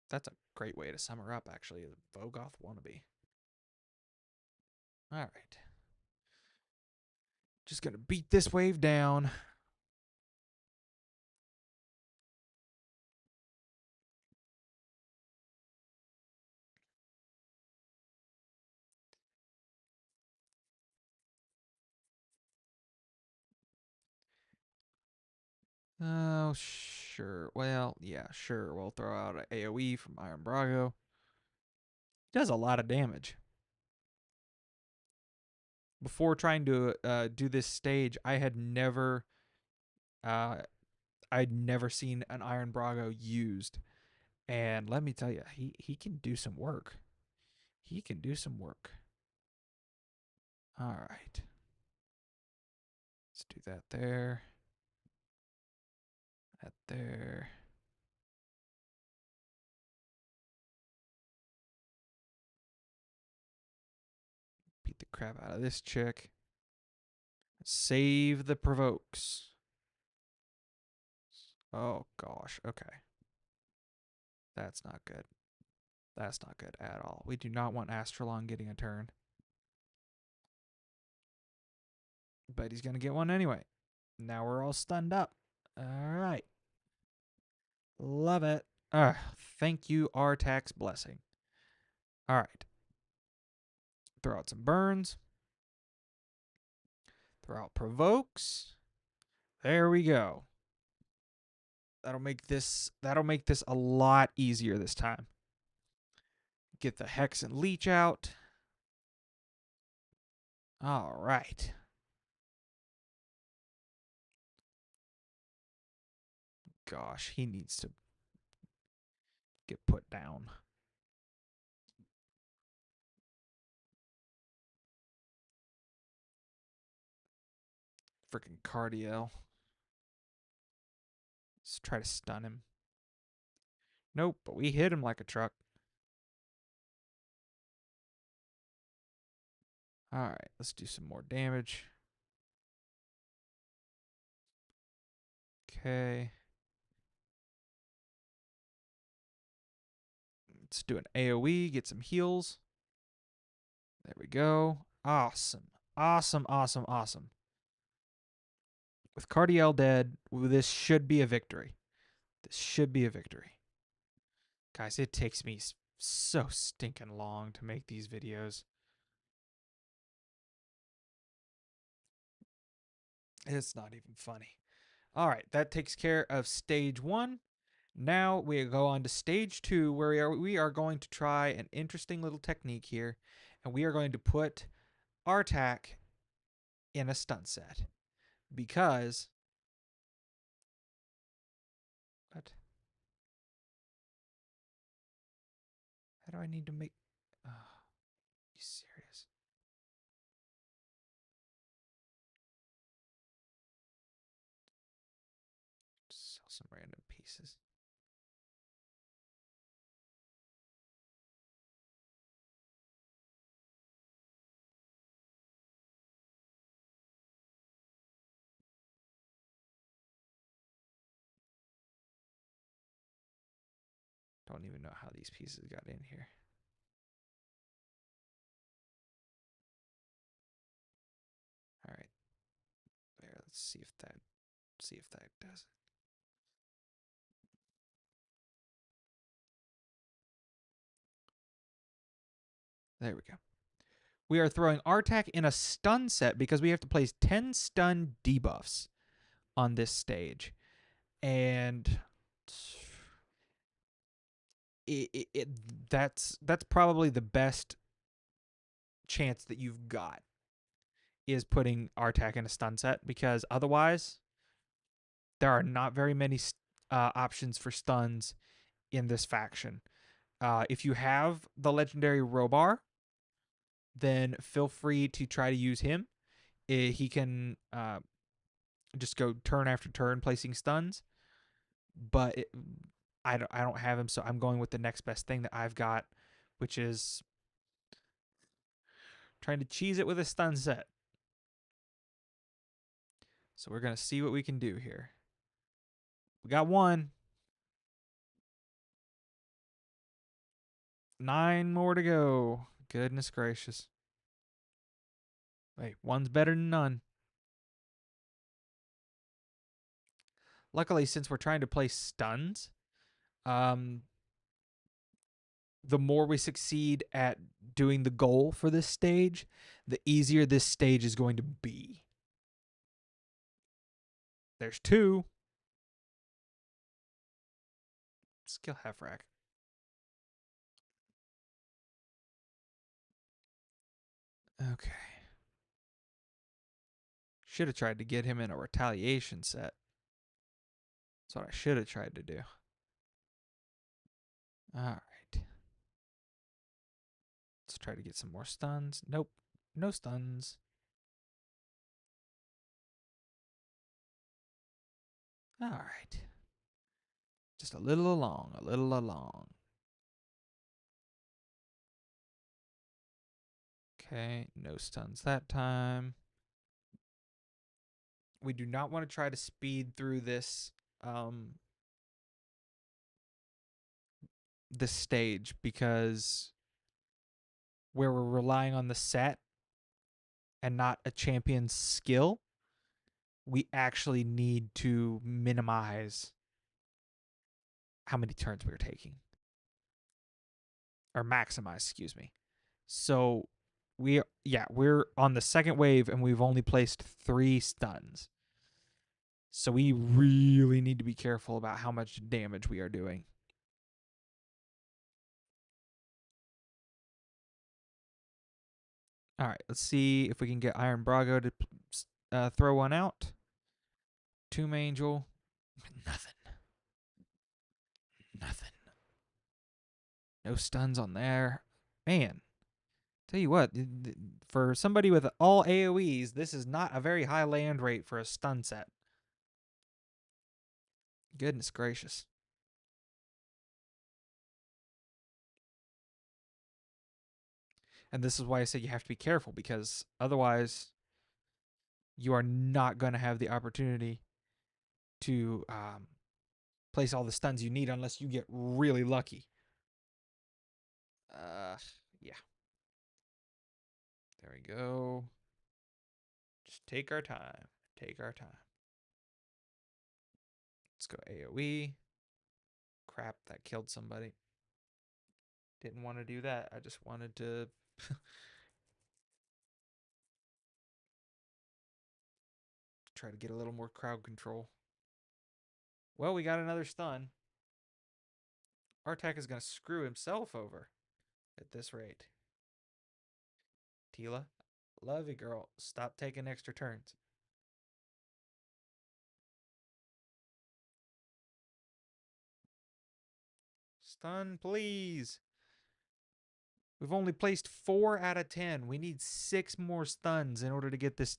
That's a great way to sum her up, actually. A Vogoth wannabe. All right. Just going to beat this wave down. Oh, sure. Well, yeah, sure. We'll throw out an AoE from Iron Brago. Does a lot of damage. Before trying to do this stage, uh, I'd never seen an Iron Brago used, and let me tell you, he can do some work. He can do some work. All right, let's do that there. That there. Beat the crap out of this chick. Save the provokes. Oh gosh. Okay. That's not good. That's not good at all. We do not want Astralon getting a turn. But he's going to get one anyway. Now we're all stunned up. All right. Love it. Thank you, Artax Blessing. All right. Throw out some burns. Throw out provokes. There we go. That'll make this a lot easier this time. Get the Hex and Leech out. All right. Gosh, he needs to get put down. Freaking Cardiel. Let's try to stun him. Nope, but we hit him like a truck. All right, let's do some more damage. Okay. Let's do an AoE, get some heals. There we go. Awesome. Awesome, awesome, awesome. With Cardiel dead, this should be a victory. This should be a victory. Guys, it takes me so stinking long to make these videos. It's not even funny. All right, that takes care of stage 1. Now we go on to stage 2, where we are going to try an interesting little technique here, and we are going to put Artak in a stun set because what? How do I need to make? Oh, you serious? Just sell some random pieces. Don't even know how these pieces got in here. All right, there. Let's see if that does it. There we go. We are throwing Artak in a stun set because we have to place 10 stun debuffs on this stage. And that's probably the best chance that you've got is putting Artak in a stun set, because otherwise there are not very many options for stuns in this faction. If you have the legendary Robar, then feel free to try to use him. He can just go turn after turn placing stuns, but I don't have him, so I'm going with the next best thing that I've got, which is trying to cheese it with a stun set. So we're gonna see what we can do here. We got one. 9 more to go. Goodness gracious. Wait, one's better than none. Luckily, since we're trying to place stuns, um, the more we succeed at doing the goal for this stage, the easier this stage is going to be. There's 2. Skill half rack. Okay. Should have tried to get him in a retaliation set. That's what I should have tried to do. All right. Let's try to get some more stuns. Nope. No stuns. All right. Just a little along, a little along. Okay, no stuns that time. We do not want to try to speed through this stage, because where we're relying on the set and not a champion's skill, we actually need to minimize how many turns we're taking, or maximize, excuse me. So we're on the second wave and we've only placed 3 stuns. So we really need to be careful about how much damage we are doing. All right, let's see if we can get Iron Brago to throw one out. Tomb Angel. Nothing. Nothing. No stuns on there. Man, tell you what, for somebody with all AoEs, this is not a very high land rate for a stun set. Goodness gracious. And this is why I said you have to be careful, because otherwise you are not going to have the opportunity to place all the stuns you need unless you get really lucky. Uh, yeah. There we go. Just take our time. Take our time. Let's go AoE. Crap, that killed somebody. Didn't want to do that. I just wanted to try to get a little more crowd control. Well, we got another stun. Artak is going to screw himself over at this rate. Tila, love you, girl. Stop taking extra turns. Stun, please. We've only placed 4 out of 10. We need 6 more stuns in order to get this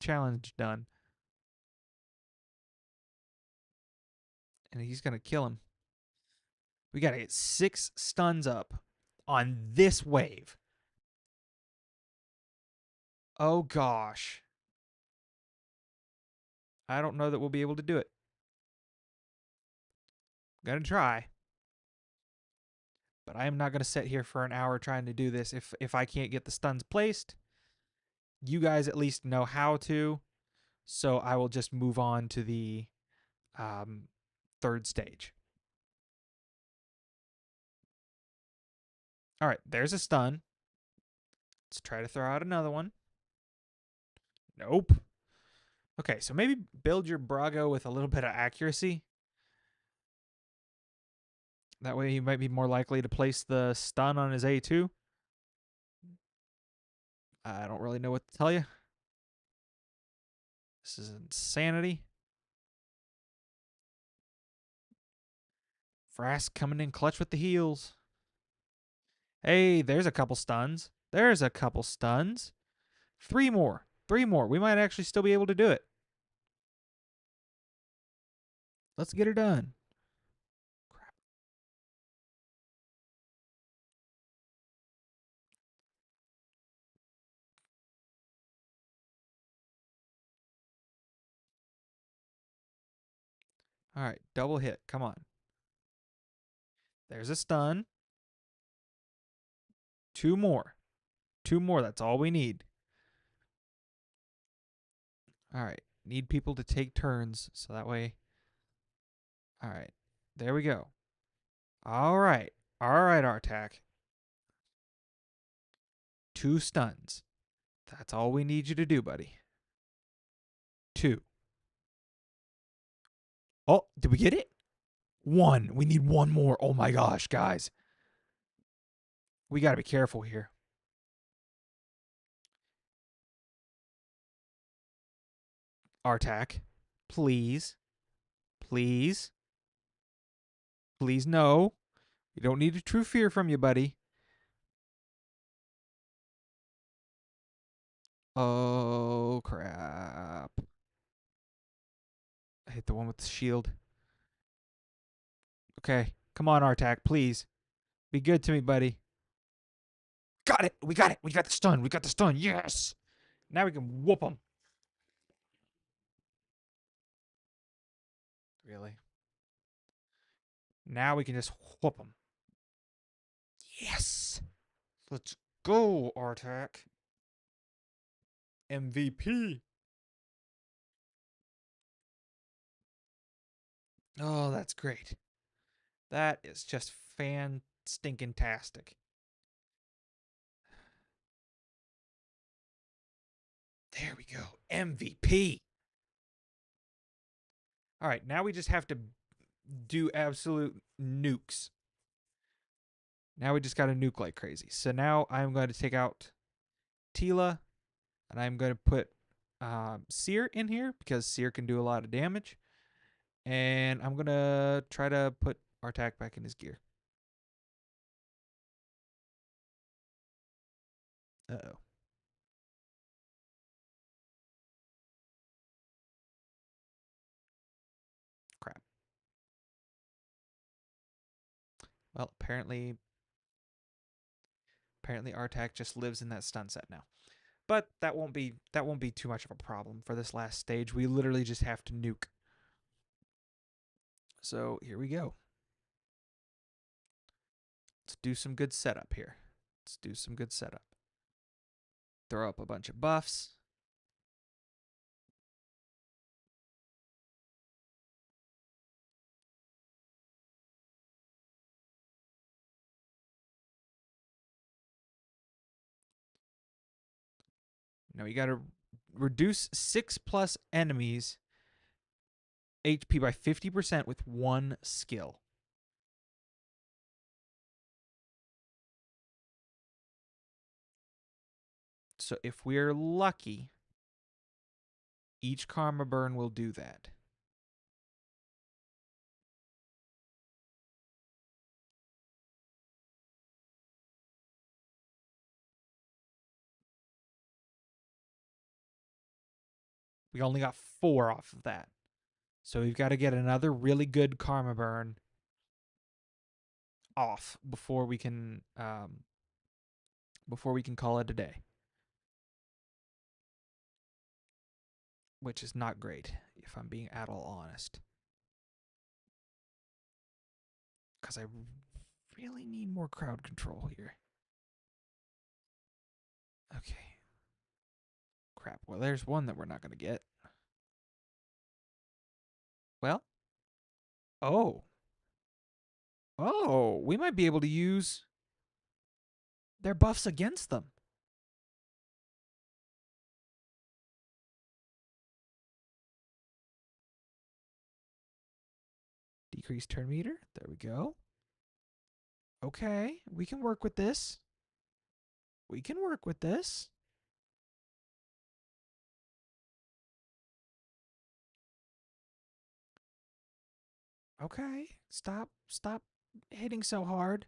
challenge done. And he's going to kill him. We got to get 6 stuns up on this wave. Oh, gosh. I don't know that we'll be able to do it. Gonna try. But I am not going to sit here for an hour trying to do this if I can't get the stuns placed. You guys at least know how to. So I will just move on to the third stage. All right, there's a stun. Let's try to throw out another one. Nope. Okay, so maybe build your Brago with a little bit of accuracy. That way he might be more likely to place the stun on his A2. I don't really know what to tell you. This is insanity. Frask coming in clutch with the heals. Hey, there's a couple stuns. There's a couple stuns. 3 more. 3 more. We might actually still be able to do it. Let's get her done. Crap. All right, double hit. Come on. There's a stun. 2 more. 2 more. That's all we need. All right. Need people to take turns so that way. All right. There we go. All right. All right, Artak. 2 stuns. That's all we need you to do, buddy. 2. Oh, did we get it? 1. We need 1 more. Oh my gosh, guys. We got to be careful here. Artak, please. Please. Please, no. We don't need a true fear from you, buddy. Oh, crap. I hit the one with the shield. Okay. Come on, Artak, please. Be good to me, buddy. Got it. We got it. We got the stun. We got the stun. Yes. Now we can whoop them. Really? Now we can just whoop them. Yes. Let's go, Artak. MVP. Oh, that's great. That is just fan stinking tastic. There we go. MVP. All right, now we just have to do absolute nukes. Now we just got to nuke like crazy. So now I'm going to take out Tila, and I'm going to put Seer in here because Seer can do a lot of damage. And I'm going to try to put Artak back in his gear. Uh-oh. Crap. Well, apparently Artak just lives in that stun set now. But that won't be too much of a problem for this last stage. We literally just have to nuke. So here we go. Let's do some good setup here. Let's do some good setup. Throw up a bunch of buffs. Now you got to reduce 6+ enemies HP by 50% with one skill. So if we're lucky, each karma burn will do that. We only got 4 off of that. So we've got to get another really good karma burn off before we can call it a day. Which is not great, if I'm being at all honest. Because I really need more crowd control here. Okay. Crap. Well, there's one that we're not going to get. Well. Oh. Oh, we might be able to use their buffs against them. Decrease turn meter. There we go. Okay, we can work with this. We can work with this. Okay, stop hitting so hard.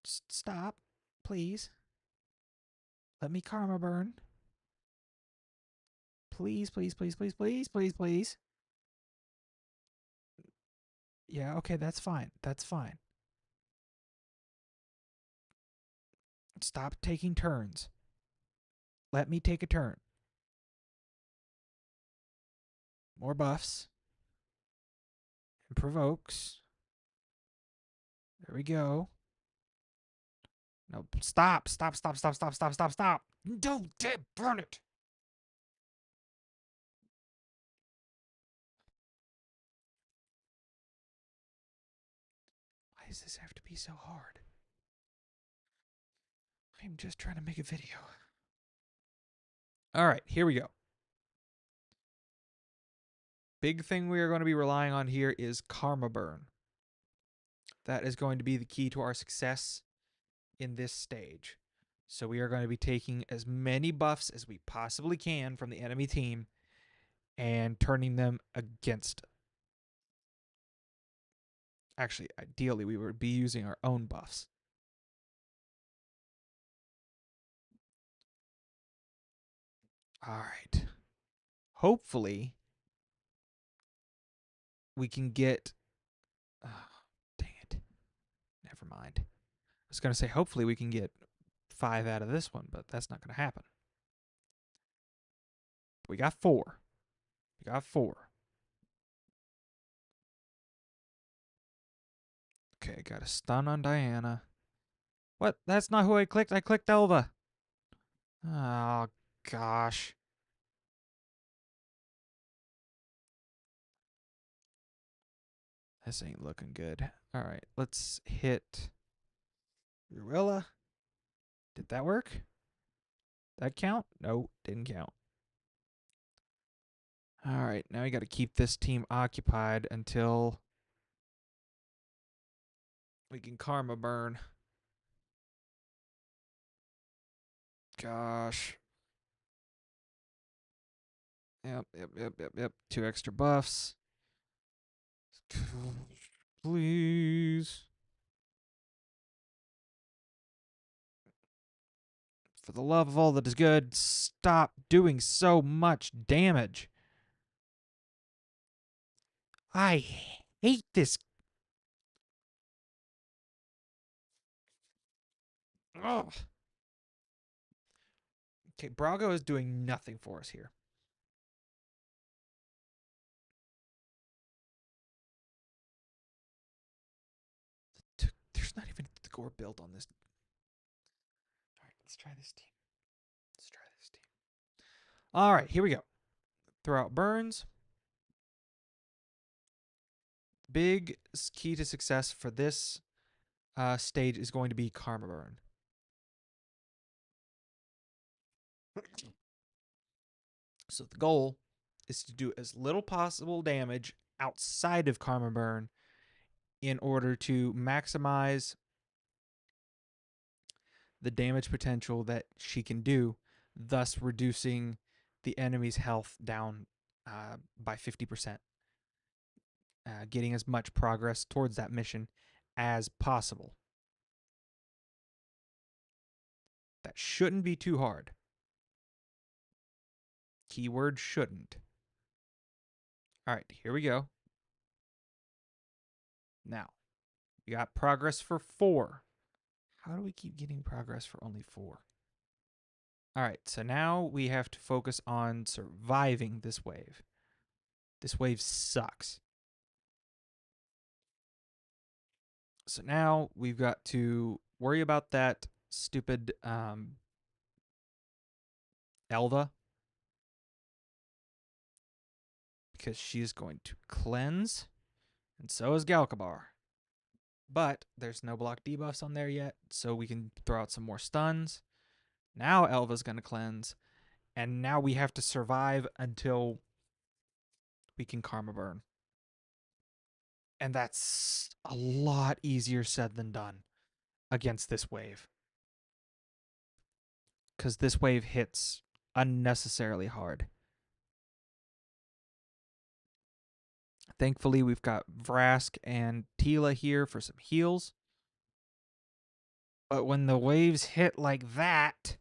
Stop, please. Let me karma burn. Please, please, please, please, please, please, please. Yeah, okay, that's fine. That's fine. Stop taking turns. Let me take a turn. More buffs. And provokes. There we go. No, stop. Stop, stop, stop, stop, stop, stop, stop. Don't burn it. Why does this have to be so hard? I'm just trying to make a video. All right, here we go. Big thing we are going to be relying on here is karma burn. That is going to be the key to our success in this stage. So we are going to be taking as many buffs as we possibly can from the enemy team and turning them against. Actually, ideally, we would be using our own buffs. All right. Hopefully, we can get. Oh, dang it. Never mind. I was going to say, hopefully, we can get 5 out of this one, but that's not going to happen. We got 4. We got 4. Okay, got a stun on Diana. What? That's not who I clicked. I clicked Elva. Oh, gosh. This ain't looking good. All right, let's hit Ruella. Did that work? That count? No, didn't count. All right, now we got to keep this team occupied until we can karma burn. Gosh. Yep. 2 extra buffs. Please. For the love of all that is good, stop doing so much damage. I hate this. Ugh. Okay, Brago is doing nothing for us here. There's not even the gore built on this. All right, let's try this team. Let's try this team. All right, here we go. Throw out burns. Big key to success for this stage is going to be karma burn. So the goal is to do as little possible damage outside of karma burn in order to maximize the damage potential that she can do, thus reducing the enemy's health down by 50%, getting as much progress towards that mission as possible. That shouldn't be too hard. Keyword shouldn't. All right, here we go. Now, we got progress for 4. How do we keep getting progress for only 4? All right, so now we have to focus on surviving this wave. This wave sucks. So now we've got to worry about that stupid Elva, because she's going to cleanse, and so is Galkabar. But there's no block debuffs on there yet, so we can throw out some more stuns. Now Elva's going to cleanse, and now we have to survive until we can Karma Burn. And that's a lot easier said than done against this wave. Because this wave hits unnecessarily hard. Thankfully, we've got Vrask and Tila here for some heals. But when the waves hit like that,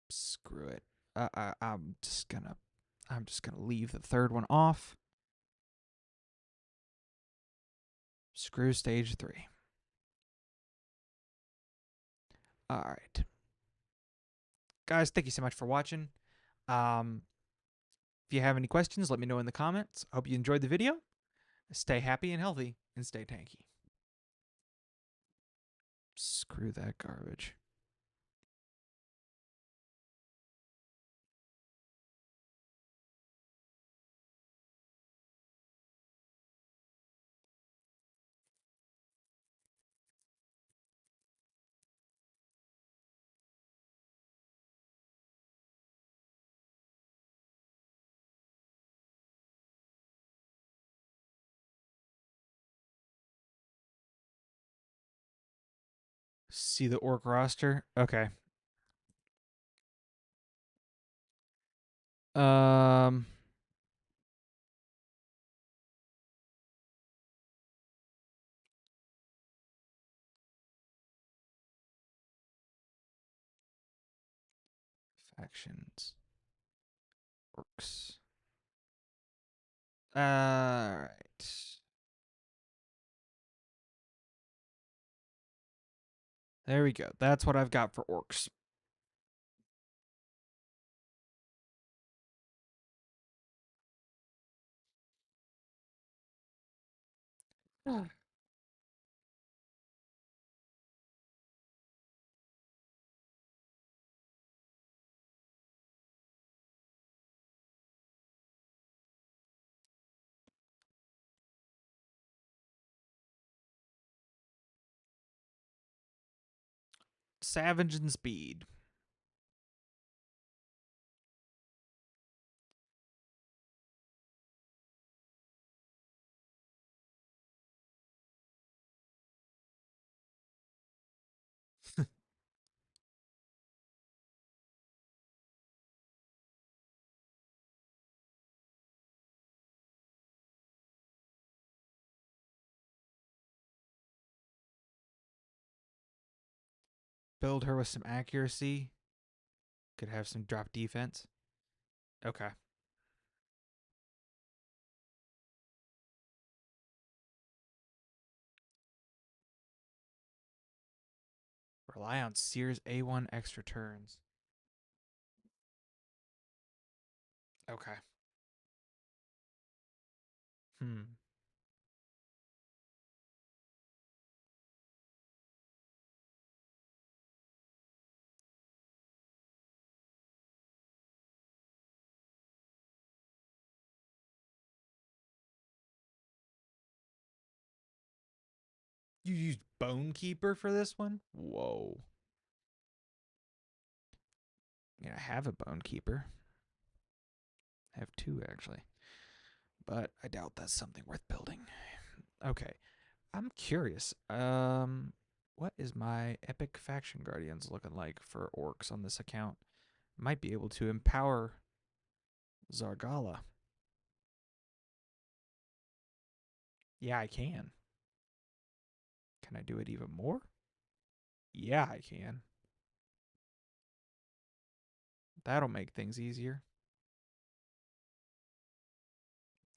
screw it. I'm just gonna leave the third one off. Screw stage 3. All right, guys. Thank you so much for watching. Um, if you have any questions, let me know in the comments. I hope you enjoyed the video. Stay happy and healthy, and stay tanky. Screw that garbage. See the orc roster? Okay. Um, Factions. Orcs. Alright. There we go. That's what I've got for orcs. Savage and speed. Build her with some accuracy. Could have some drop defense. Okay. Rely on Sears A1 extra turns. Okay. Hmm. You used Bone Keeper for this one? Whoa. Yeah, I have a Bone Keeper. I have two actually, but I doubt that's something worth building. Okay, I'm curious. What is my Epic Faction Guardians looking like for orcs on this account? Might be able to empower Zargala. Yeah, I can. Can I do it even more? Yeah, I can. That'll make things easier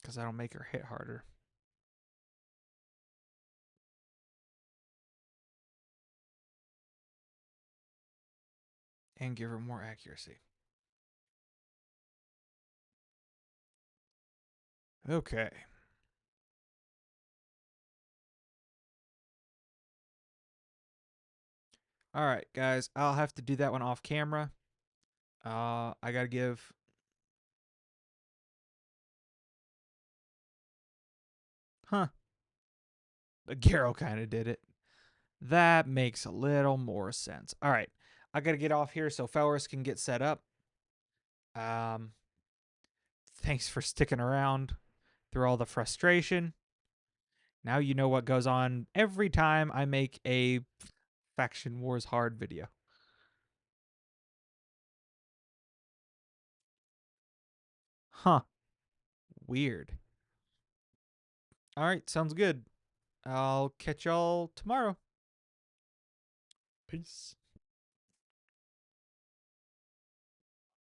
because that'll make her hit harder and give her more accuracy. Okay. All right, guys. I'll have to do that one off camera. I gotta give. Huh. The Garo kind of did it. That makes a little more sense. All right. I gotta get off here so Felris can get set up. Um, thanks for sticking around through all the frustration. Now you know what goes on every time I make a Faction Wars Hard video. Huh. Weird. All right. Sounds good. I'll catch y'all tomorrow. Peace.